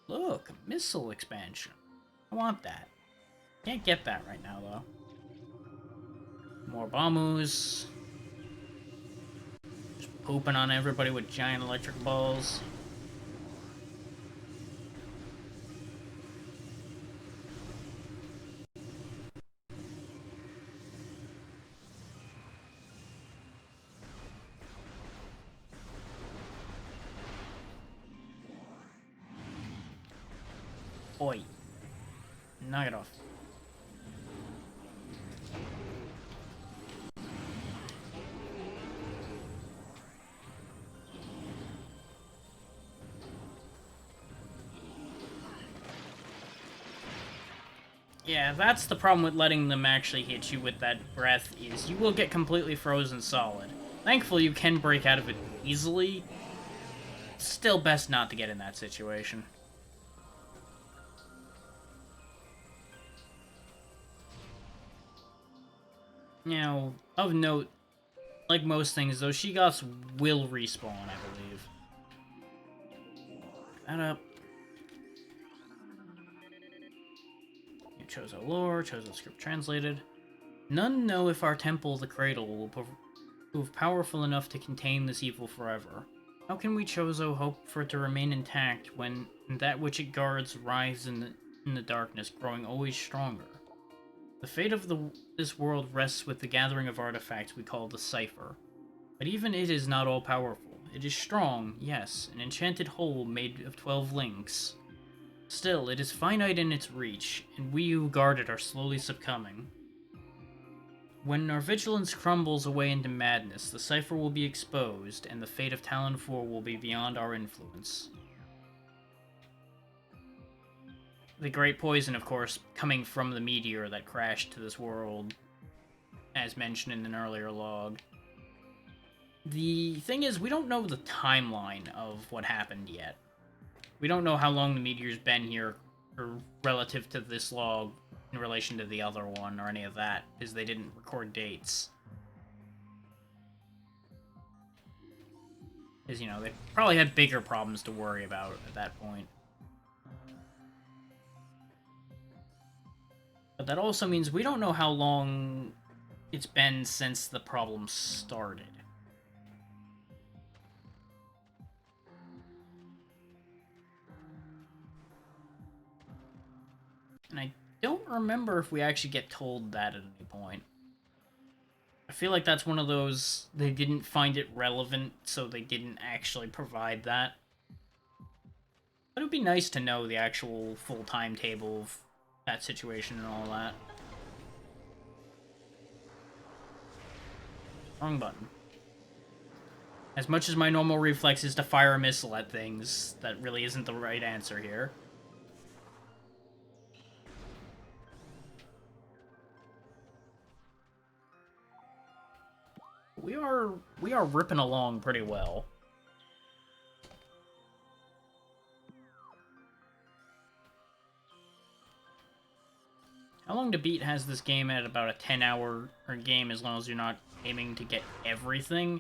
Look, a missile expansion. I want that. Can't get that right now, though. More Bamus. Just pooping on everybody with giant electric balls. Oi. Knock it off. Yeah, that's the problem with letting them actually hit you with that breath, is you will get completely frozen solid. Thankfully, you can break out of it easily. Still best not to get in that situation. Now, of note, like most things, those Sheegoths will respawn, I believe. That up. Chozo lore, Chozo script translated. None know if our temple, the Cradle, will prove powerful enough to contain this evil forever. How can we, Chozo, hope for it to remain intact when that which it guards rises in the darkness, growing always stronger? The fate of this world rests with the gathering of artifacts we call the Cipher. But even it is not all-powerful. It is strong, yes, an enchanted whole made of 12 links. Still, it is finite in its reach, and we who guard it are slowly succumbing. When our vigilance crumbles away into madness, the Cipher will be exposed, and the fate of Talon 4 will be beyond our influence. The Great Poison, of course, coming from the meteor that crashed to this world, as mentioned in an earlier log. The thing is, we don't know the timeline of what happened yet. We don't know how long the meteor's been here, or relative to this log, in relation to the other one, or any of that, because they didn't record dates. Because, you know, they probably had bigger problems to worry about at that point. But that also means we don't know how long it's been since the problem started. And I don't remember if we actually get told that at any point. I feel like that's one of those, they didn't find it relevant, so they didn't actually provide that. But it would be nice to know the actual full timetable of that situation and all that. Wrong button. As much as my normal reflex is to fire a missile at things, that really isn't the right answer here. We are ripping along pretty well. How long to beat has this game at about a 10-hour game as long as you're not aiming to get everything?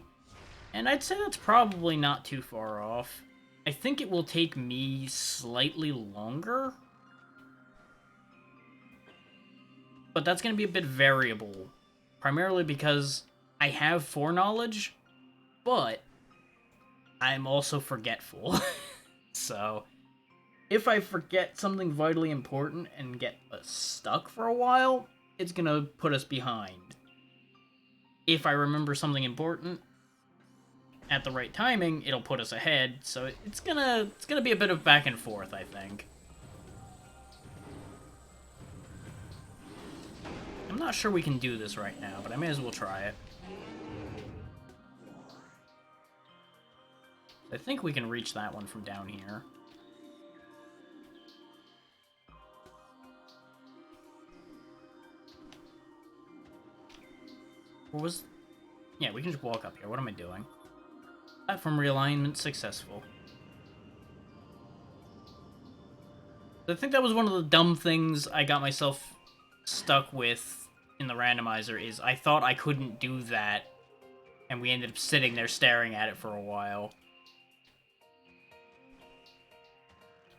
And I'd say that's probably not too far off. I think it will take me slightly longer. But that's going to be a bit variable. Primarily because I have foreknowledge, but I'm also forgetful. So, if I forget something vitally important and get stuck for a while, it's going to put us behind. If I remember something important at the right timing, it'll put us ahead. So it's gonna be a bit of back and forth, I think. I'm not sure we can do this right now, but I may as well try it. I think we can reach that one from down here. Or was... Yeah, we can just walk up here. What am I doing? Platform realignment successful. I think that was one of the dumb things I got myself stuck with in the randomizer, is I thought I couldn't do that, and we ended up sitting there staring at it for a while.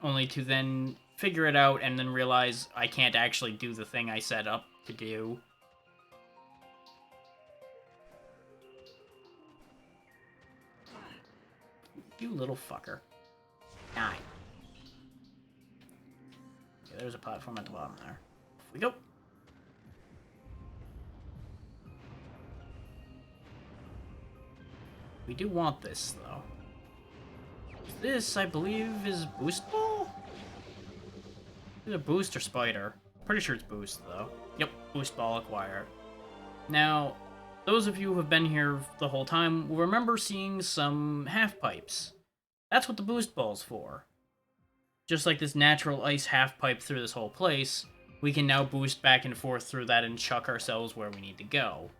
Only to then figure it out and then realize I can't actually do the thing I set up to do. You little fucker. Die. Okay, there's a platform at the bottom there. Off we go. We do want this, though. This, I believe, is Boost Ball? Either Boost or Spider. Pretty sure it's Boost, though. Yep, Boost Ball acquired. Now, those of you who have been here the whole time will remember seeing some half-pipes. That's what the Boost Ball's for. Just like this natural ice half-pipe through this whole place, we can now boost back and forth through that and chuck ourselves where we need to go.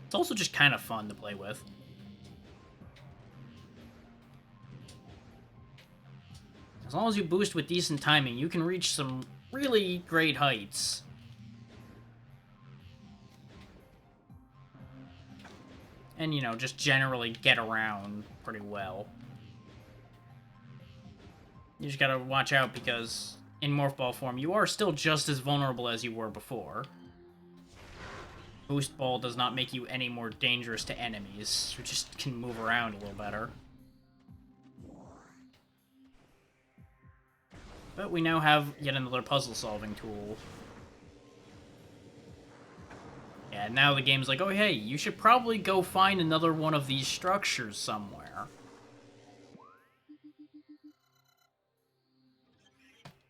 It's also just kind of fun to play with. As long as you boost with decent timing, you can reach some really great heights. And, you know, just generally get around pretty well. You just gotta watch out because in Morph Ball form, you are still just as vulnerable as you were before. Boost Ball does not make you any more dangerous to enemies. You just can move around a little better. But we now have yet another puzzle-solving tool. Yeah, now the game's like, oh hey, you should probably go find another one of these structures somewhere.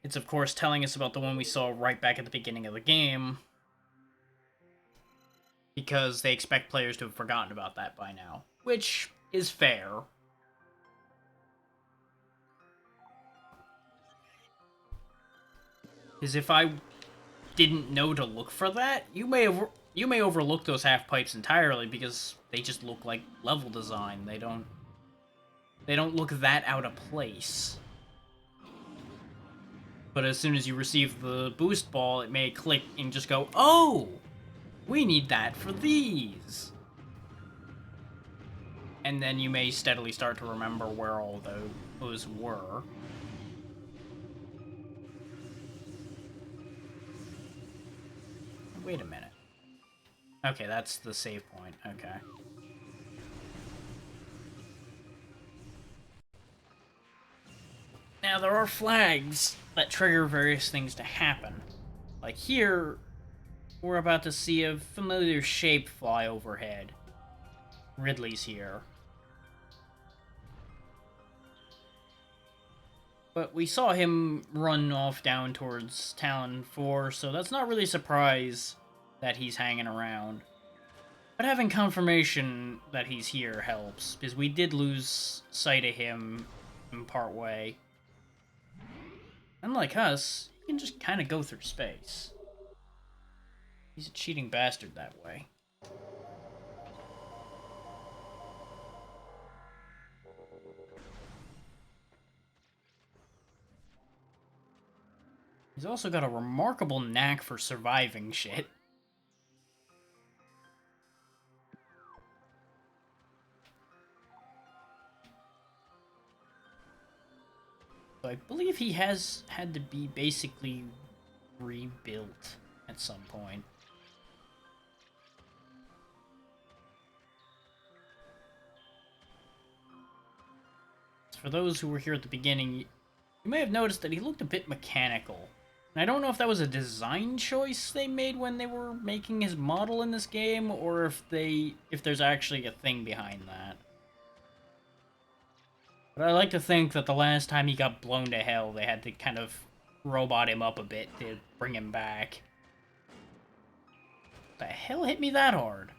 It's of course telling us about the one we saw right back at the beginning of the game, because they expect players to have forgotten about that by now, which is fair. Because if I didn't know to look for that, you may overlook those half pipes entirely because they just look like level design. They don't look that out of place. But as soon as you receive the boost ball, it may click and just go, oh, we need that for these. And then you may steadily start to remember where all those were. Wait a minute. Okay, that's the save point. Okay. Now, there are flags that trigger various things to happen. Like here, we're about to see a familiar shape fly overhead. Ridley's here. But we saw him run off down towards Talon 4, so that's not really a surprise that he's hanging around. But having confirmation that he's here helps, because we did lose sight of him in part way. Unlike us, he can just kind of go through space. He's a cheating bastard that way. He's also got a remarkable knack for surviving shit. So I believe he has had to be basically rebuilt at some point. For those who were here at the beginning, you may have noticed that he looked a bit mechanical. And I don't know if that was a design choice they made when they were making his model in this game, or if there's actually a thing behind that. But I like to think that the last time he got blown to hell, they had to kind of robot him up a bit to bring him back. The hell hit me that hard?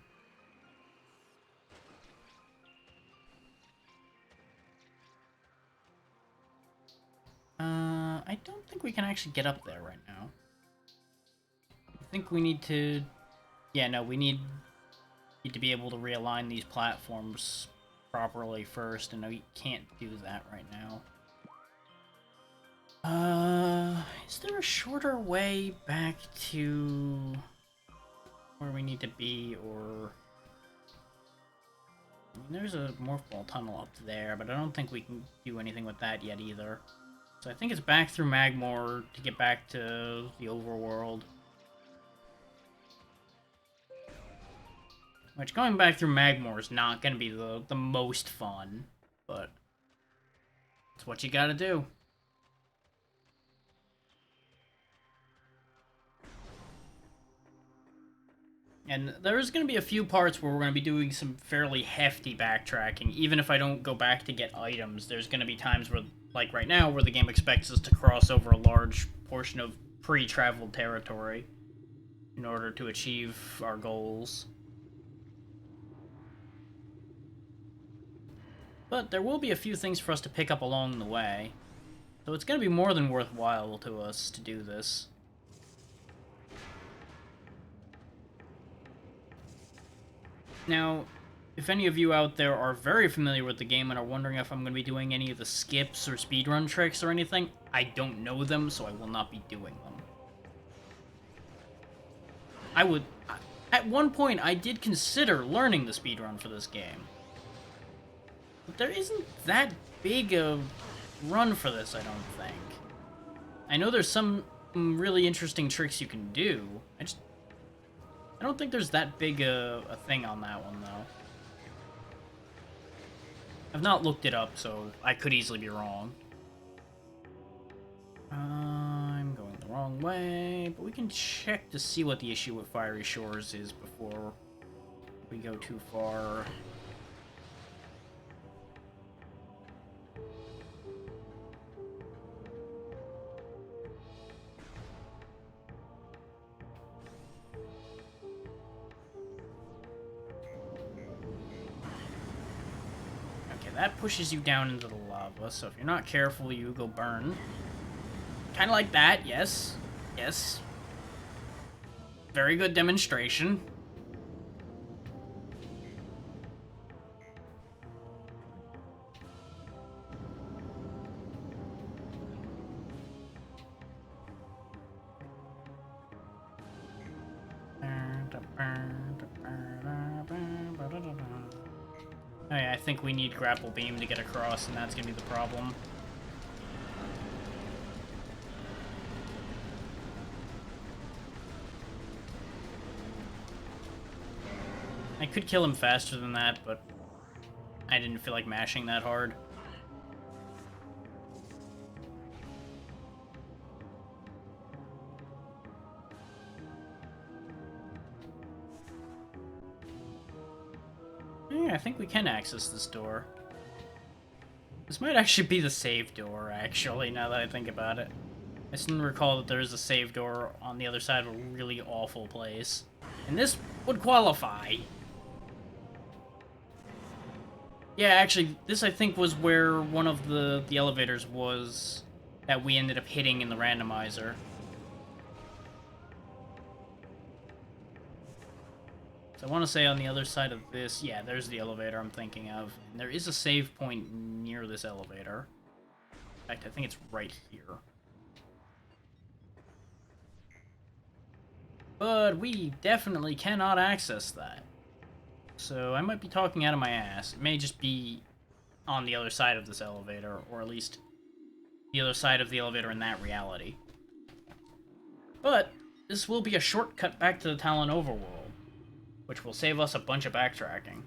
I don't think we can actually get up there right now. I think we need to... Yeah, no, we need to be able to realign these platforms properly first, and we can't do that right now. Is there a shorter way back to where we need to be, or... I mean, there's a morph ball tunnel up there, but I don't think we can do anything with that yet either. So I think it's back through Magmoor to get back to the overworld. Which, going back through Magmoor is not going to be the most fun, but it's what you gotta do. And there's going to be a few parts where we're going to be doing some fairly hefty backtracking. Even if I don't go back to get items, there's going to be times where, like right now, where the game expects us to cross over a large portion of pre-traveled territory in order to achieve our goals. But there will be a few things for us to pick up along the way. So it's going to be more than worthwhile to us to do this. Now, if any of you out there are very familiar with the game and are wondering if I'm going to be doing any of the skips or speedrun tricks or anything, I don't know them, so I will not be doing them. At one point, I did consider learning the speedrun for this game. But there isn't that big a run for this, I don't think. I know there's some really interesting tricks you can do. I don't think there's that big a thing on that one, though. I've not looked it up, so I could easily be wrong. I'm going the wrong way, but we can check to see what the issue with Fiery Shores is before we go too far. That pushes you down into the lava, so if you're not careful, you go burn. Kind of like that, yes. Yes. Very good demonstration. Oh yeah, I think we need Grapple Beam to get across, and that's gonna be the problem. I could kill him faster than that, but I didn't feel like mashing that hard. Yeah, I think we can access this door. This might actually be the save door, actually, now that I think about it. I just didn't recall that there is a save door on the other side of a really awful place. And this would qualify. Yeah, actually, this I think was where one of the elevators was that we ended up hitting in the randomizer. So I want to say on the other side of this, yeah, there's the elevator I'm thinking of. And there is a save point near this elevator. In fact, I think it's right here. but we definitely cannot access that. So I might be talking out of my ass. It may just be on the other side of this elevator, or at least the other side of the elevator in that reality. But this will be a shortcut back to the Talon Overworld, which will save us a bunch of backtracking.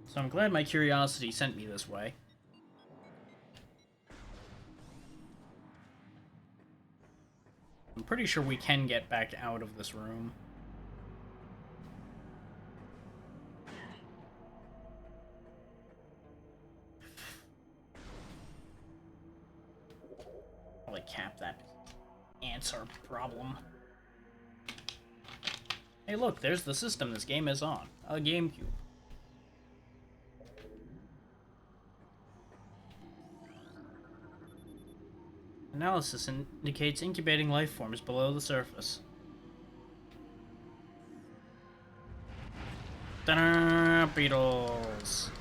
So I'm glad my curiosity sent me this way. I'm pretty sure we can get back out of this room. Probably cap that answer problem. Hey look, there's the system this game is on. A GameCube. Analysis indicates incubating life forms below the surface. Ta-da! Beetles!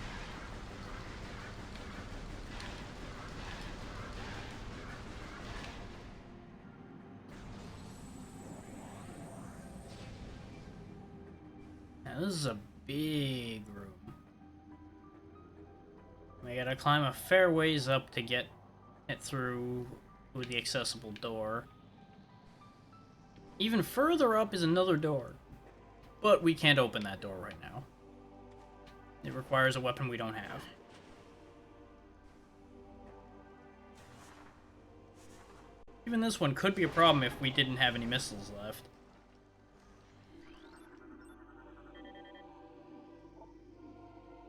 Now this is a big room. We gotta climb a fair ways up to get it through with the accessible door. Even further up is another door, but we can't open that door right now. It requires a weapon we don't have. Even this one could be a problem if we didn't have any missiles left.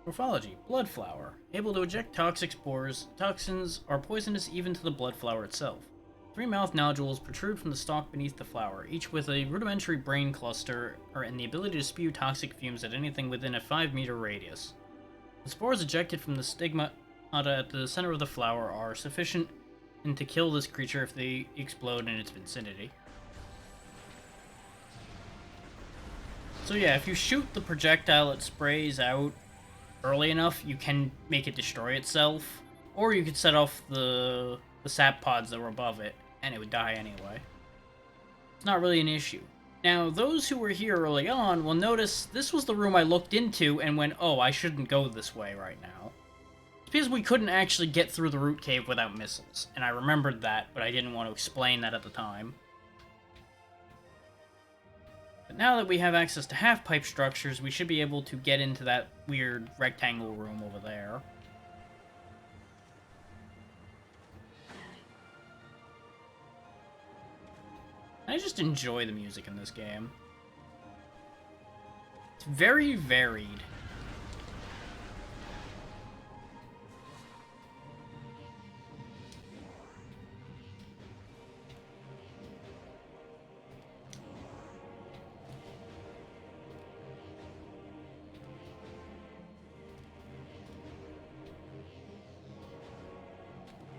Morphology. Blood flower. Able to eject toxic spores. Toxins are poisonous even to the blood flower itself. 3 mouth nodules protrude from the stalk beneath the flower, each with a rudimentary brain cluster and the ability to spew toxic fumes at anything within a 5-meter radius. The spores ejected from the stigmata at the center of the flower are sufficient to kill this creature if they explode in its vicinity. So yeah, if you shoot the projectile it sprays out early enough, you can make it destroy itself, or you could set off the sap pods that were above it, and it would die anyway. It's not really an issue. Now, those who were here early on will notice this was the room I looked into and went, oh, I shouldn't go this way right now. It's because we couldn't actually get through the root cave without missiles, and I remembered that, but I didn't want to explain that at the time. But now that we have access to half-pipe structures, we should be able to get into that weird rectangle room over there. I just enjoy the music in this game. It's very varied.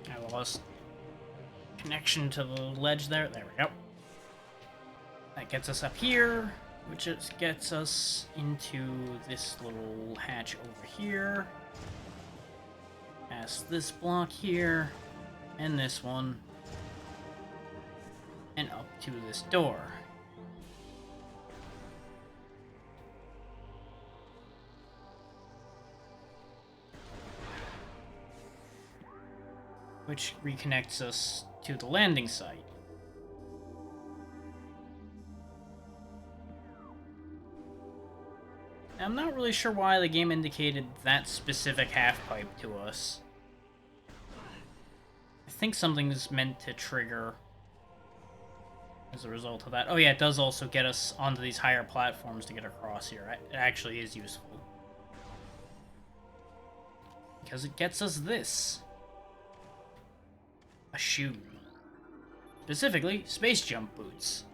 I lost connection to the ledge there. There we go. That gets us up here, which just gets us into this little hatch over here. Past this block here, and this one, and up to this door. Which reconnects us to the landing site. I'm not really sure why the game indicated that specific half-pipe to us. I think something is meant to trigger as a result of that. Oh yeah, it does also get us onto these higher platforms to get across here. It actually is useful. Because it gets us this. A shoe. Specifically, space jump boots.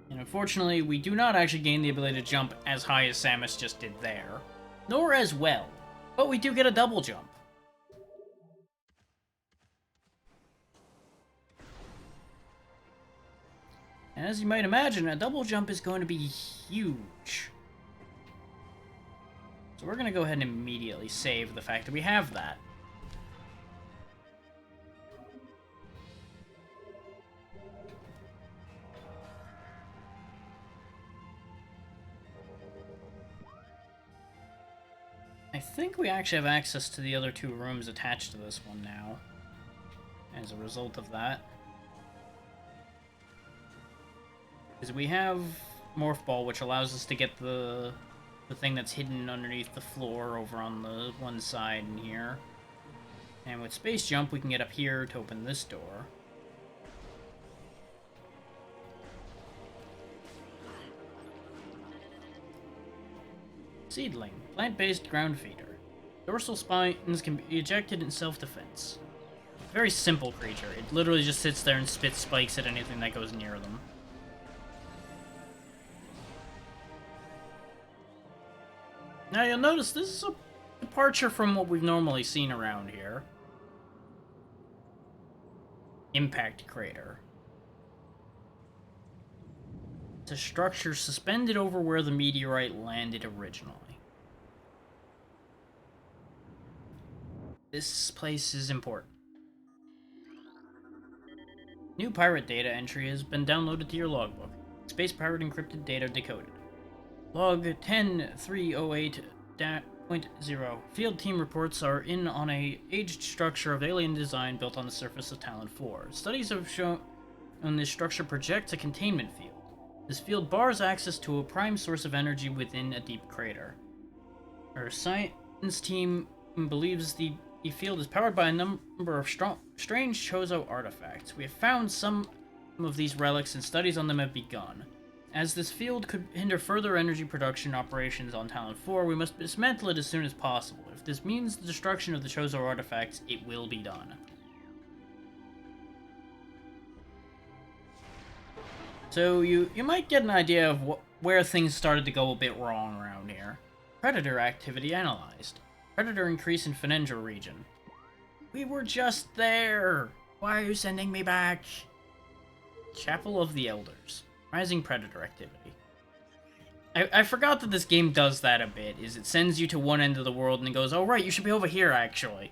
And unfortunately, we do not actually gain the ability to jump as high as Samus just did there. Nor as well. But we do get a double jump. And as you might imagine, a double jump is going to be huge. So we're going to go ahead and immediately save the fact that we have that. I think we actually have access to the other 2 rooms attached to this one now, as a result of that. Because we have Morph Ball, which allows us to get the thing that's hidden underneath the floor over on the one side in here. And with Space Jump, we can get up here to open this door. Seedling, plant-based ground feeder. Dorsal spines can be ejected in self-defense. Very simple creature. It literally just sits there and spits spikes at anything that goes near them. Now you'll notice this is a departure from what we've normally seen around here. Impact crater. It's a structure suspended over where the meteorite landed originally. This place is important. New pirate data entry has been downloaded to your logbook. Space pirate encrypted data decoded. Log 10308.0. Field team reports are in on a aged structure of alien design built on the surface of Talon 4. Studies have shown this structure projects a containment field. This field bars access to a prime source of energy within a deep crater. Our science team believes the field is powered by a number of strange Chozo artifacts. We have found some of these relics and studies on them have begun. As this field could hinder further energy production operations on Talon 4, we must dismantle it as soon as possible. If this means the destruction of the Chozo artifacts, it will be done. So you might get an idea of where things started to go a bit wrong around here. Predator activity analyzed. Predator increase in Fenendra region. We were just there! Why are you sending me back? Chapel of the Elders. Rising predator activity. I forgot that this game does that a bit, is it sends you to one end of the world and it goes, oh right, you should be over here actually.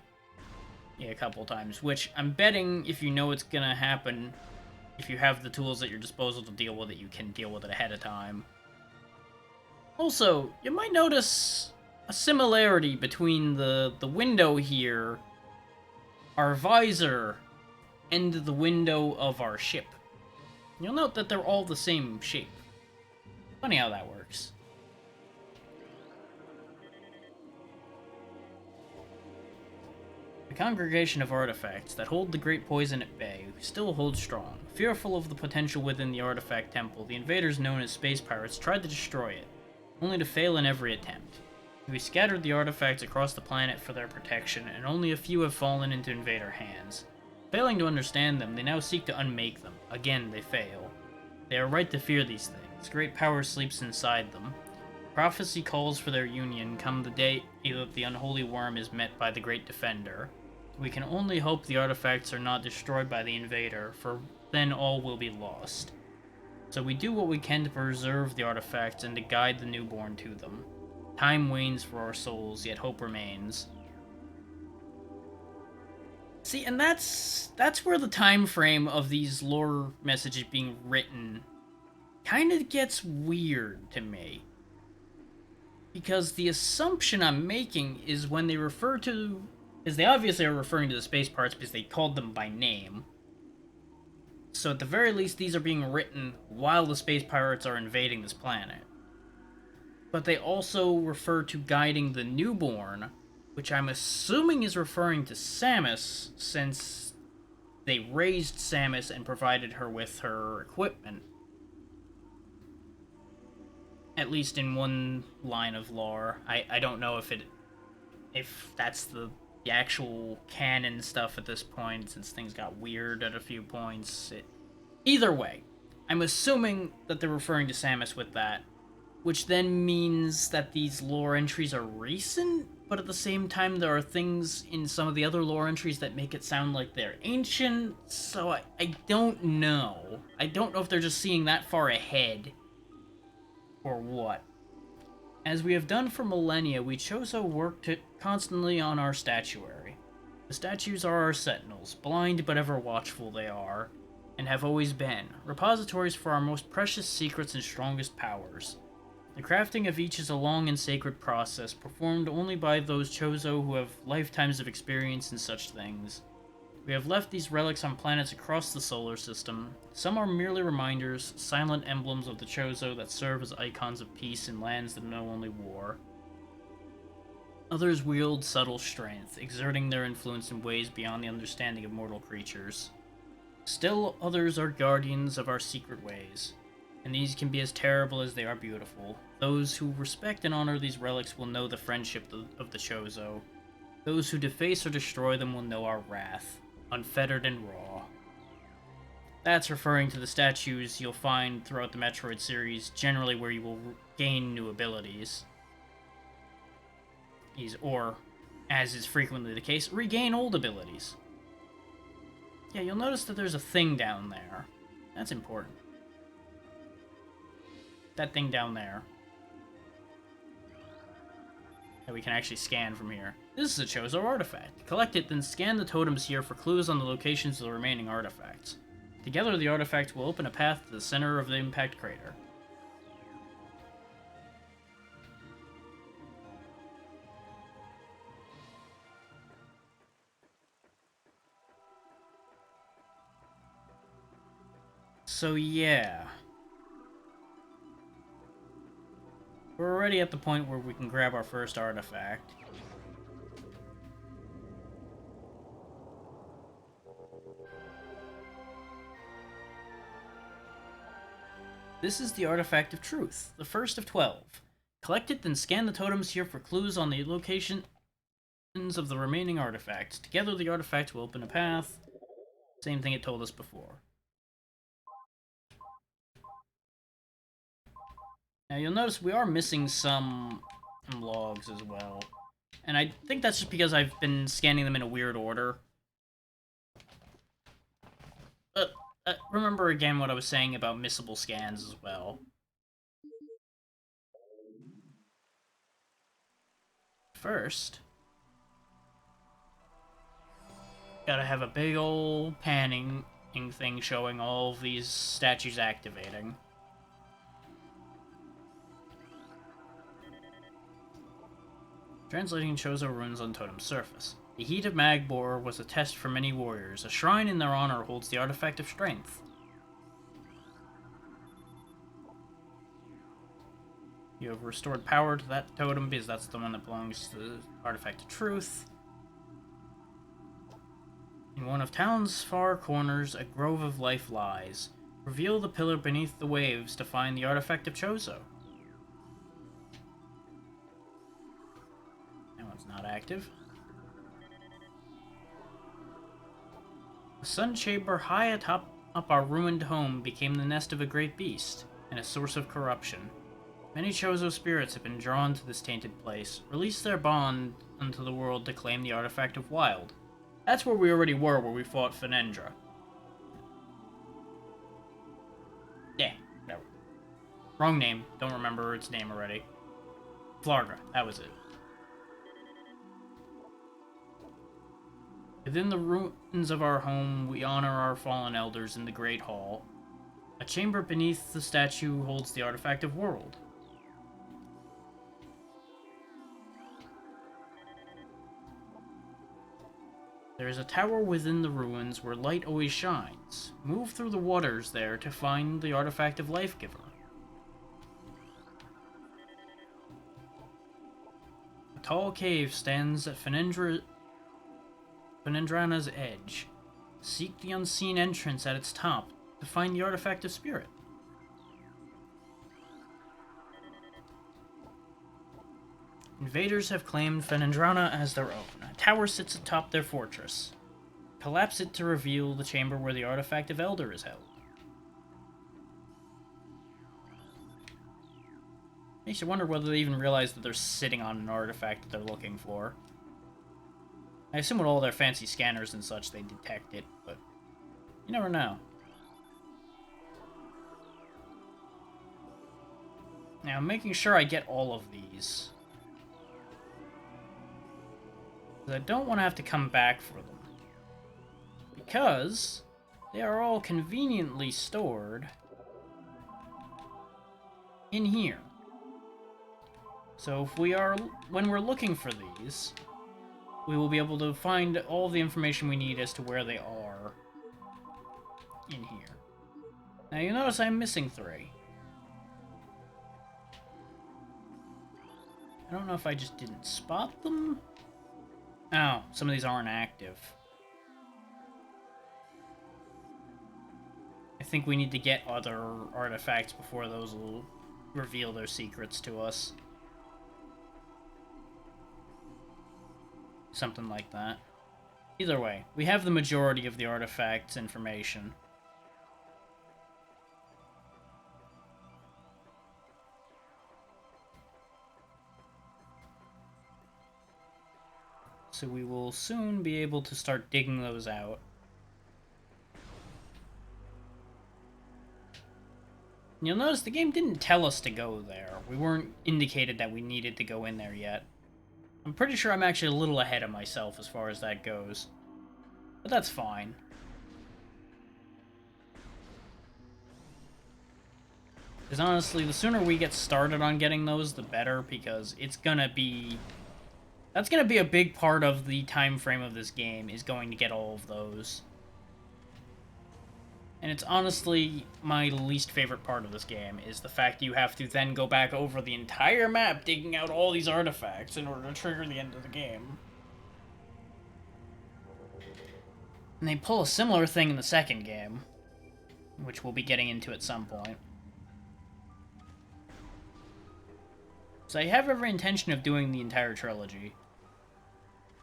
Yeah, a couple times, which I'm betting if you know it's gonna happen, if you have the tools at your disposal to deal with it, you can deal with it ahead of time. Also, you might notice a similarity between the window here, our visor, and the window of our ship. You'll note that they're all the same shape. Funny how that works. The congregation of artifacts that hold the great poison at bay still holds strong. Fearful of the potential within the artifact temple, the invaders known as space pirates tried to destroy it, only to fail in every attempt. We scattered the artifacts across the planet for their protection, and only a few have fallen into invader hands. Failing to understand them, they now seek to unmake them. Again, they fail. They are right to fear these things. Great power sleeps inside them. Prophecy calls for their union come the day that the unholy worm is met by the Great Defender. We can only hope the artifacts are not destroyed by the invader, for then all will be lost. So we do what we can to preserve the artifacts and to guide the newborn to them. Time wanes for our souls, yet hope remains. See, and that's where the time frame of these lore messages being written kind of gets weird to me. Because the assumption I'm making is when they refer to... is they obviously are referring to the space parts because they called them by name. So at the very least, these are being written while the space pirates are invading this planet. But they also refer to guiding the newborn, which I'm assuming is referring to Samus, since they raised Samus and provided her with her equipment. At least in one line of lore. I don't know if that's the actual canon stuff at this point, since things got weird at a few points. Either way, I'm assuming that they're referring to Samus with that, which then means that these lore entries are recent, but at the same time there are things in some of the other lore entries that make it sound like they're ancient, so I don't know. I don't know if they're just seeing that far ahead, or what. As we have done for millennia, we Chozo work constantly on our statuary. The statues are our sentinels, blind but ever watchful they are, and have always been, repositories for our most precious secrets and strongest powers. The crafting of each is a long and sacred process, performed only by those Chozo who have lifetimes of experience in such things. We have left these relics on planets across the solar system. Some are merely reminders, silent emblems of the Chozo that serve as icons of peace in lands that know only war. Others wield subtle strength, exerting their influence in ways beyond the understanding of mortal creatures. Still, others are guardians of our secret ways, and these can be as terrible as they are beautiful. Those who respect and honor these relics will know the friendship of the Chozo. Those who deface or destroy them will know our wrath, unfettered and raw. That's referring to the statues you'll find throughout the Metroid series, generally where you will gain new abilities. Or, as is frequently the case, regain old abilities. Yeah, you'll notice that there's a thing down there. That's important. That thing down there. That we can actually scan from here. This is a Chozo artifact. Collect it, then scan the totems here for clues on the locations of the remaining artifacts. Together, the artifact will open a path to the center of the impact crater. So yeah. We're already at the point where we can grab our first artifact. This is the Artifact of Truth, the first of 12. Collect it, then scan the totems here for clues on the locations of the remaining artifacts. Together, the artifact will open a path. Same thing it told us before. Now you'll notice we are missing some logs as well. And I think that's just because I've been scanning them in a weird order. Remember again what I was saying about missable scans as well. First, gotta have a big old panning thing showing all of these statues activating. Translating Chozo runes on Totem's surface. The Heat of Magbor was a test for many warriors. A shrine in their honor holds the Artifact of Strength. You have restored power to that totem because that's the one that belongs to the Artifact of Truth. In one of town's far corners, a grove of life lies. Reveal the pillar beneath the waves to find the Artifact of Chozo. Not active. The sun chamber high atop our ruined home became the nest of a great beast, and a source of corruption. Many Chozo spirits have been drawn to this tainted place, release their bond unto the world to claim the Artifact of Wild. That's where we already were, where we fought Fenendra. Yeah, whatever. Wrong name, don't remember its name already. Flarga, that was it. Within the ruins of our home, we honor our fallen elders in the Great Hall. A chamber beneath the statue holds the Artifact of World. There is a tower within the ruins where light always shines. Move through the waters there to find the Artifact of Lifegiver. A tall cave stands at Fenendrana's edge. Seek the unseen entrance at its top to find the Artifact of Spirit. Invaders have claimed Fenendrana as their own. A tower sits atop their fortress. Collapse it to reveal the chamber where the Artifact of Elder is held. Makes you wonder whether they even realize that they're sitting on an artifact that they're looking for. I assume with all their fancy scanners and such, they detect it, but you never know. Now, I'm making sure I get all of these. I don't want to have to come back for them. Because they are all conveniently stored in here. So if when we're looking for these, we will be able to find all the information we need as to where they are in here. Now you notice I'm missing 3. I don't know if I just didn't spot them. Oh, some of these aren't active. I think we need to get other artifacts before those will reveal their secrets to us. Something like that. Either way, we have the majority of the artifacts information. So we will soon be able to start digging those out. You'll notice the game didn't tell us to go there. We weren't indicated that we needed to go in there yet. I'm pretty sure I'm actually a little ahead of myself as far as that goes. But that's fine. Because honestly, the sooner we get started on getting those, the better, because it's gonna be... That's gonna be a big part of the time frame of this game, is going to get all of those. And it's honestly my least favorite part of this game, is the fact you have to then go back over the entire map digging out all these artifacts in order to trigger the end of the game. And they pull a similar thing in the second game, which we'll be getting into at some point. So I have every intention of doing the entire trilogy.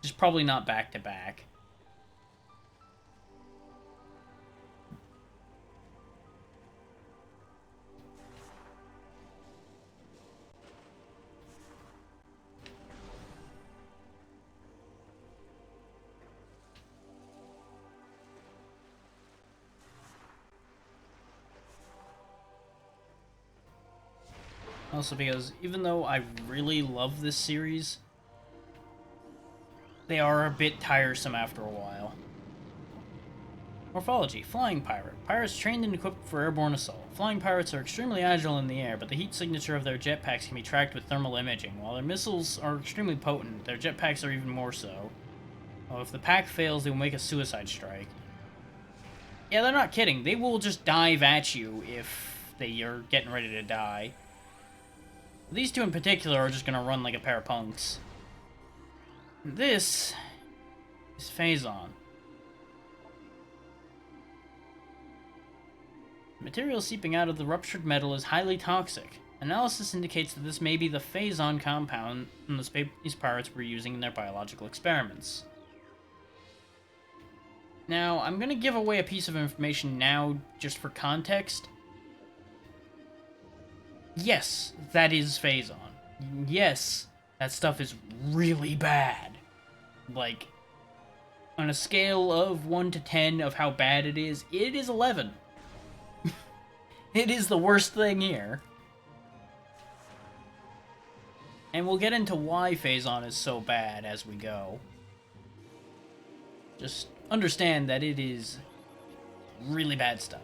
Just probably not back to back. Also because, even though I really love this series, they are a bit tiresome after a while. Morphology. Flying Pirate. Pirates trained and equipped for airborne assault. Flying pirates are extremely agile in the air, but the heat signature of their jetpacks can be tracked with thermal imaging. While their missiles are extremely potent, their jetpacks are even more so. Oh, if the pack fails, they will make a suicide strike. Yeah, they're not kidding. They will just dive at you if they are getting ready to die. These two in particular are just gonna run like a pair of punks. This is Phazon. Material seeping out of the ruptured metal is highly toxic. Analysis indicates that this may be the Phazon compound the space pirates were using in their biological experiments. Now, I'm gonna give away a piece of information now just for context. Yes, that is Phazon. Yes, that stuff is really bad. Like, on a scale of 1 to 10 of how bad it is 11. It is the worst thing here. And we'll get into why Phazon is so bad as we go. Just understand that it is really bad stuff.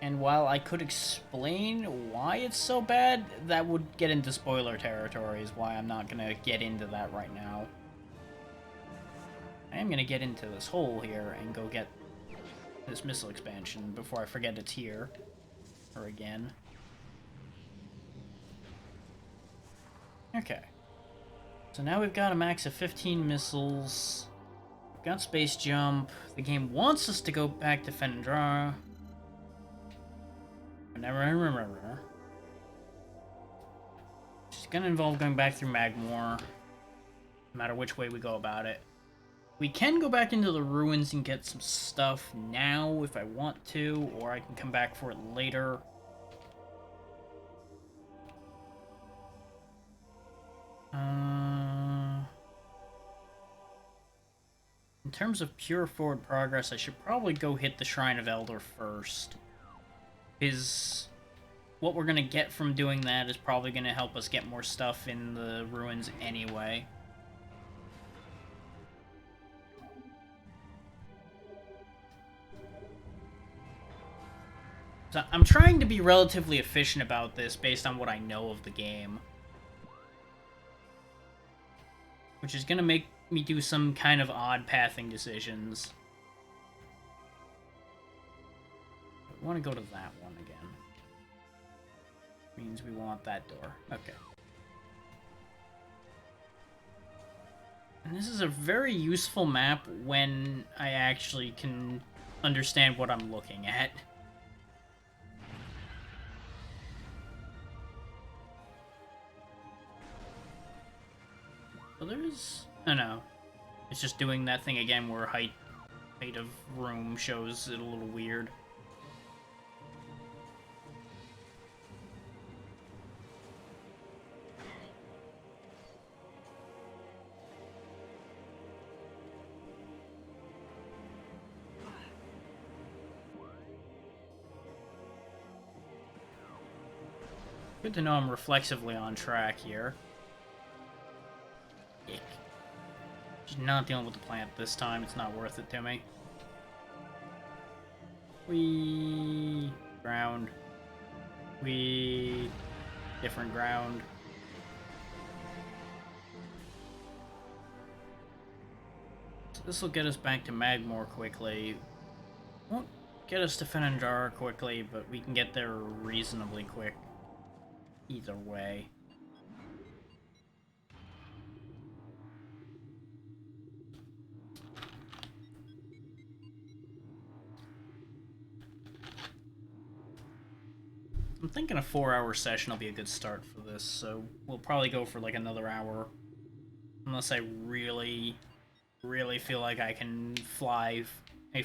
And while I could explain why it's so bad, that would get into spoiler territory, is why I'm not gonna get into that right now. I am gonna get into this hole here and go get this missile expansion before I forget it's here. Or again. Okay. So now we've got a max of 15 missiles. We've got space jump. The game wants us to go back to Phendrana. Never remember. Which is gonna involve going back through Magmoor, no matter which way we go about it. We can go back into the ruins and get some stuff now if I want to, or I can come back for it later. In terms of pure forward progress, I should probably go hit the Shrine of Elder first. What we're gonna get from doing that is probably gonna help us get more stuff in the ruins anyway. So I'm trying to be relatively efficient about this based on what I know of the game. Which is gonna make me do some kind of odd pathing decisions. I want to go to that one again. Means we want that door. Okay. And this is a very useful map when I actually can understand what I'm looking at. So there's... Oh no. It's just doing that thing again where height of room shows it a little weird. Good to know I'm reflexively on track here. Ick. Just not dealing with the plant this time. It's not worth it to me. We ground. We different ground. So this will get us back to Magmoor quickly. Won't get us to Fenandar quickly, but we can get there reasonably quick. Either way. I'm thinking a 4-hour session will be a good start for this, so we'll probably go for like another hour. Unless I really, really feel like I can fly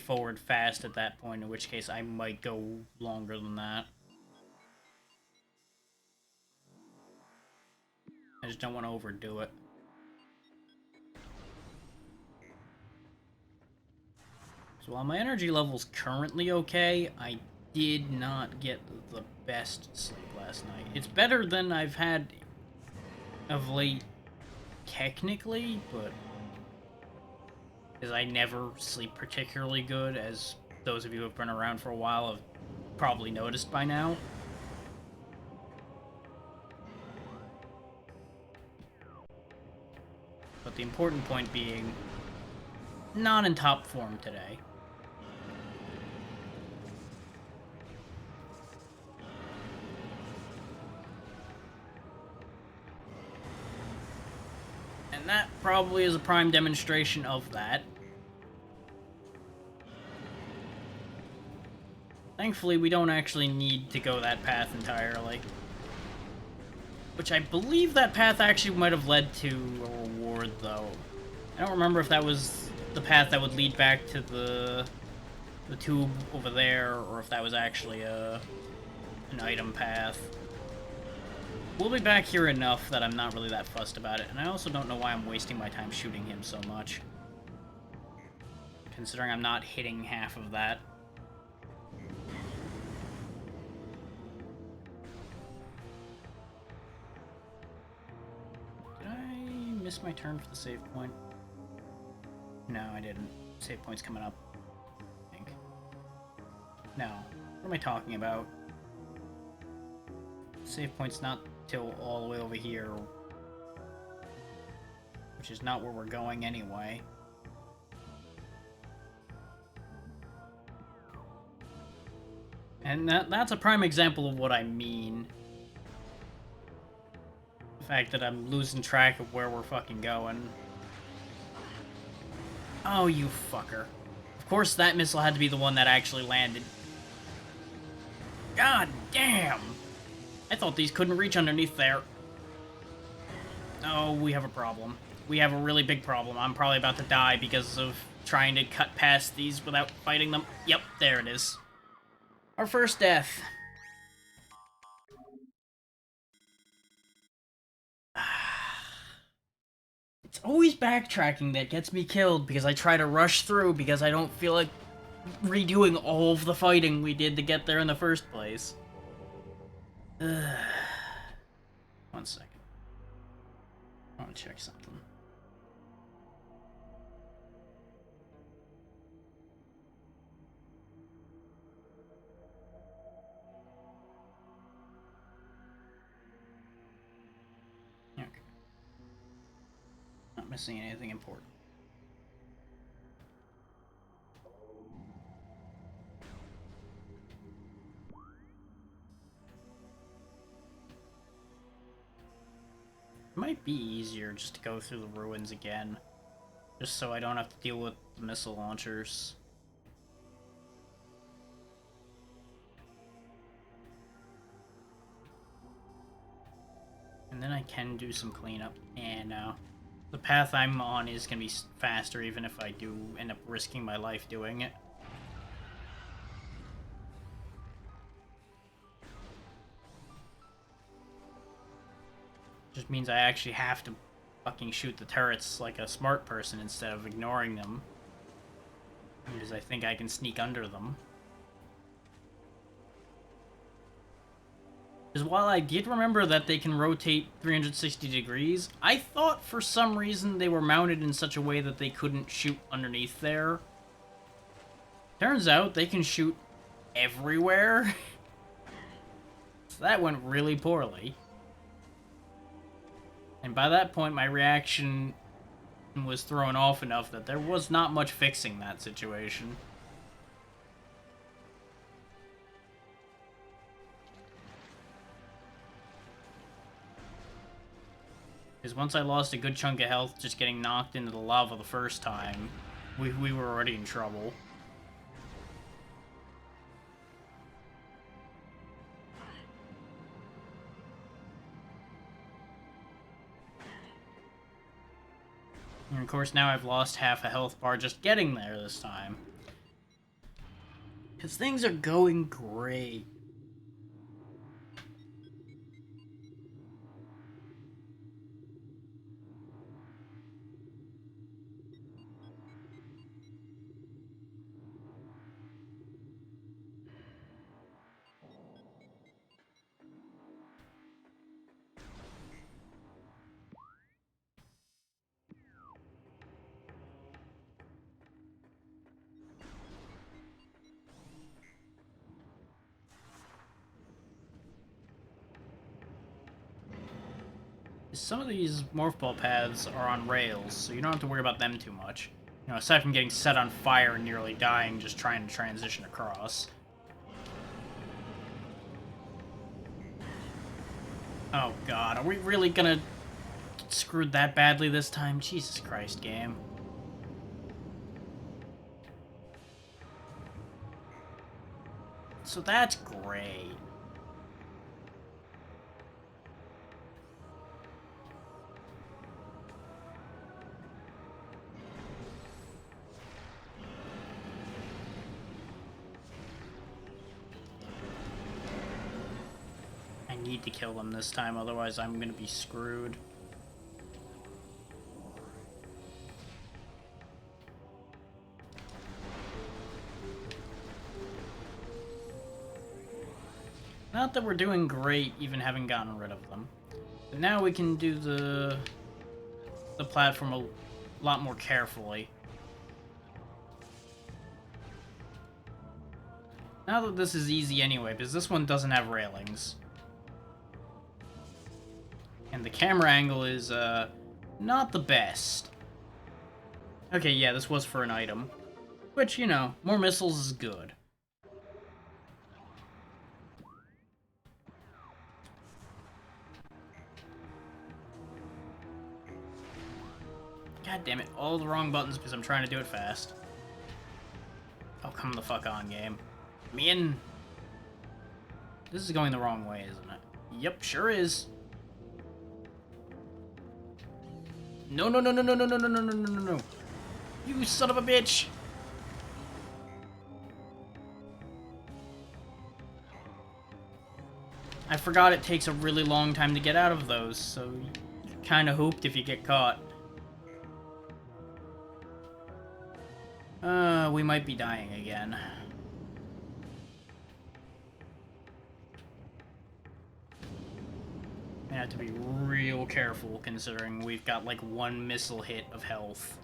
forward fast at that point, in which case I might go longer than that. I just don't want to overdo it. So while my energy level's currently okay, I did not get the best sleep last night. It's better than I've had of late, technically, but because I never sleep particularly good, as those of you who have been around for a while have probably noticed by now. But the important point being, not in top form today. And that probably is a prime demonstration of that. Thankfully, we don't actually need to go that path entirely. Which I believe that path actually might have led to a reward, though. I don't remember if that was the path that would lead back to the tube over there, or if that was actually an item path. We'll be back here enough that I'm not really that fussed about it, and I also don't know why I'm wasting my time shooting him so much. Considering I'm not hitting half of that. Missed my turn for the save point? No, I didn't. Save point's coming up, I think. No. What am I talking about? Save point's not till all the way over here. Which is not where we're going anyway. And that's a prime example of what I mean. Fact that I'm losing track of where we're fucking going. Oh, you fucker. Of course that missile had to be the one that actually landed. God damn! I thought these couldn't reach underneath there. Oh, we have a problem. We have a really big problem. I'm probably about to die because of trying to cut past these without fighting them. Yep, there it is. Our first death. It's always backtracking that gets me killed because I try to rush through because I don't feel like redoing all of the fighting we did to get there in the first place. Ugh. 1 second. I want to check something. Okay. Not missing anything important. It might be easier just to go through the ruins again. Just so I don't have to deal with the missile launchers. And then I can do some cleanup. And the path I'm on is going to be faster even if I do end up risking my life doing it. Just means I actually have to fucking shoot the turrets like a smart person instead of ignoring them. Because I think I can sneak under them. Because while I did remember that they can rotate 360 degrees, I thought for some reason they were mounted in such a way that they couldn't shoot underneath there. Turns out they can shoot everywhere. So that went really poorly. And by that point, my reaction was thrown off enough that there was not much fixing that situation. Because once I lost a good chunk of health just getting knocked into the lava the first time, we were already in trouble. And of course now I've lost half a health bar just getting there this time. Because things are going great. Some of these morph ball paths are on rails, so you don't have to worry about them too much. You know, aside from getting set on fire and nearly dying just trying to transition across. Oh god, are we really gonna get screwed that badly this time? Jesus Christ, game. So that's great. I need to kill them this time, otherwise I'm gonna be screwed. Not that we're doing great, even having gotten rid of them. But now we can do the platform a lot more carefully. Now that this is easy anyway, because this one doesn't have railings. And the camera angle is, not the best. Okay, yeah, this was for an item. Which, you know, more missiles is good. God damn it, all the wrong buttons because I'm trying to do it fast. Oh, come the fuck on, game. Me in. This is going the wrong way, isn't it? Yep, sure is. No, no, no, no, no, no, no, no, no, no, no, no, no. You son of a bitch! I forgot it takes a really long time to get out of those, so you're kinda hooped if you get caught. We might be dying again. I have to be real careful considering we've got like one missile hit of health.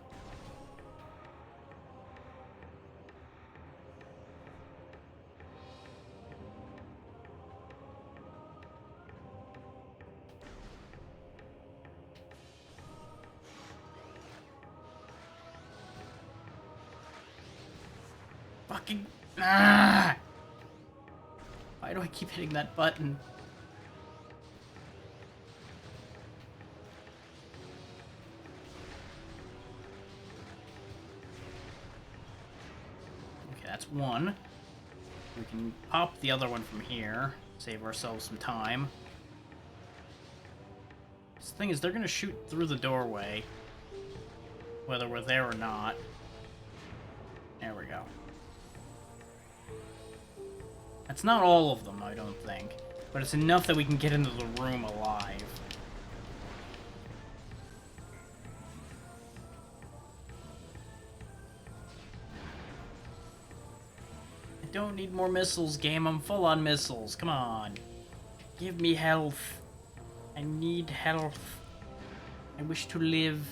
Fucking... Ah! Why do I keep hitting that button? Okay, that's one. We can pop the other one from here. Save ourselves some time. The thing is, they're gonna shoot through the doorway. Whether we're there or not. There we go. That's not all of them, I don't think. But it's enough that we can get into the room alive. I don't need more missiles, game. I'm full on missiles. Come on. Give me health. I need health. I wish to live.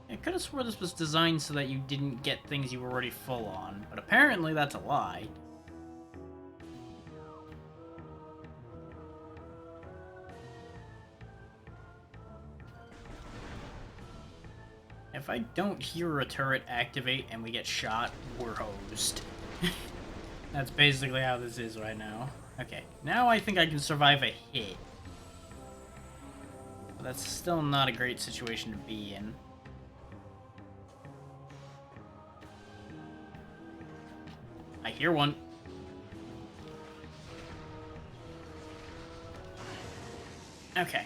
I could have swore this was designed so that you didn't get things you were already full on, but apparently that's a lie. If I don't hear a turret activate and we get shot, we're hosed. That's basically how this is right now. Okay, now I think I can survive a hit. But that's still not a great situation to be in. I hear one. Okay.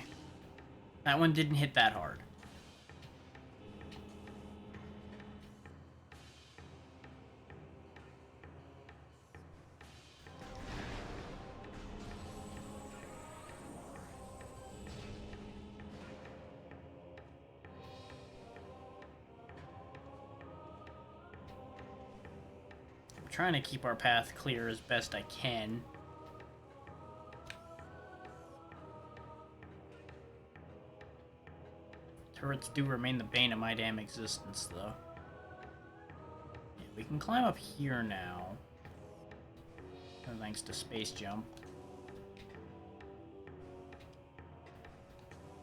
That one didn't hit that hard. Trying to keep our path clear as best I can. Turrets do remain the bane of my damn existence, though. Yeah, we can climb up here now. Thanks to space jump.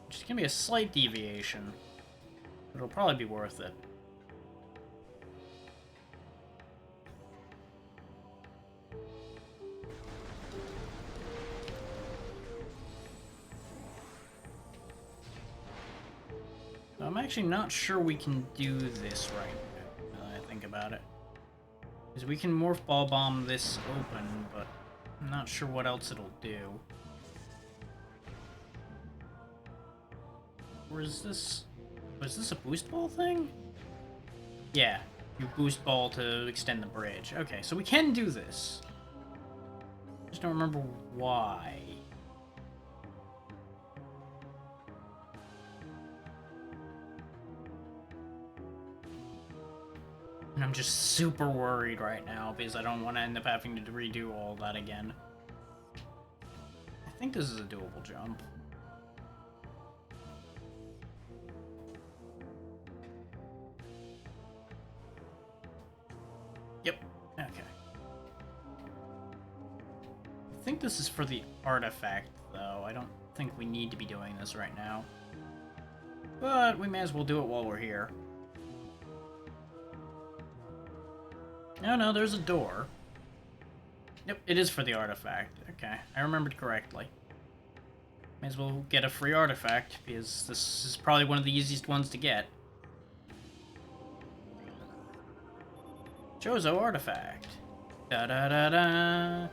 Which is gonna be a slight deviation. But it'll probably be worth it. I'm actually not sure we can do this right now, now that I think about it. Because we can morph ball bomb this open, but I'm not sure what else it'll do. Or is this... Was this a boost ball thing? Yeah, you boost ball to extend the bridge. Okay, so we can do this. Just don't remember why. And I'm just super worried right now because I don't want to end up having to redo all that again. I think this is a doable jump. Yep. Okay. I think this is for the artifact, though. I don't think we need to be doing this right now. But we may as well do it while we're here. No, there's a door. Yep, it is for the artifact. Okay, I remembered correctly. May as well get a free artifact, because this is probably one of the easiest ones to get. Chozo artifact. Da-da-da-da.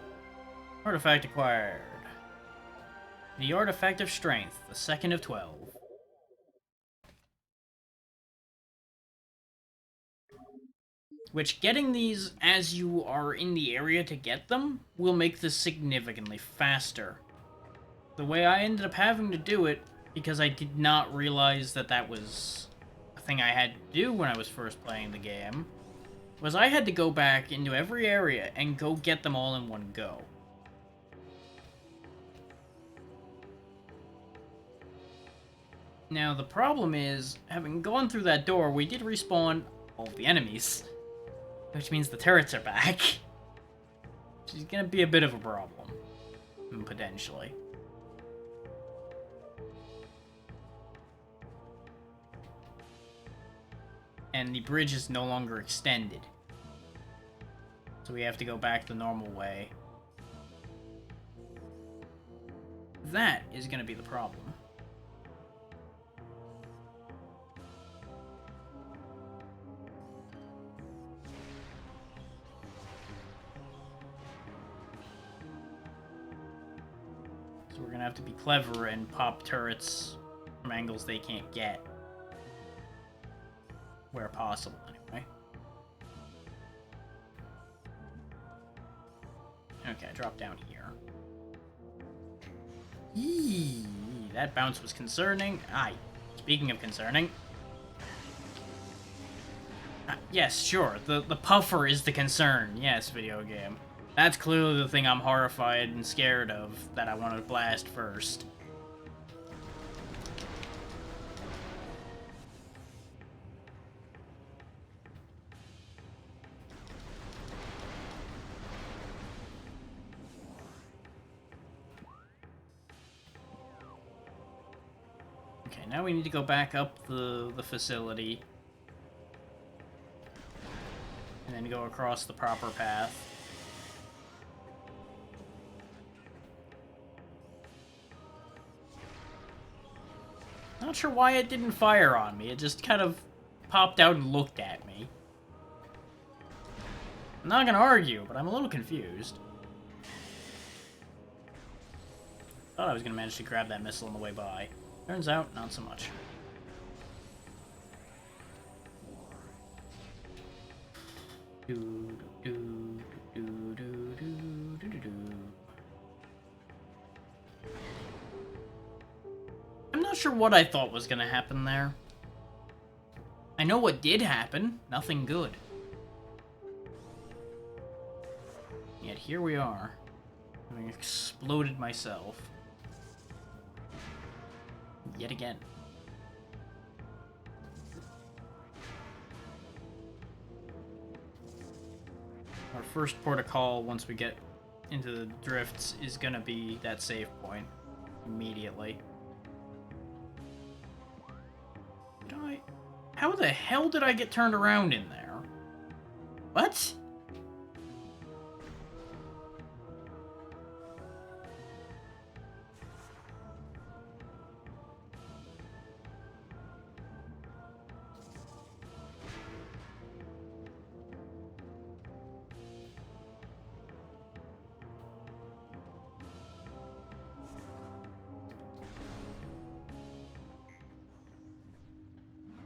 Artifact acquired. The Artifact of Strength, the second of 12. Which, getting these as you are in the area to get them will make this significantly faster. The way I ended up having to do it, because I did not realize that that was a thing I had to do when I was first playing the game, was I had to go back into every area and go get them all in one go. Now, the problem is, having gone through that door, we did respawn all the enemies. Which means the turrets are back. Which is gonna be a bit of a problem. Potentially. And the bridge is no longer extended. So we have to go back the normal way. That is gonna be the problem. So we're gonna have to be clever and pop turrets from angles they can't get. Where possible, anyway. Okay, drop down here. Eee, that bounce was concerning. Aye, speaking of concerning. Yes, sure, the puffer is the concern. Yes, video game. That's clearly the thing I'm horrified and scared of that I want to blast first. Okay, now we need to go back up the facility. And then go across the proper path. Not sure why it didn't fire on me. It just kind of popped out and looked at me. I'm not gonna argue, but I'm a little confused. Thought I was gonna manage to grab that missile on the way by. Turns out, not so much. I'm not sure what I thought was gonna happen there. I know what did happen. Nothing good. Yet here we are, having exploded myself. Yet again. Our first port of call, once we get into the drifts, is gonna be that save point. Immediately. How the hell did I get turned around in there? What?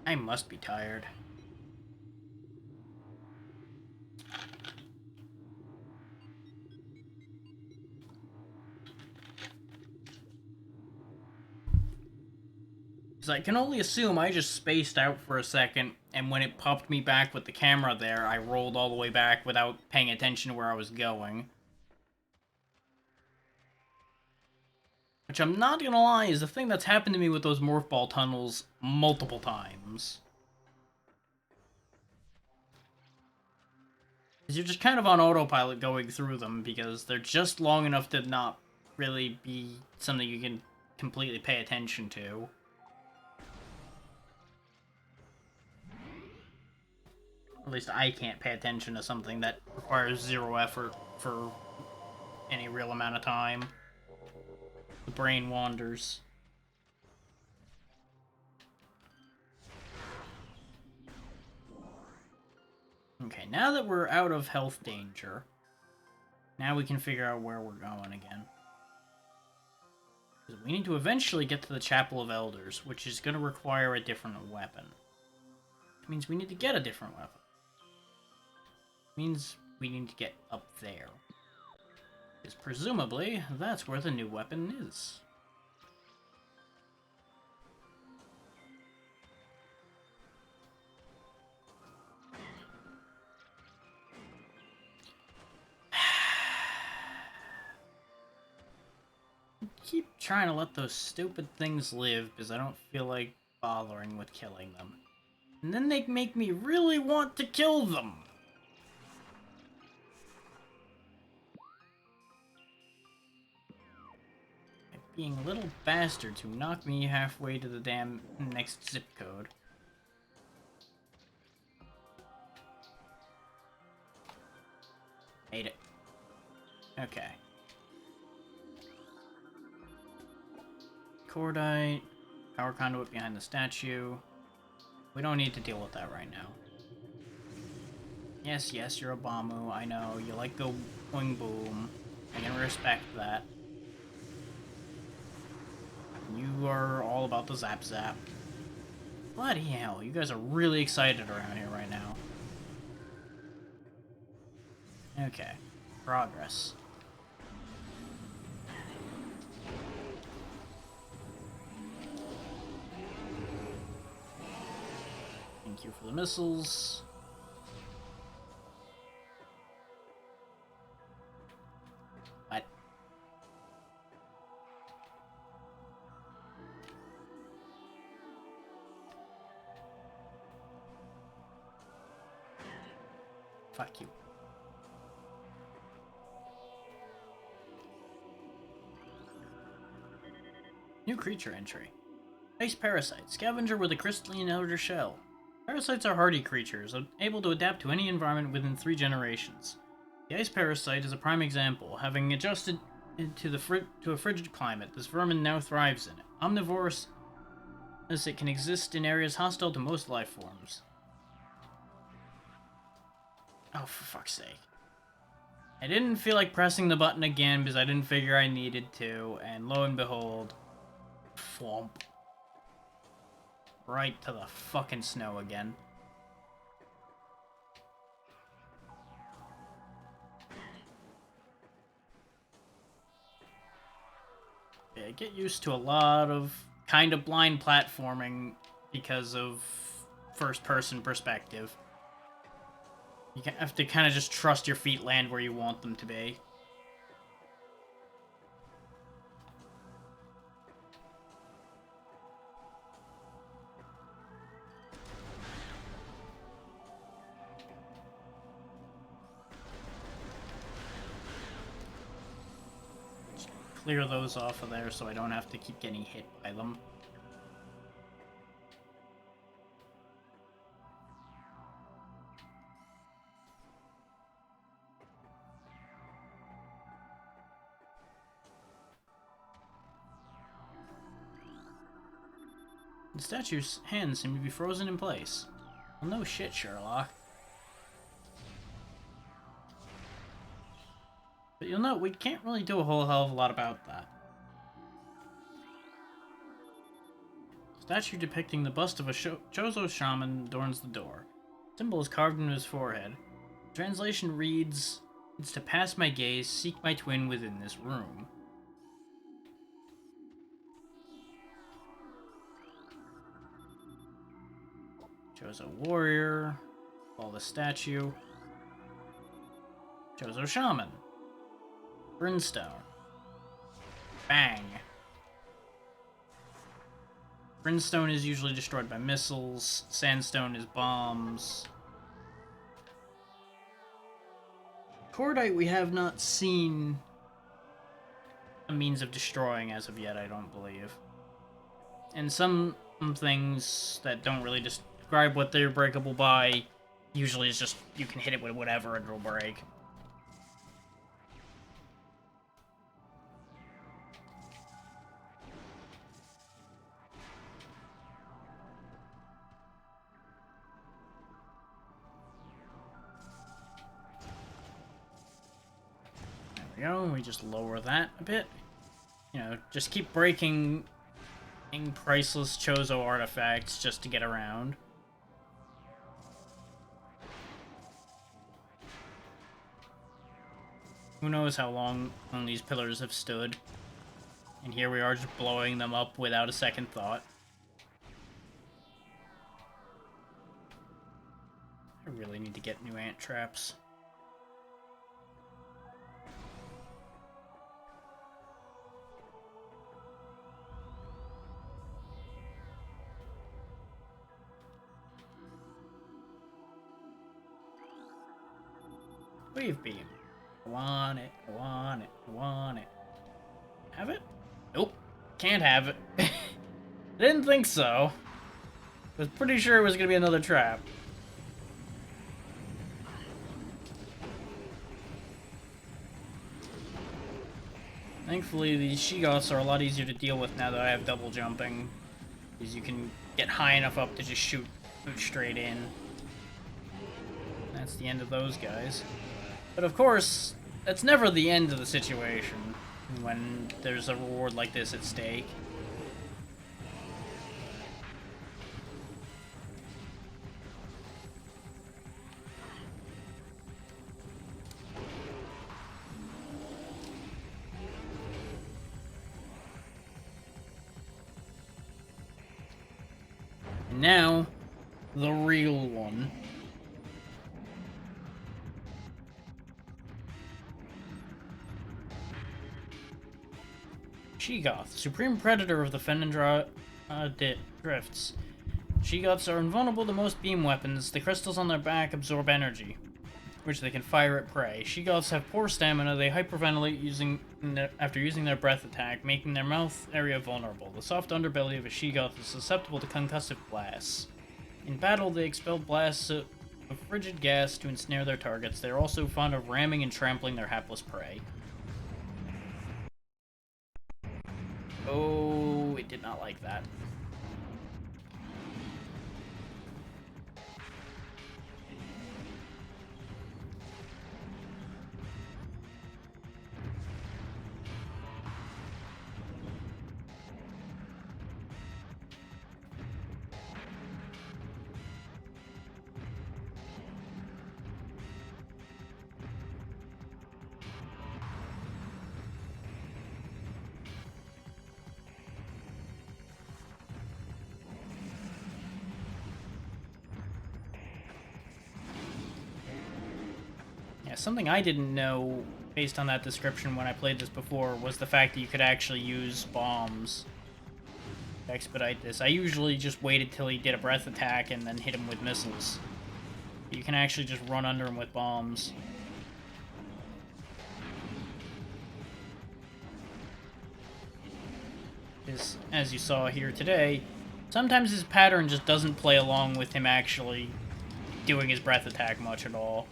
I must be tired. Because I can only assume I just spaced out for a second, and when it popped me back with the camera there, I rolled all the way back without paying attention to where I was going. Which I'm not gonna lie is the thing that's happened to me with those morph ball tunnels multiple times. Because you're just kind of on autopilot going through them because they're just long enough to not really be something you can completely pay attention to. At least I can't pay attention to something that requires zero effort for any real amount of time. The brain wanders. Okay, now that we're out of health danger, now we can figure out where we're going again. We need to eventually get to the Chapel of Elders, which is going to require a different weapon. Which means we need to get a different weapon. Means we need to get up there. Because presumably, that's where the new weapon is. Keep trying to let those stupid things live because I don't feel like bothering with killing them. And then they make me really want to kill them. Being little bastards who knock me halfway to the damn next zip code. Made it. Okay. Cordite. Power conduit behind the statue. We don't need to deal with that right now. Yes, yes, you're a Bamu. I know. You like go boing boom. I can respect that. You are all about the zap zap. Bloody hell, you guys are really excited around here right now. Okay. Progress. Thank you for the missiles. What? Fuck you. New creature entry. Ice Parasite. Scavenger with a crystalline outer shell. Parasites are hardy creatures, able to adapt to any environment within 3 generations. The Ice Parasite is a prime example. Having adjusted to a frigid climate, this vermin now thrives in it. Omnivorous, as it can exist in areas hostile to most life forms. Oh, for fuck's sake. I didn't feel like pressing the button again because I didn't figure I needed to, and lo and behold, flomp. Right to the fucking snow again. Yeah, get used to a lot of kind of blind platforming because of first-person perspective. You have to kind of just trust your feet land where you want them to be. Clear those off of there so I don't have to keep getting hit by them. The statue's hands seem to be frozen in place. Well, no shit, Sherlock. But you'll note we can't really do a whole hell of a lot about that. Statue depicting the bust of a Chozo shaman adorns the door. Symbol is carved into his forehead. The translation reads, "It's to pass my gaze, seek my twin within this room." Chozo warrior. Follow the statue. Chozo shaman. Brimstone. Bang. Brimstone is usually destroyed by missiles. Sandstone is bombs. Cordite we have not seen a means of destroying as of yet, I don't believe. And some things that don't really describe what they're breakable by usually is just you can hit it with whatever and it'll break. We just lower that a bit. You know, just keep breaking priceless Chozo artifacts just to get around. Who knows how long these pillars have stood. And here we are just blowing them up without a second thought. I really need to get new ant traps. Wave beam. I want it, I want it, I want it. Have it? Nope. Can't have it. I didn't think so. I was pretty sure it was gonna be another trap. Thankfully, these Sheegoths are a lot easier to deal with now that I have double jumping. Because you can get high enough up to just shoot straight in. That's the end of those guys. But of course, that's never the end of the situation when there's a reward like this at stake. And now, the real one. Sheegoth, supreme predator of the Fenindra Drifts. Sheegoths are invulnerable to most beam weapons. The crystals on their back absorb energy, which they can fire at prey. Sheegoths have poor stamina. They hyperventilate after using their breath attack, making their mouth area vulnerable. The soft underbelly of a Sheegoth is susceptible to concussive blasts. In battle, they expel blasts of frigid gas to ensnare their targets. They are also fond of ramming and trampling their hapless prey. Oh, it did not like that. Something I didn't know, based on that description when I played this before, was the fact that you could actually use bombs to expedite this. I usually just waited till he did a breath attack and then hit him with missiles. You can actually just run under him with bombs. As you saw here today, sometimes his pattern just doesn't play along with him actually doing his breath attack much at all.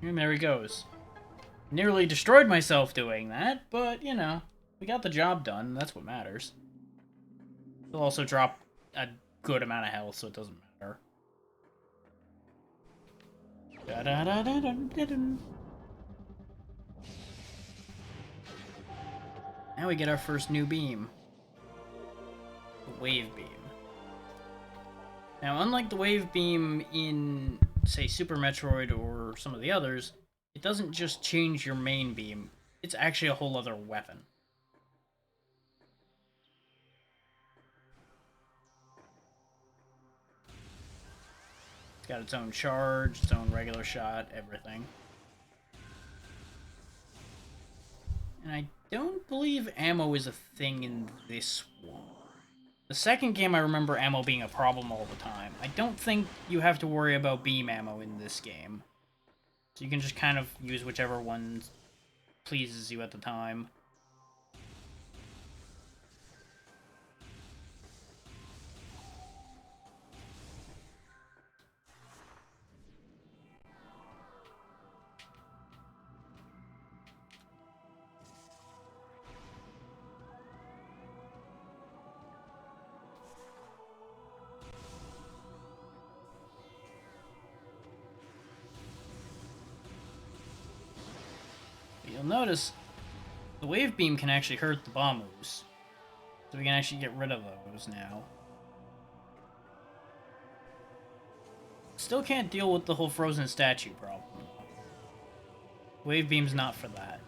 And there he goes. Nearly destroyed myself doing that, but, you know, we got the job done. That's what matters. He'll also drop a good amount of health, so it doesn't matter. Now we get our first new beam. The Wave Beam. Now, unlike the Wave Beam in, say, Super Metroid or some of the others, it doesn't just change your main beam. It's actually a whole other weapon. It's got its own charge, its own regular shot, everything. And I don't believe ammo is a thing in this one. The second game, I remember ammo being a problem all the time. I don't think you have to worry about beam ammo in this game. So you can just kind of use whichever one pleases you at the time. You'll notice the wave beam can actually hurt the bombers. So we can actually get rid of those now. Still can't deal with the whole frozen statue problem. Wave beam's not for that.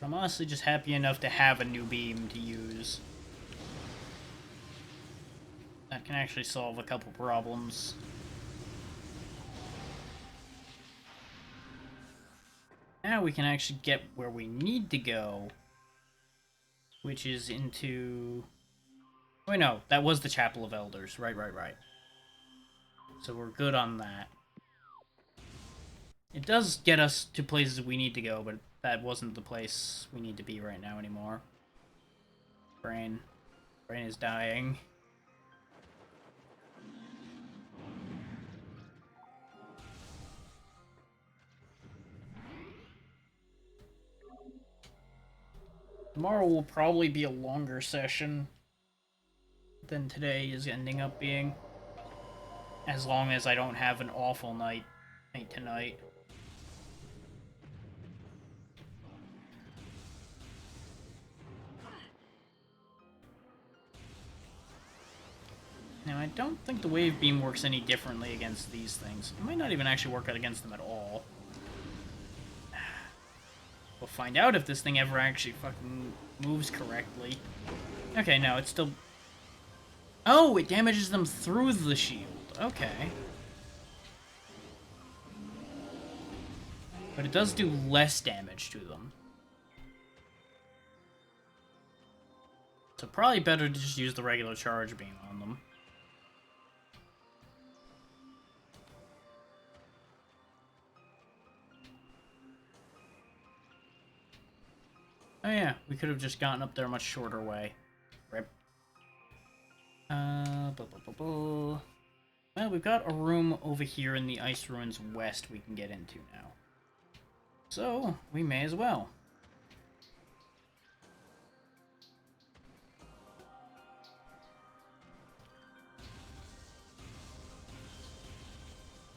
I'm honestly just happy enough to have a new beam to use. That can actually solve a couple problems. Now we can actually get where we need to go, which is into... Wait, no, that was the Chapel of Elders. Right. So we're good on that. It does get us to places we need to go, but that wasn't the place we need to be right now anymore. Brain is dying. Tomorrow will probably be a longer session than today is ending up being. As long as I don't have an awful night tonight. Now, I don't think the wave beam works any differently against these things. It might not even actually work out against them at all. We'll find out if this thing ever actually fucking moves correctly. Okay, no, it's still... Oh, it damages them through the shield. Okay. But it does do less damage to them. So probably better to just use the regular charge beam on them. Oh yeah, we could have just gotten up there a much shorter way. Rip. Well, we've got a room over here in the Ice Ruins West we can get into now. So, we may as well.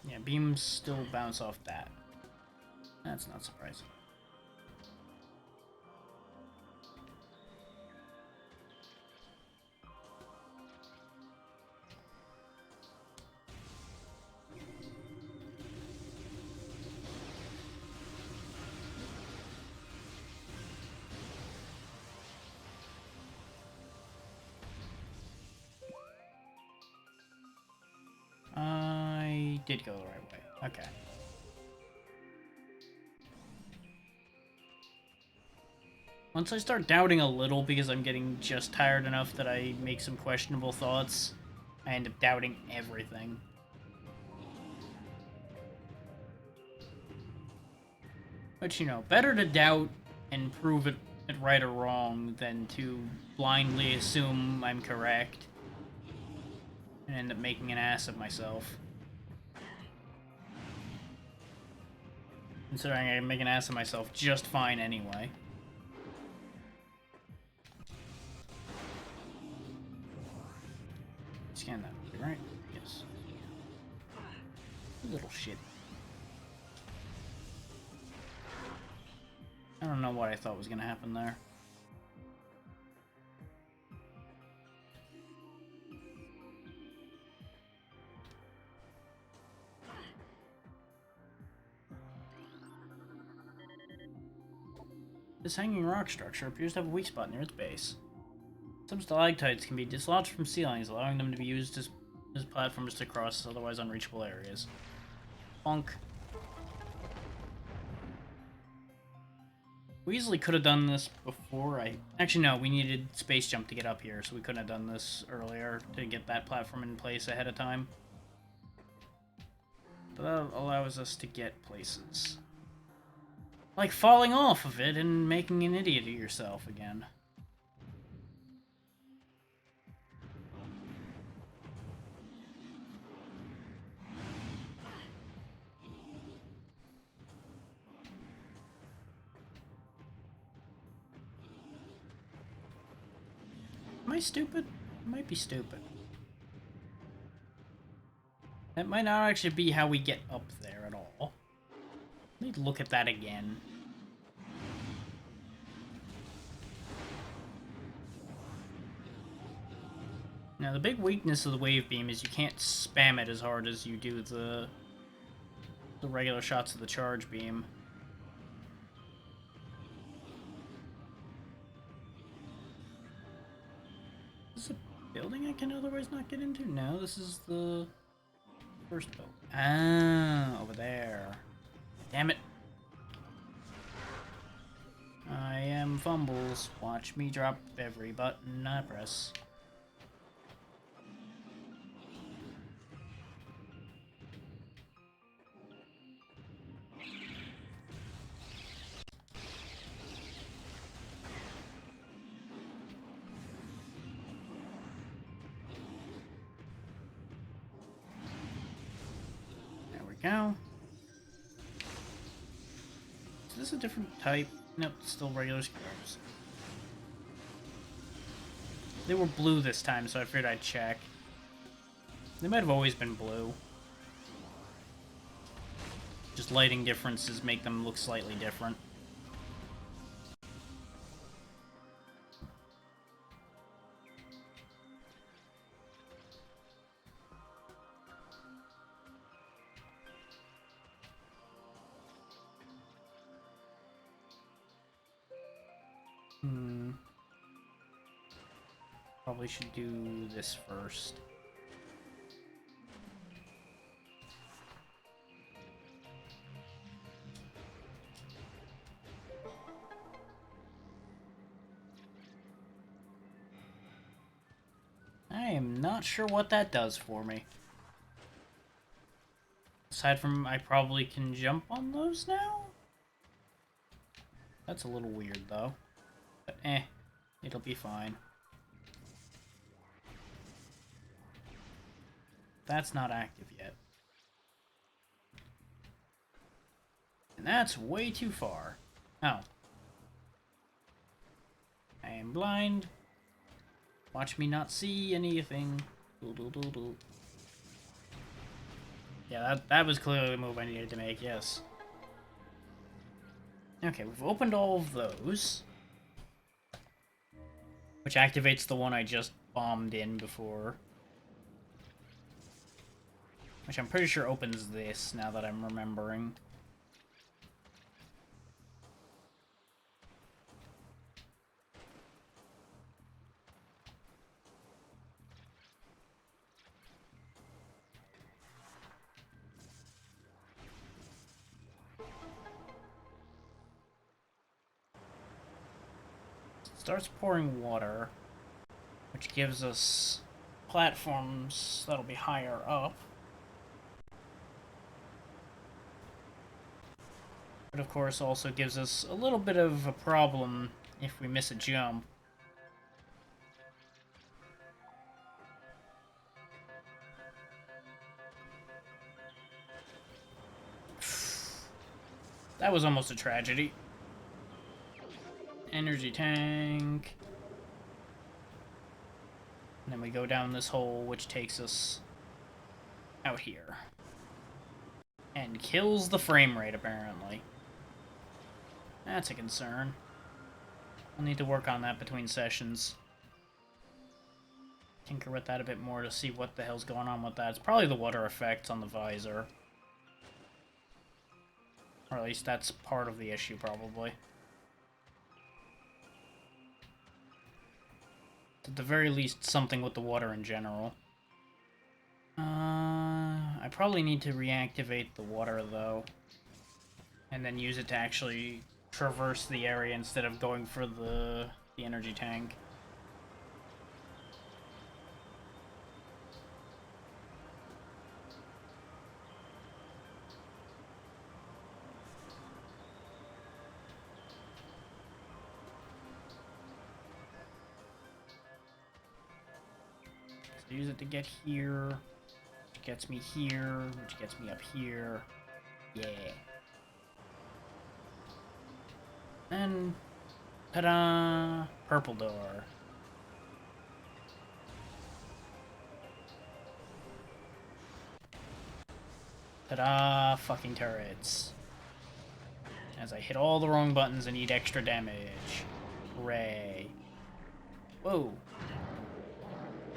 Yeah, beams still bounce off that. That's not surprising. I did go the right way. Okay. Once I start doubting a little because I'm getting just tired enough that I make some questionable thoughts, I end up doubting everything. But, you know, better to doubt and prove it right or wrong than to blindly assume I'm correct and end up making an ass of myself. Considering I can make an ass of myself just fine anyway. Scan that, right? Yes. Little shit. I don't know what I thought was gonna happen there. This hanging rock structure appears to have a weak spot near its base. Some stalactites can be dislodged from ceilings, allowing them to be used as platforms to cross otherwise unreachable areas. Funk. We easily could have done this before Actually, no, we needed space jump to get up here, so we couldn't have done this earlier to get that platform in place ahead of time. But that allows us to get places. Like falling off of it and making an idiot of yourself again. Am I stupid? I might be stupid. That might not actually be how we get up there at all. Let me look at that again. Now, the big weakness of the wave beam is you can't spam it as hard as you do the regular shots of the charge beam. Is this a building I can otherwise not get into? No, this is the first building. Ah, over there. Damn it. I am Fumbles. Watch me drop every button I press. There we go. Is this a different type? Nope, still regular squares. They were blue this time, so I figured I'd check. They might have always been blue. Just lighting differences make them look slightly different. Probably should do this first. I am not sure what that does for me. Aside from I probably can jump on those now? That's a little weird though. But it'll be fine. That's not active yet. And that's way too far. Oh. I am blind. Watch me not see anything. Yeah, that was clearly the move I needed to make, yes. Okay, we've opened all of those. Which activates the one I just bombed in before. Which I'm pretty sure opens this, now that I'm remembering. Starts pouring water, which gives us platforms that'll be higher up. But of course also gives us a little bit of a problem if we miss a jump. That was almost a tragedy. Energy tank. And then we go down this hole, which takes us out here. And kills the frame rate, apparently. That's a concern. I'll need to work on that between sessions. Tinker with that a bit more to see what the hell's going on with that. It's probably the water effect on the visor. Or at least that's part of the issue, probably. At the very least, something with the water in general. I probably need to reactivate the water, though. And then use it to actually traverse the area instead of going for the energy tank. So use it to get here, which gets me here, which gets me up here. Yeah. And ta-da! Purple door. Ta-da! Fucking turrets. As I hit all the wrong buttons and eat extra damage. Hooray. Whoa.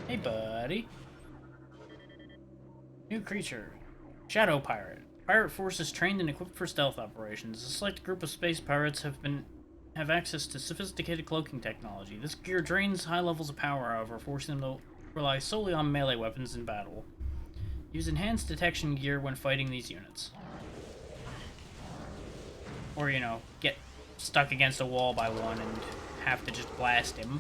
Hey, buddy. New creature. Shadow Pirate. Pirate forces trained and equipped for stealth operations. A select group of space pirates have access to sophisticated cloaking technology. This gear drains high levels of power, however, forcing them to rely solely on melee weapons in battle. Use enhanced detection gear when fighting these units. Or, you know, get stuck against a wall by one and have to just blast him.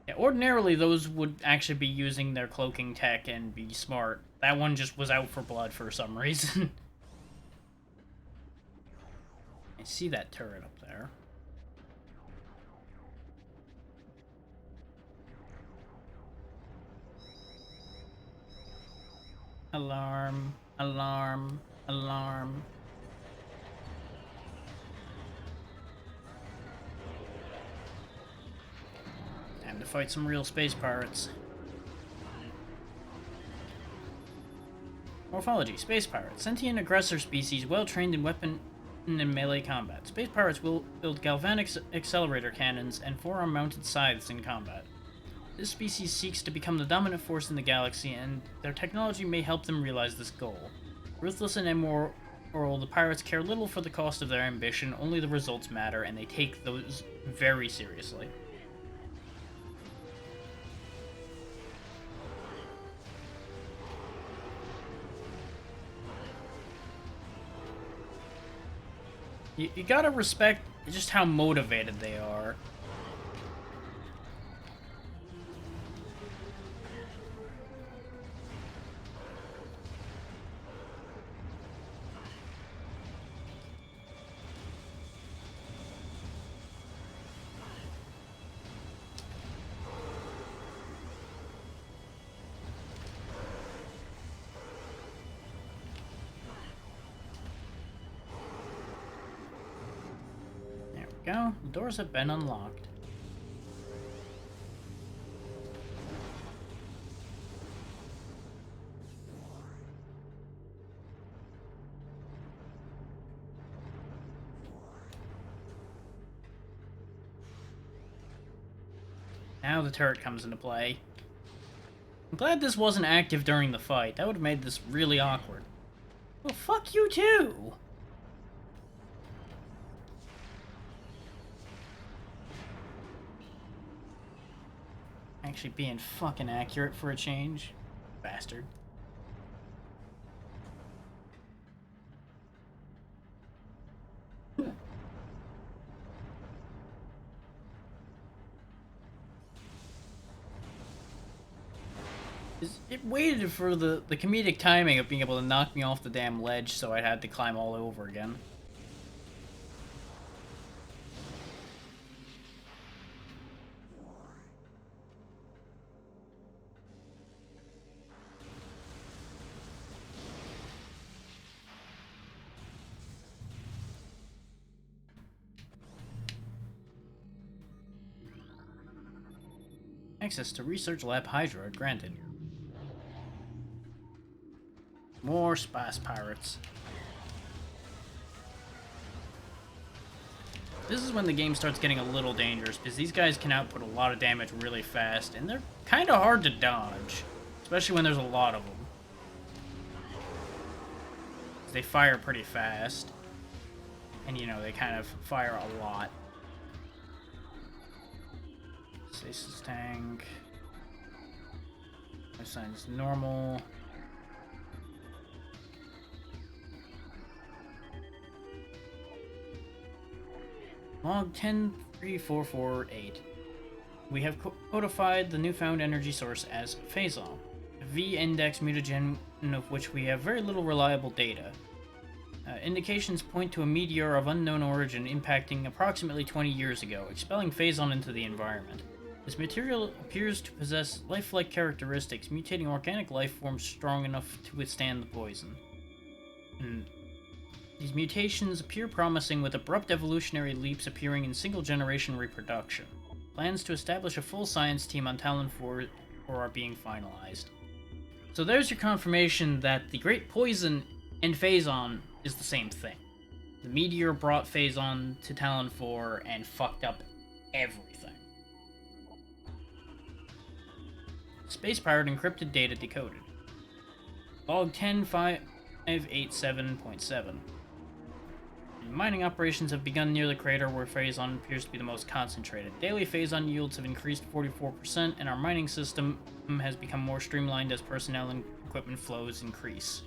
Yeah, ordinarily, those would actually be using their cloaking tech and be smart. That one just was out for blood for some reason. I see that turret up there. Alarm, alarm, alarm. Time to fight some real space pirates. Morphology: space pirates. Sentient aggressor species, well trained in weapon and melee combat. Space pirates will build galvanic accelerator cannons and forearm mounted scythes in combat. This species seeks to become the dominant force in the galaxy, and their technology may help them realize this goal. Ruthless and immoral, the pirates care little for the cost of their ambition, only the results matter, and they take those very seriously. You gotta respect just how motivated they are. Go. The doors have been unlocked. Now the turret comes into play. I'm glad this wasn't active during the fight. That would have made this really awkward. Well, fuck you too! Actually being fucking accurate for a change. Bastard. It waited for the comedic timing of being able to knock me off the damn ledge, so I had to climb all over again. Access to Research Lab Hydra granted. More spice pirates. This is when the game starts getting a little dangerous, because these guys can output a lot of damage really fast, and they're kind of hard to dodge, especially when there's a lot of them. They fire pretty fast, and you know, they kind of fire a lot. Stasis tank. My sign's normal. Log 103448. We have codified the newfound energy source as Phazon, a V-index mutagen of which we have very little reliable data. Indications point to a meteor of unknown origin impacting approximately 20 years ago, expelling Phazon into the environment. This material appears to possess lifelike characteristics, mutating organic life forms strong enough to withstand the poison. These mutations appear promising, with abrupt evolutionary leaps appearing in single-generation reproduction. Plans to establish a full science team on Talon 4 are being finalized. So there's your confirmation that the Great Poison and Phazon is the same thing. The meteor brought Phazon to Talon 4 and fucked up everything. Space pirate encrypted data decoded. Log 10587.7. Mining operations have begun near the crater where Phazon appears to be the most concentrated. Daily Phazon yields have increased 44%, and our mining system has become more streamlined as personnel and equipment flows increase.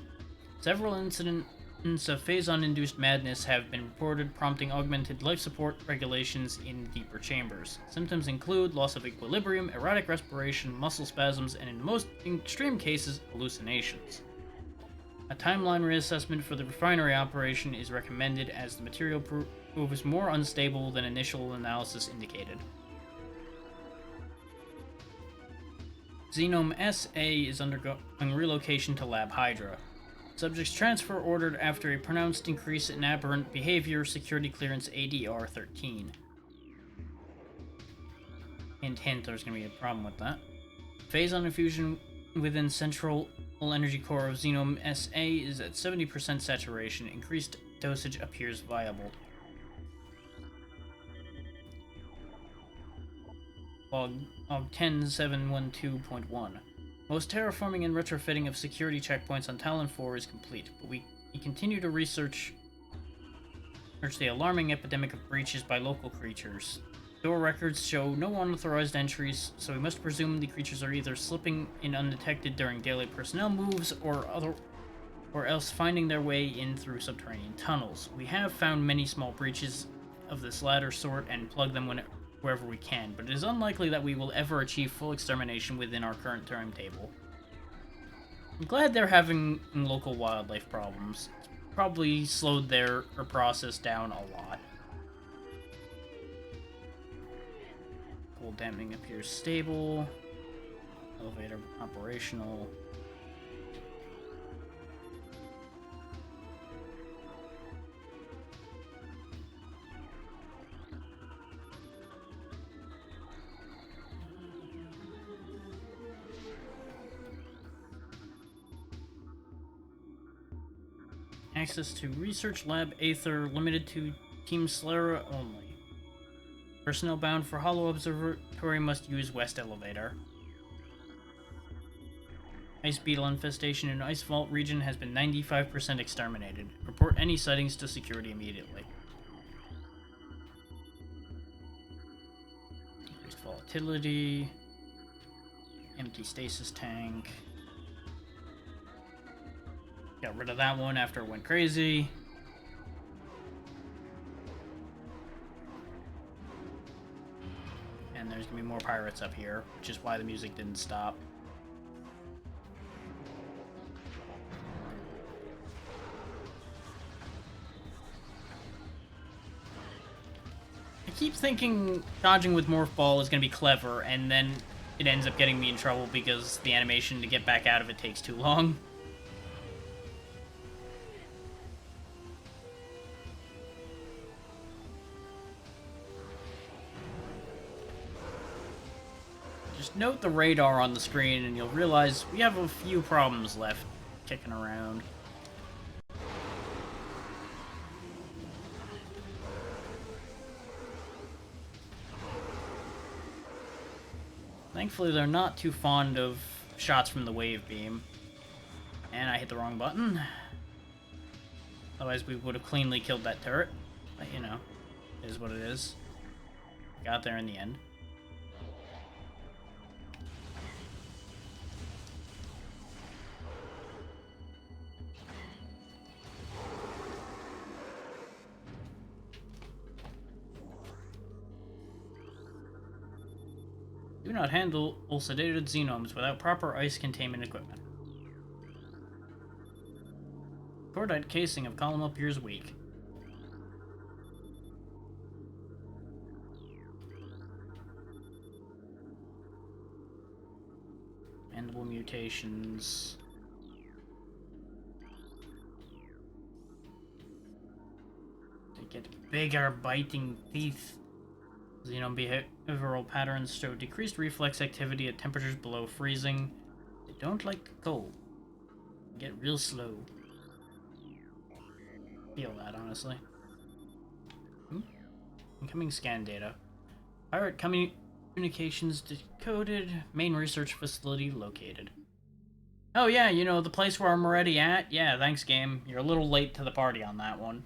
Several incidents of Phazon-induced madness have been reported, prompting augmented life support regulations in deeper chambers. Symptoms include loss of equilibrium, erratic respiration, muscle spasms, and in most extreme cases, hallucinations. A timeline reassessment for the refinery operation is recommended as the material proves more unstable than initial analysis indicated. Xenome SA is undergoing relocation to Lab Hydra. Subject's transfer ordered after a pronounced increase in aberrant behavior, security clearance ADR 13. Hint, hint, there's going to be a problem with that. Phazon infusion within central energy core of Xenome SA is at 70% saturation. Increased dosage appears viable. Log 10712.1. Most terraforming and retrofitting of security checkpoints on Talon 4 is complete, but we continue to research the alarming epidemic of breaches by local creatures. Door records show no unauthorized entries, so we must presume the creatures are either slipping in undetected during daily personnel moves, or else finding their way in through subterranean tunnels. We have found many small breaches of this latter sort and plug them wherever we can, but it is unlikely that we will ever achieve full extermination within our current timetable. I'm glad they're having local wildlife problems. It's probably slowed their process down a lot. Cold damping appears stable. Elevator operational. Access to Research Lab Aether limited to Team Slera only. Personnel bound for Hollow Observatory must use West Elevator. Ice beetle infestation in Ice Vault region has been 95% exterminated. Report any sightings to security immediately. Increased volatility. Empty stasis tank. Got rid of that one after it went crazy. And there's gonna be more pirates up here, which is why the music didn't stop. I keep thinking dodging with Morph Ball is gonna be clever, and then it ends up getting me in trouble because the animation to get back out of it takes too long. Note the radar on the screen and you'll realize we have a few problems left kicking around. Thankfully they're not too fond of shots from the wave beam. And I hit the wrong button. Otherwise we would have cleanly killed that turret. But you know, it is what it is. Got there in the end. Do not handle sedated xenomes without proper ice containment equipment. Cordite casing of column appears weak. Mandible mutations. They get bigger biting teeth. Xenome behavioral patterns show decreased reflex activity at temperatures below freezing. They don't like the cold. They get real slow. Feel that, honestly. Incoming scan data. Pirate Communications decoded. Main research facility located. Oh yeah, you know, the place where I'm already at? Yeah, thanks, game. You're a little late to the party on that one.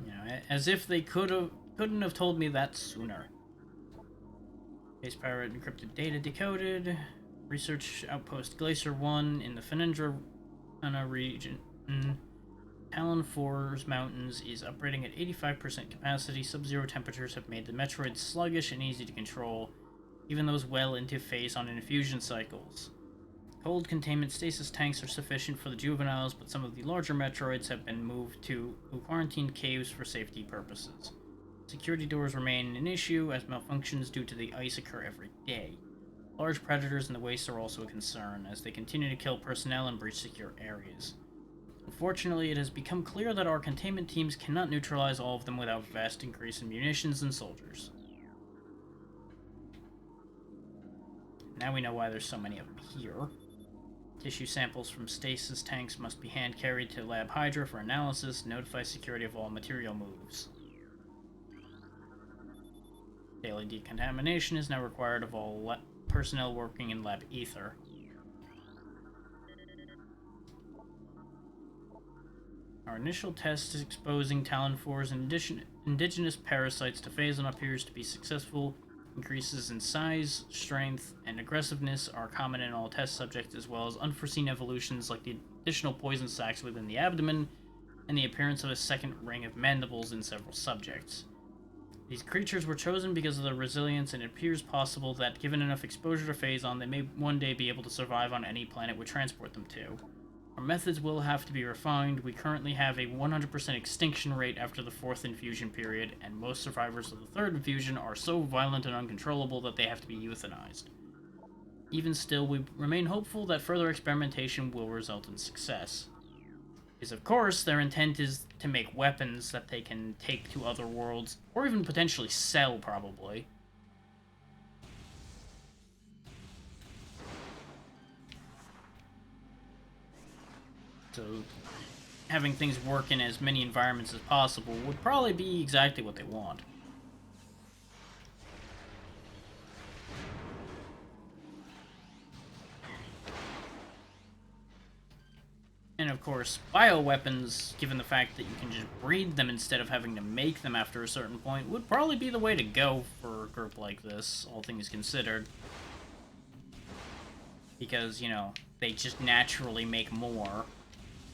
You know, as if they couldn't have told me that sooner. Space pirate encrypted data decoded. Research outpost Glacier 1 in the Fenendra region. Talon 4's mountains is operating at 85% capacity. Sub-zero temperatures have made the Metroids sluggish and easy to control, even those well into phase on infusion cycles. Cold containment stasis tanks are sufficient for the juveniles, but some of the larger Metroids have been moved to quarantined caves for safety purposes. Security doors remain an issue, as malfunctions due to the ice occur every day. Large predators in the waste are also a concern, as they continue to kill personnel and breach secure areas. Unfortunately, it has become clear that our containment teams cannot neutralize all of them without a vast increase in munitions and soldiers. Now we know why there's so many of them here. Tissue samples from stasis tanks must be hand-carried to Lab Hydra for analysis. Notify security of all material moves. Daily decontamination is now required of all personnel working in Lab Ether. Our initial test is exposing Talon 4's indigenous parasites to Phazon appears to be successful. Increases in size, strength, and aggressiveness are common in all test subjects, as well as unforeseen evolutions like the additional poison sacs within the abdomen and the appearance of a second ring of mandibles in several subjects. These creatures were chosen because of their resilience, and it appears possible that, given enough exposure to Phazon, they may one day be able to survive on any planet we transport them to. Our methods will have to be refined. We currently have a 100% extinction rate after the 4th infusion period, and most survivors of the 3rd infusion are so violent and uncontrollable that they have to be euthanized. Even still, we remain hopeful that further experimentation will result in success. Because, of course, their intent is to make weapons that they can take to other worlds, or even potentially sell, probably. So, having things work in as many environments as possible would probably be exactly what they want. And of course, bioweapons, given the fact that you can just breed them instead of having to make them after a certain point, would probably be the way to go for a group like this, all things considered. Because, you know, they just naturally make more,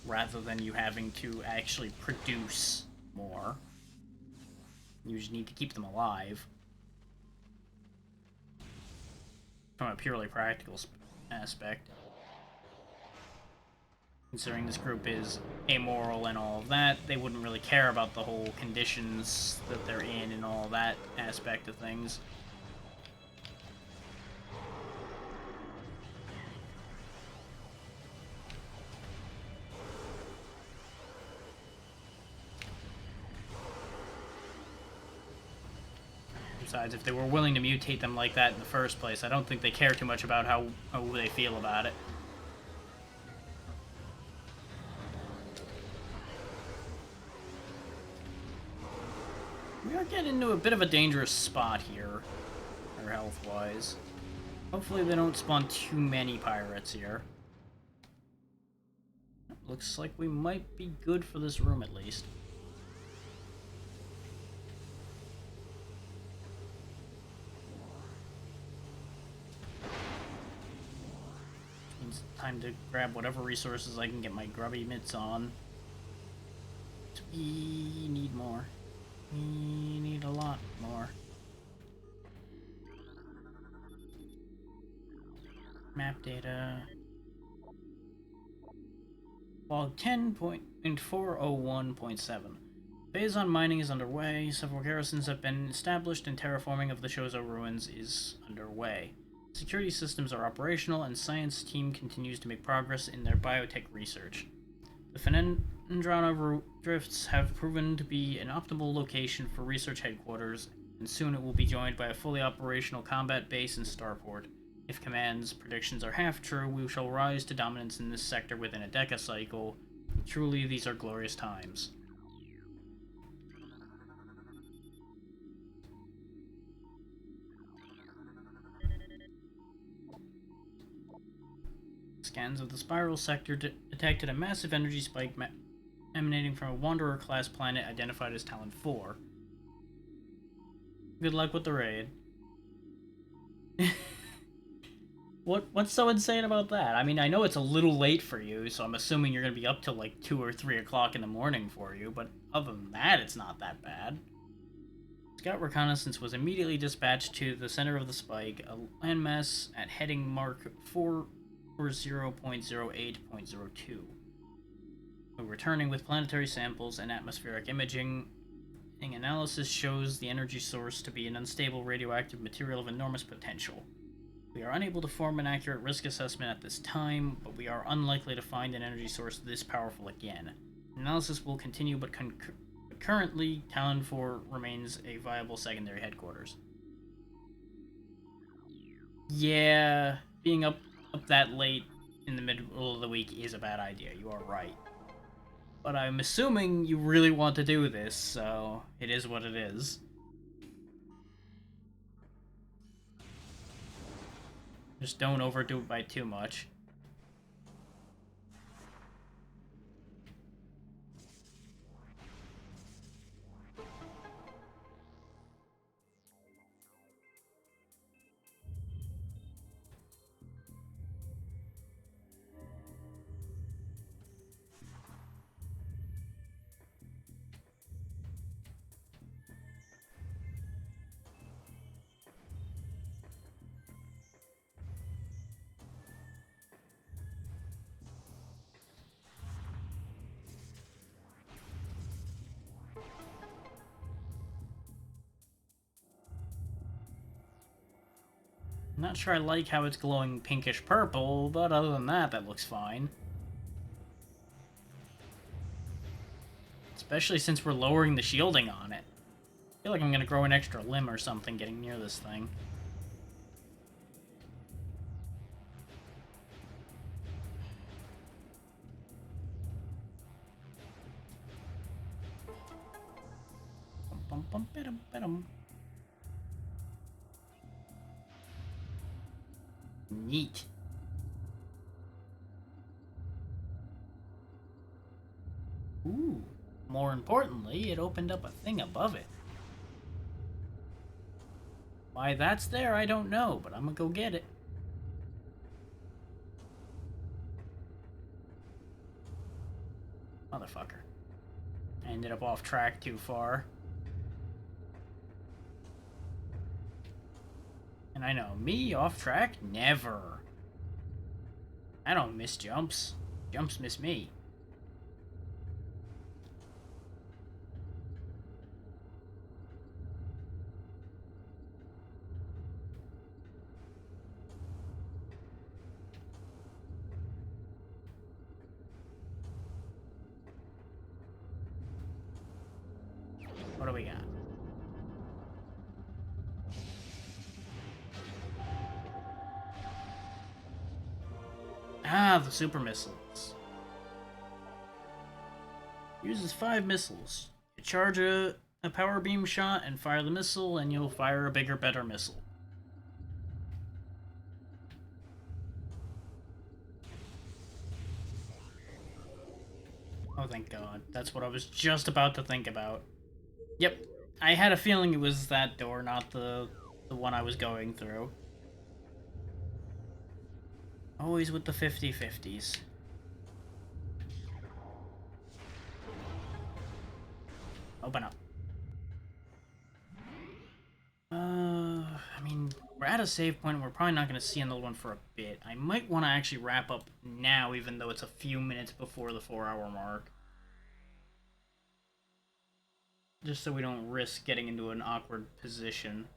rather than you having to actually produce more. You just need to keep them alive. From a purely practical aspect. Considering this group is amoral and all of that, they wouldn't really care about the whole conditions that they're in and all that aspect of things. Besides, if they were willing to mutate them like that in the first place, I don't think they care too much about how they feel about it. We are getting into a bit of a dangerous spot here, or health-wise. Hopefully they don't spawn too many pirates here. Looks like we might be good for this room, at least. It's time to grab whatever resources I can get my grubby mitts on. We need more. We need a lot more. Map data. Log 10.401.7. Phazon mining is underway. Several garrisons have been established, and terraforming of the Chozo ruins is underway. Security systems are operational, and science team continues to make progress in their biotech research. The Fenendrana drifts have proven to be an optimal location for research headquarters, and soon it will be joined by a fully operational combat base and starport. If Command's predictions are half true, we shall rise to dominance in this sector within a decacycle. Truly, these are glorious times. Scans of the spiral sector detected a massive energy spike emanating from a Wanderer-class planet identified as Talon 4. Good luck with the raid. What's so insane about that? I mean, I know it's a little late for you, so I'm assuming you're gonna be up till like 2 or 3 o'clock in the morning for you, but other than that, it's not that bad. Scout reconnaissance was immediately dispatched to the center of the spike, a landmass at heading mark 440.08.02. Returning with planetary samples and atmospheric imaging. Analysis shows the energy source to be an unstable radioactive material of enormous potential. We are unable to form an accurate risk assessment at this time, but we are unlikely to find an energy source this powerful again. Analysis will continue, but currently, Talon 4 remains a viable secondary headquarters. Yeah, being up that late in the middle of the week is a bad idea, you are right. But I'm assuming you really want to do this, so it is what it is. Just don't overdo it by too much. I'm not sure I like how it's glowing pinkish purple, but other than that, that looks fine. Especially since we're lowering the shielding on it. I feel like I'm gonna grow an extra limb or something getting near this thing. Bum, bum, bum, bum, Neat. Ooh. More importantly, it opened up a thing above it. Why that's there, I don't know, but I'm gonna go get it. Motherfucker. I ended up off track too far. And I know, me off track? Never. I don't miss jumps. Jumps miss me. What do we got? Ah, the super missiles. Uses 5 missiles. You charge a power beam shot and fire the missile, and you'll fire a bigger, better missile. Oh, thank God. That's what I was just about to think about. Yep. I had a feeling it was that door, not the one I was going through. Always with the 50-50s. Open up. I mean, we're at a save point and we're probably not going to see another one for a bit. I might want to actually wrap up now, even though it's a few minutes before the 4-hour mark. Just so we don't risk getting into an awkward position.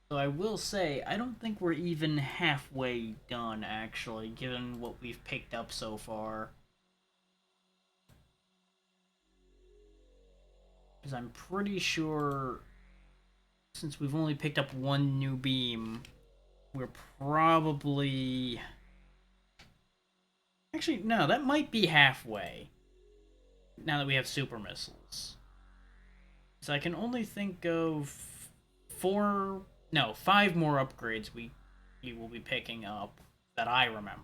So I will say, I don't think we're even halfway done, actually, given what we've picked up so far. Because I'm pretty sure, since we've only picked up one new beam, we're probably Actually, no, that might be halfway. Now that we have super missiles. So I can only think of five more upgrades we will be picking up that I remember.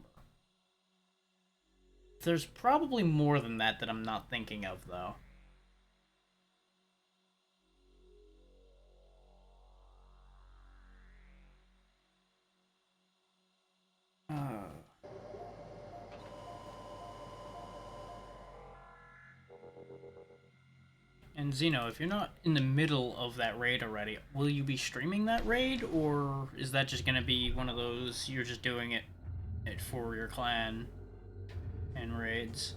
There's probably more than that I'm not thinking of, though. Uh... And Zeno, if you're not in the middle of that raid already, will you be streaming that raid, or is that just gonna be one of those you're just doing it for your clan and raids?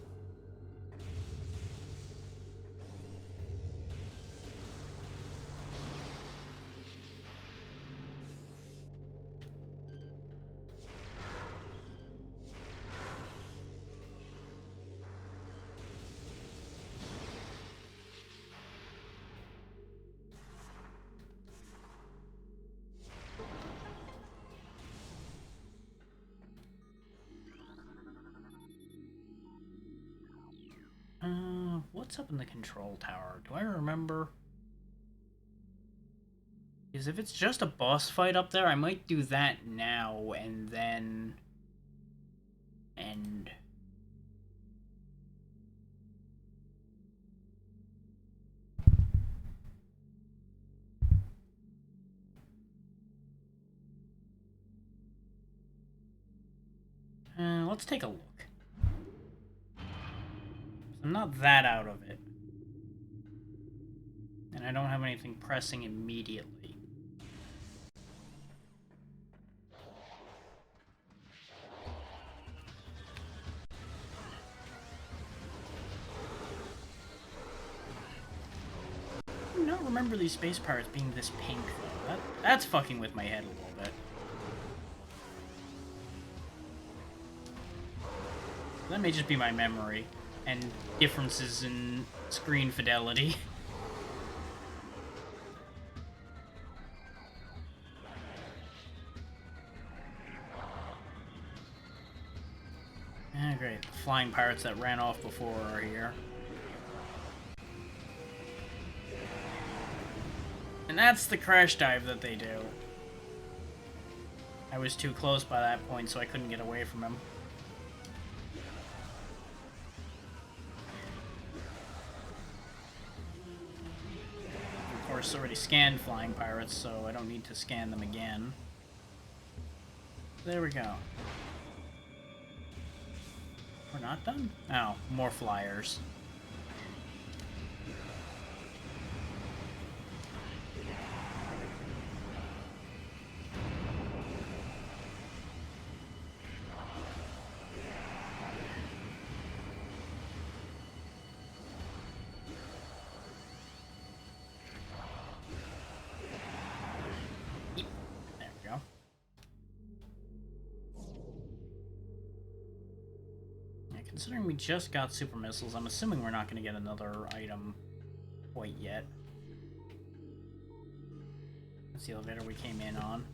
What's up in the control tower? Do I remember? Because if it's just a boss fight up there, I might do that now and then end. Let's take a look. I'm not that out of it. And I don't have anything pressing immediately. I do not remember these space pirates being this pink, though. That's fucking with my head a little bit. That may just be my memory and differences in screen fidelity. Ah, great. The flying pirates that ran off before are here. And that's the crash dive that they do. I was too close by that point, so I couldn't get away from him. Of course, already scanned flying pirates, so I don't need to scan them again. There we go. We're not done? Oh, more flyers. Considering we just got super missiles, I'm assuming we're not going to get another item quite yet. That's the elevator we came in on.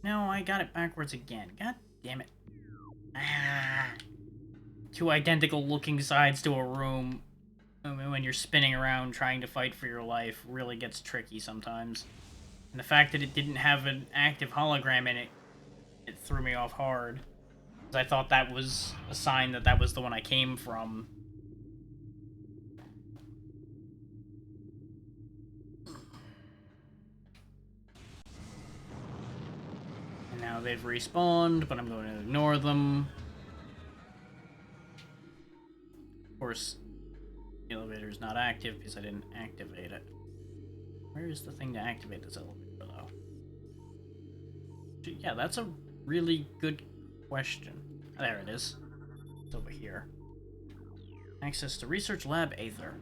No, I got it backwards again. God damn it. Ah. Two identical looking sides to a room. When you're spinning around trying to fight for your life really gets tricky sometimes. And the fact that it didn't have an active hologram in it, it threw me off hard. Because I thought that was a sign that that was the one I came from. And now they've respawned, but I'm going to ignore them. Of course, the elevator is not active because I didn't activate it. Where is the thing to activate this elevator, though? Yeah, that's a really good question. There it is. It's over here. Access to Research Lab Aether.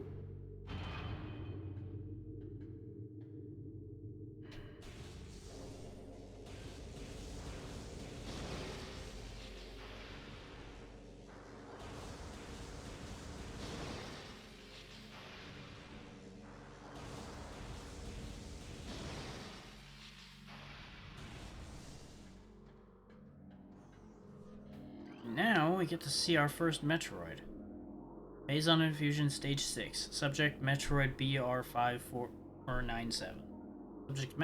we get to see our first Metroid. Phazon Infusion Stage 6. Subject Metroid BR54497. Subject's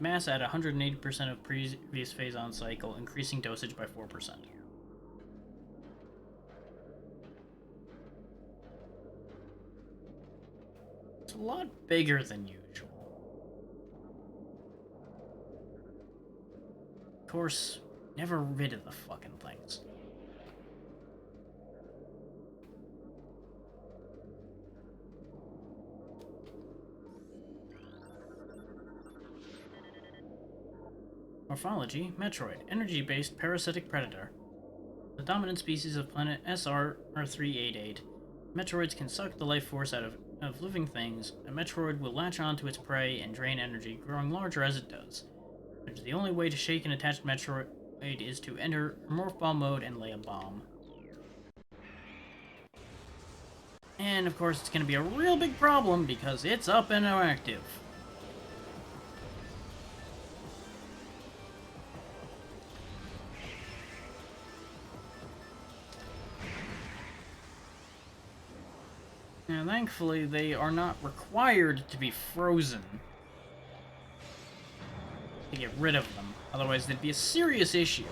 mass at 180% of previous Phazon cycle, increasing dosage by 4%. It's a lot bigger than usual. Of course, never rid of the fucking things. Morphology, Metroid, energy-based parasitic predator. The dominant species of planet SR-388. Metroids can suck the life force out of living things. A Metroid will latch onto its prey and drain energy, growing larger as it does. Which is the only way to shake an attached Metroid is to enter Morph Ball mode and lay a bomb. And of course it's going to be a real big problem because it's up and active. Now, thankfully, they are not required to be frozen to get rid of them. Otherwise, there'd be a serious issue.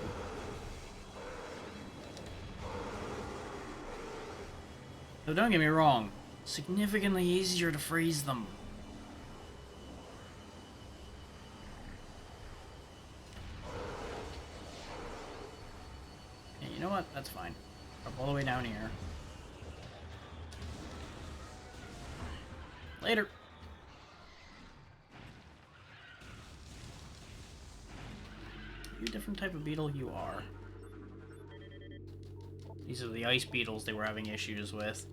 So don't get me wrong, significantly easier to freeze them. Yeah, you know what? That's fine. Up all the way down here. Later. Are you a different type of beetle? You are. These are the ice beetles they were having issues with.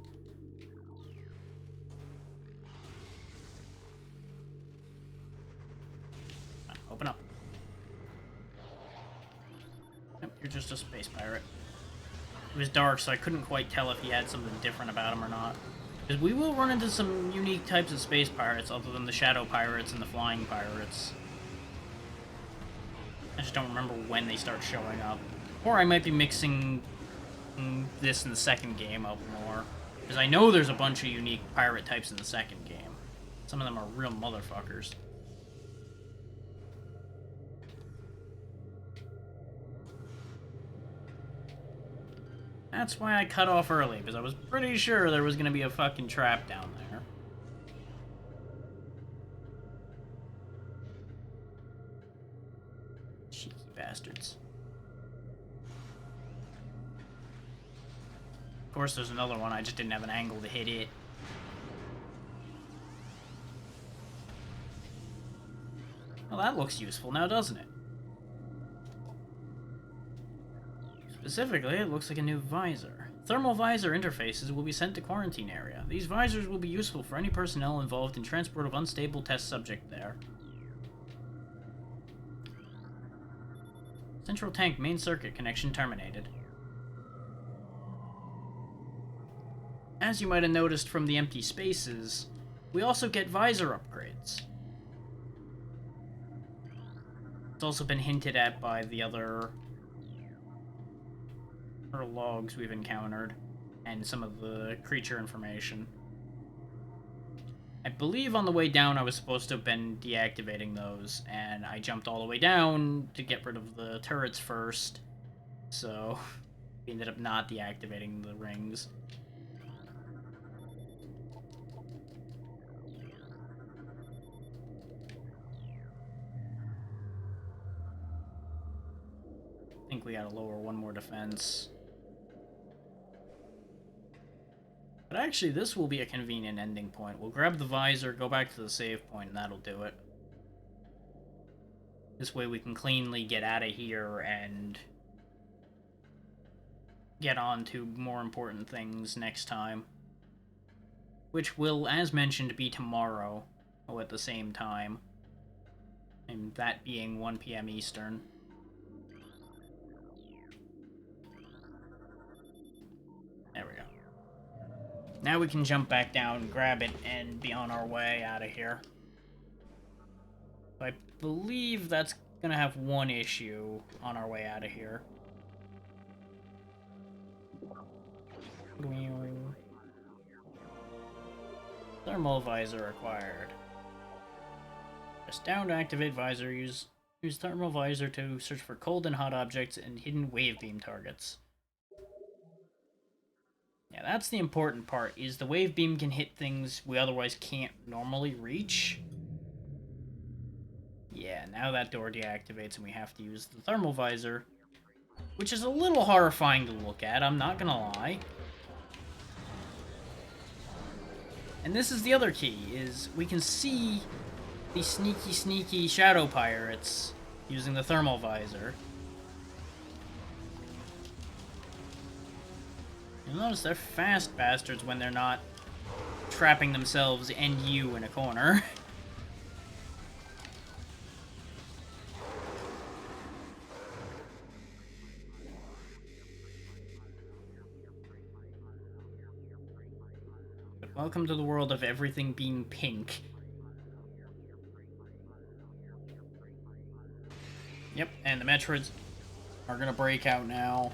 Open up. Nope, you're just a space pirate. It was dark, so I couldn't quite tell if he had something different about him or not. Because we will run into some unique types of space pirates other than the shadow pirates and the flying pirates. I just don't remember when they start showing up. Or I might be mixing this in the second game up more. Because I know there's a bunch of unique pirate types in the second game. Some of them are real motherfuckers. That's why I cut off early, because I was pretty sure there was going to be a fucking trap down there. Cheeky bastards. Of course, there's another one, I just didn't have an angle to hit it. Well, that looks useful now, doesn't it? Specifically, it looks like a new visor. Thermal visor interfaces will be sent to quarantine area. These visors will be useful for any personnel involved in transport of unstable test subject there. Central tank main circuit connection terminated. As you might have noticed from the empty spaces, we also get visor upgrades. It's also been hinted at by the other logs we've encountered and some of the creature information. I believe on the way down I was supposed to have been deactivating those, and I jumped all the way down to get rid of the turrets first, so we ended up not deactivating the rings. I think we gotta lower one more defense. But actually, this will be a convenient ending point. We'll grab the visor, go back to the save point, and that'll do it. This way we can cleanly get out of here and get on to more important things next time. Which will, as mentioned, be tomorrow, at the same time. And that being 1 PM Eastern. There we go. Now we can jump back down, grab it, and be on our way out of here. I believe that's gonna have one issue on our way out of here. Thermal visor acquired. Press down to activate visor. Use thermal visor to search for cold and hot objects and hidden wave beam targets. Yeah, that's the important part, is the wave beam can hit things we otherwise can't normally reach. Yeah, now that door deactivates and we have to use the thermal visor, which is a little horrifying to look at, I'm not gonna lie. And this is the other key, is we can see the sneaky shadow pirates using the thermal visor. You'll notice they're fast bastards when they're not trapping themselves and you in a corner. But welcome to the world of everything being pink. Yep, and the Metroids are gonna break out now.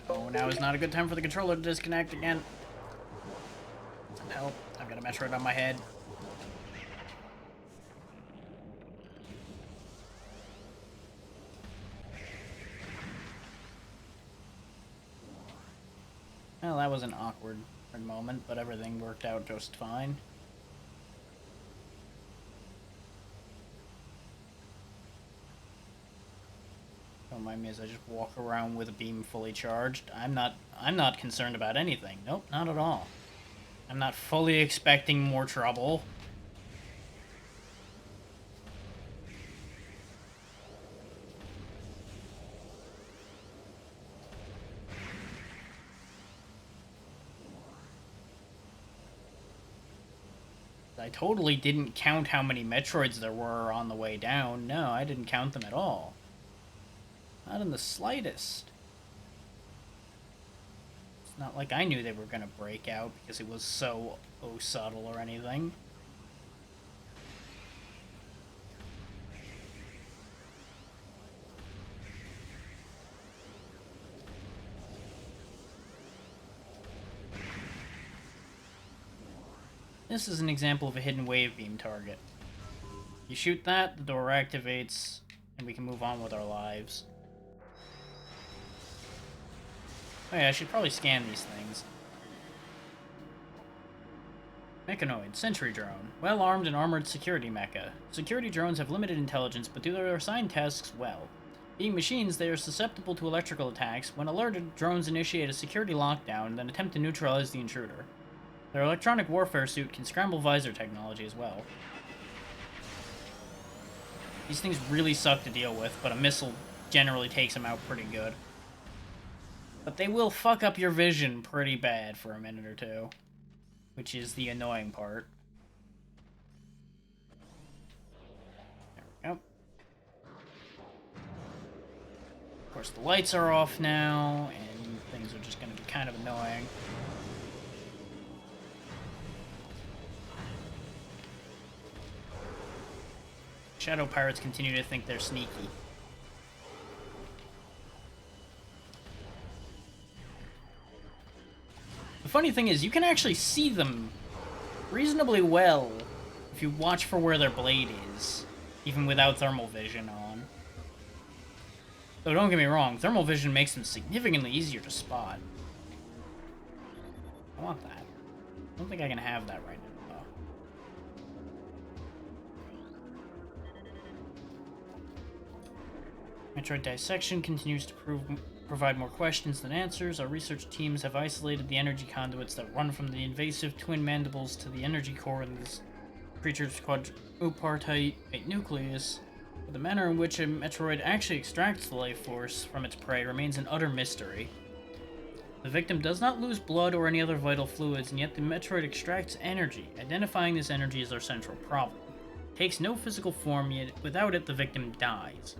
Oh, now is not a good time for the controller to disconnect again. Help, I've got a Metroid on my head. Well, that was an awkward moment, but everything worked out just fine. Don't mind me as I just walk around with a beam fully charged. I'm not concerned about anything. Nope, not at all. I'm not fully expecting more trouble. I totally didn't count how many Metroids there were on the way down. No, I didn't count them at all. Not in the slightest. It's not like I knew they were gonna break out because it was so subtle or anything. This is an example of a hidden wave beam target. You shoot that, the door activates, and we can move on with our lives. Oh yeah, I should probably scan these things. Mechanoid, sentry drone. Well-armed and armored security mecha. Security drones have limited intelligence, but do their assigned tasks well. Being machines, they are susceptible to electrical attacks. When alerted, drones initiate a security lockdown and then attempt to neutralize the intruder. Their electronic warfare suit can scramble visor technology as well. These things really suck to deal with, but a missile generally takes them out pretty good. But they will fuck up your vision pretty bad for a minute or two, which is the annoying part. There we go. Of course, the lights are off now, and things are just going to be kind of annoying. Shadow pirates continue to think they're sneaky. The funny thing is, you can actually see them reasonably well if you watch for where their blade is, even without thermal vision on. Though don't get me wrong, thermal vision makes them significantly easier to spot. I want that. I don't think I can have that right now, though. Metroid Dissection continues to provide more questions than answers. Our research teams have isolated the energy conduits that run from the invasive twin mandibles to the energy core in this creature's quadripartite nucleus. But the manner in which a Metroid actually extracts the life force from its prey remains an utter mystery. The victim does not lose blood or any other vital fluids, and yet the Metroid extracts energy. Identifying this energy is our central problem. It takes no physical form, yet without it the victim dies.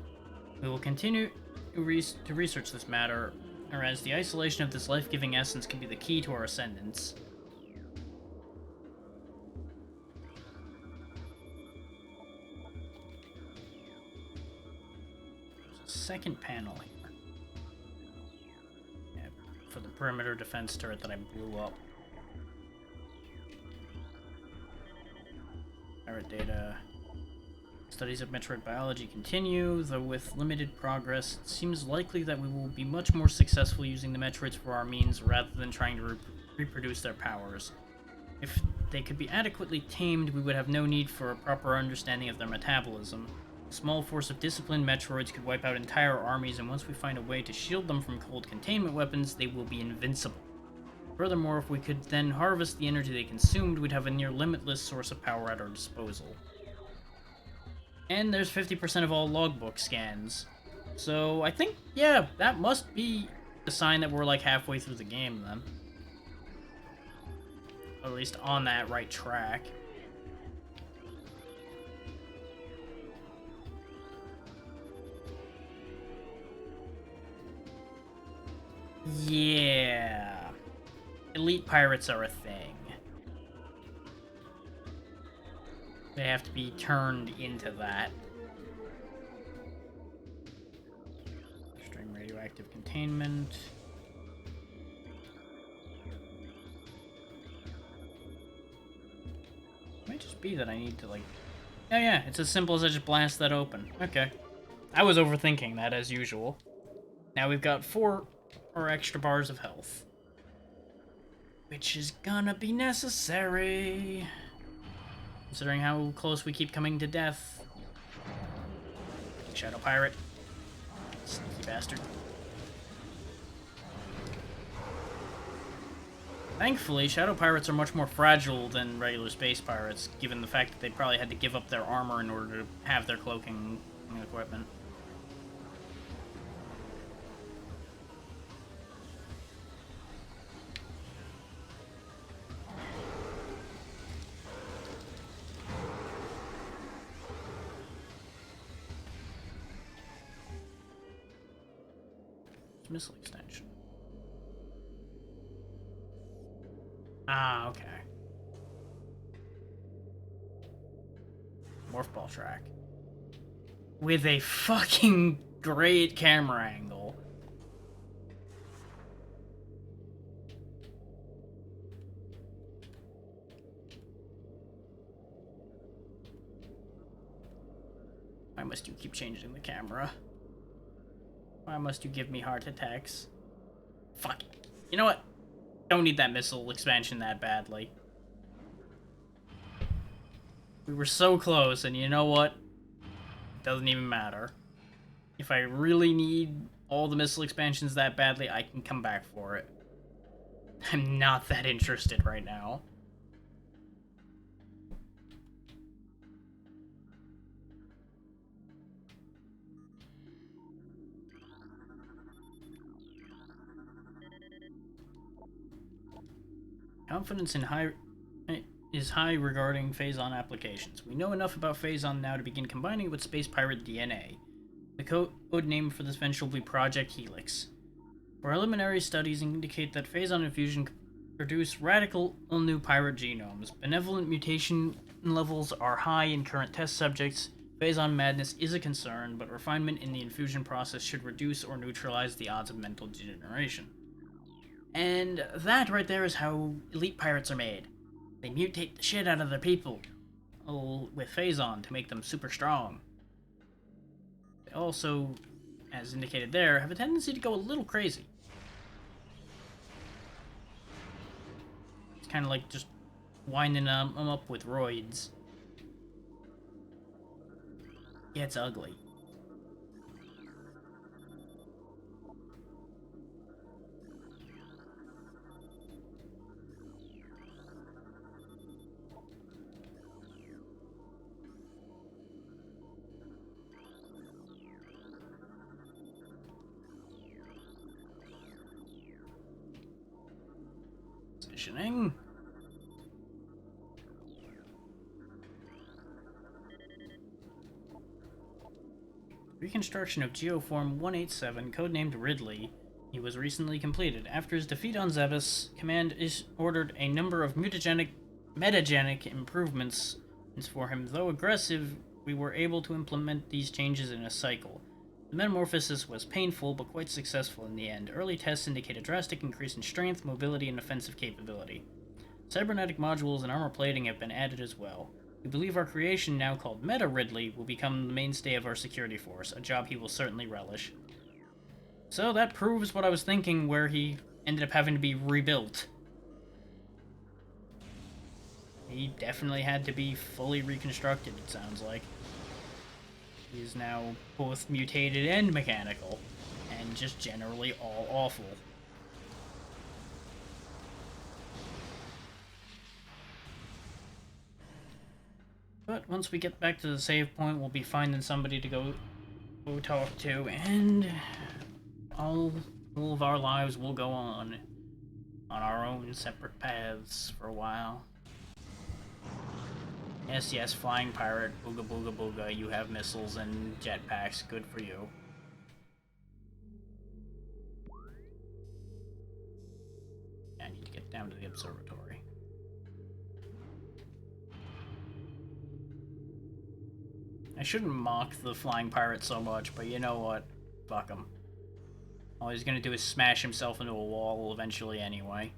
We will continue to research this matter, as the isolation of this life-giving essence can be the key to our ascendance. second panel here. Yeah, for the perimeter defense turret that I blew up. Pirate data. Studies of Metroid biology continue, though with limited progress. It seems likely that we will be much more successful using the Metroids for our means rather than trying to reproduce their powers. If they could be adequately tamed, we would have no need for a proper understanding of their metabolism. A small force of disciplined Metroids could wipe out entire armies, and once we find a way to shield them from cold containment weapons, they will be invincible. Furthermore, if we could then harvest the energy they consumed, we'd have a near limitless source of power at our disposal. And there's 50% of all logbook scans. So I think, yeah, that must be a sign that we're like halfway through the game then. Or at least on that right track. Yeah. Elite pirates are a thing. They have to be turned into that. Extreme radioactive containment. It might just be that I need to, like... Oh yeah, it's as simple as I just blast that open. Okay. I was overthinking that, as usual. Now we've got 4 or extra bars of health. Which is gonna be necessary. Considering how close we keep coming to death. Shadow Pirate. Sneaky bastard. Thankfully, Shadow Pirates are much more fragile than regular Space Pirates, given the fact that they probably had to give up their armor in order to have their cloaking equipment. Missile extension. Ah, okay. Morph ball track. With a fucking great camera angle. Why must you keep changing the camera? Why must you give me heart attacks? Fuck it. You know what? Don't need that missile expansion that badly. We were so close, and you know what? It doesn't even matter. If I really need all the missile expansions that badly, I can come back for it. I'm not that interested right now. Confidence is high regarding Phazon applications. We know enough about Phazon now to begin combining it with Space Pirate DNA. The code name for this venture will be Project Helix. Preliminary studies indicate that Phazon infusion can produce radical new pirate genomes. Benevolent mutation levels are high in current test subjects. Phazon madness is a concern, but refinement in the infusion process should reduce or neutralize the odds of mental degeneration. And that right there is how elite pirates are made. They mutate the shit out of their people with Phazon to make them super strong. They also, as indicated there, have a tendency to go a little crazy. It's kind of like just winding them up with roids. Yeah, it's ugly. Positioning. Reconstruction of Geoform 187, codenamed Ridley. He was recently completed. After his defeat on Zebes, Command ordered a number of metagenic improvements for him. Though aggressive, we were able to implement these changes in a cycle. The metamorphosis was painful, but quite successful in the end. Early tests indicate a drastic increase in strength, mobility, and offensive capability. Cybernetic modules and armor plating have been added as well. We believe our creation, now called Meta Ridley, will become the mainstay of our security force, a job he will certainly relish. So that proves what I was thinking, where he ended up having to be rebuilt. He definitely had to be fully reconstructed, it sounds like. He is now both mutated and mechanical, and just generally all awful. But once we get back to the save point, we'll be finding somebody to go talk to, and all of our lives will go on our own separate paths for a while. Yes, flying pirate, booga booga booga, you have missiles and jetpacks, good for you. I need to get down to the observatory. I shouldn't mock the flying pirate so much, but you know what? Fuck him. All he's gonna do is smash himself into a wall eventually anyway.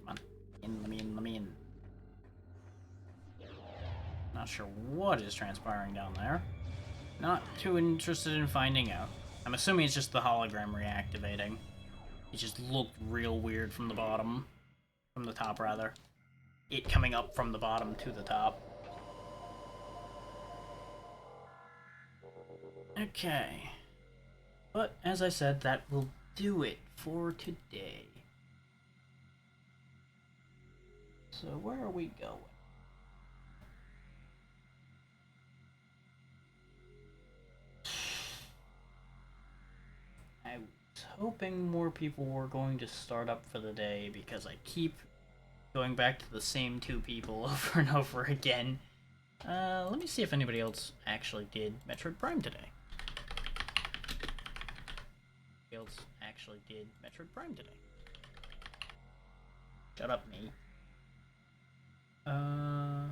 Come on. Let me in. Not sure what is transpiring down there. Not too interested in finding out. I'm assuming it's just the hologram reactivating. It just looked real weird from the bottom. From the top, rather. It coming up from the bottom to the top. Okay. But, as I said, that will do it for today. So, where are we going? I was hoping more people were going to start up for the day, because I keep going back to the same two people over and over again. Let me see if anybody else actually did Metroid Prime today. Else actually did Metroid Prime today. Shut up, me. I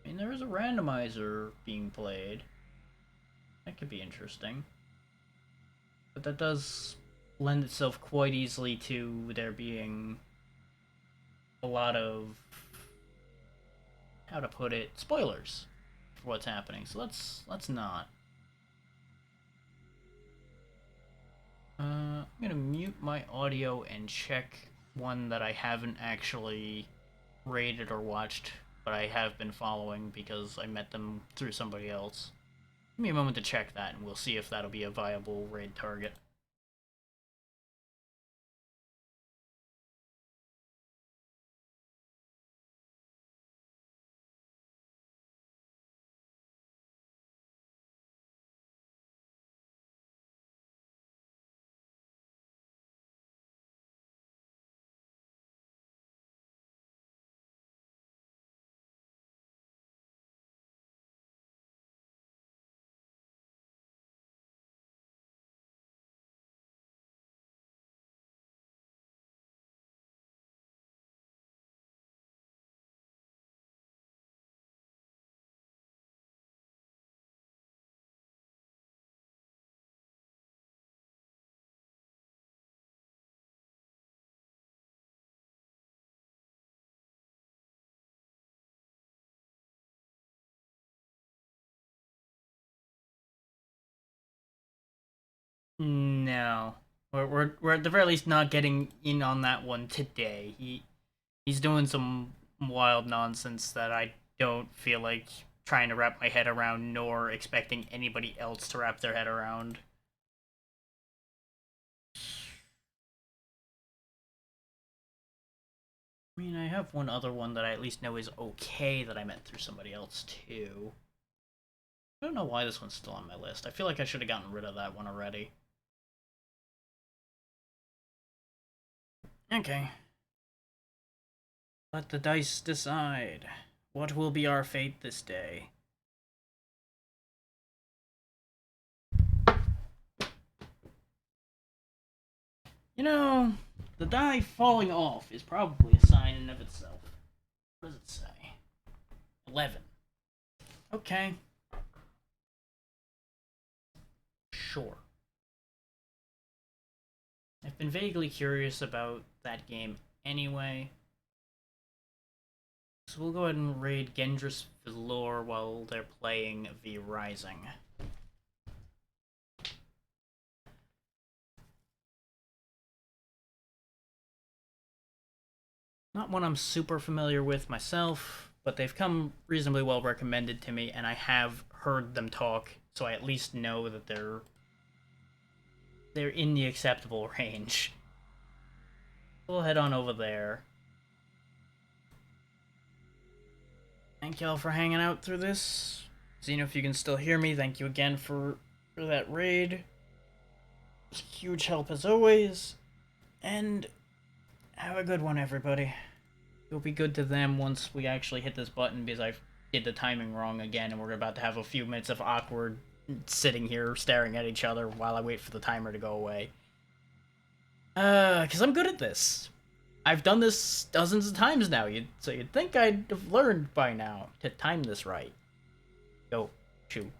mean, there is a randomizer being played. That could be interesting. But that does lend itself quite easily to there being a lot of, how to put it, spoilers for what's happening. So let's not. I'm gonna mute my audio and check one that I haven't actually raided or watched, but I have been following because I met them through somebody else. Give me a moment to check that, and we'll see if that'll be a viable raid target. No. We're at the very least not getting in on that one today. He's doing some wild nonsense that I don't feel like trying to wrap my head around, nor expecting anybody else to wrap their head around. I mean, I have one other one that I at least know is okay that I met through somebody else too. I don't know why this one's still on my list. I feel like I should have gotten rid of that one already. Okay. Let the dice decide. What will be our fate this day? You know, the die falling off is probably a sign in of itself. What does it say? 11. Okay. sure. I've been vaguely curious about that game anyway. So we'll go ahead and raid Gendris Valor while they're playing V Rising. Not one I'm super familiar with myself, but they've come reasonably well recommended to me, and I have heard them talk, so I at least know that they're in the acceptable range. We'll head on over there. Thank y'all for hanging out through this. Xeno, if you can still hear me, thank you again for that raid. It's a huge help as always. And have a good one, everybody. It'll be good to them once we actually hit this button, because I did the timing wrong again, and we're about to have a few minutes of awkward sitting here staring at each other while I wait for the timer to go away. Because I'm good at this. I've done this dozens of times now, so you'd think I'd have learned by now to time this right. Go, chew.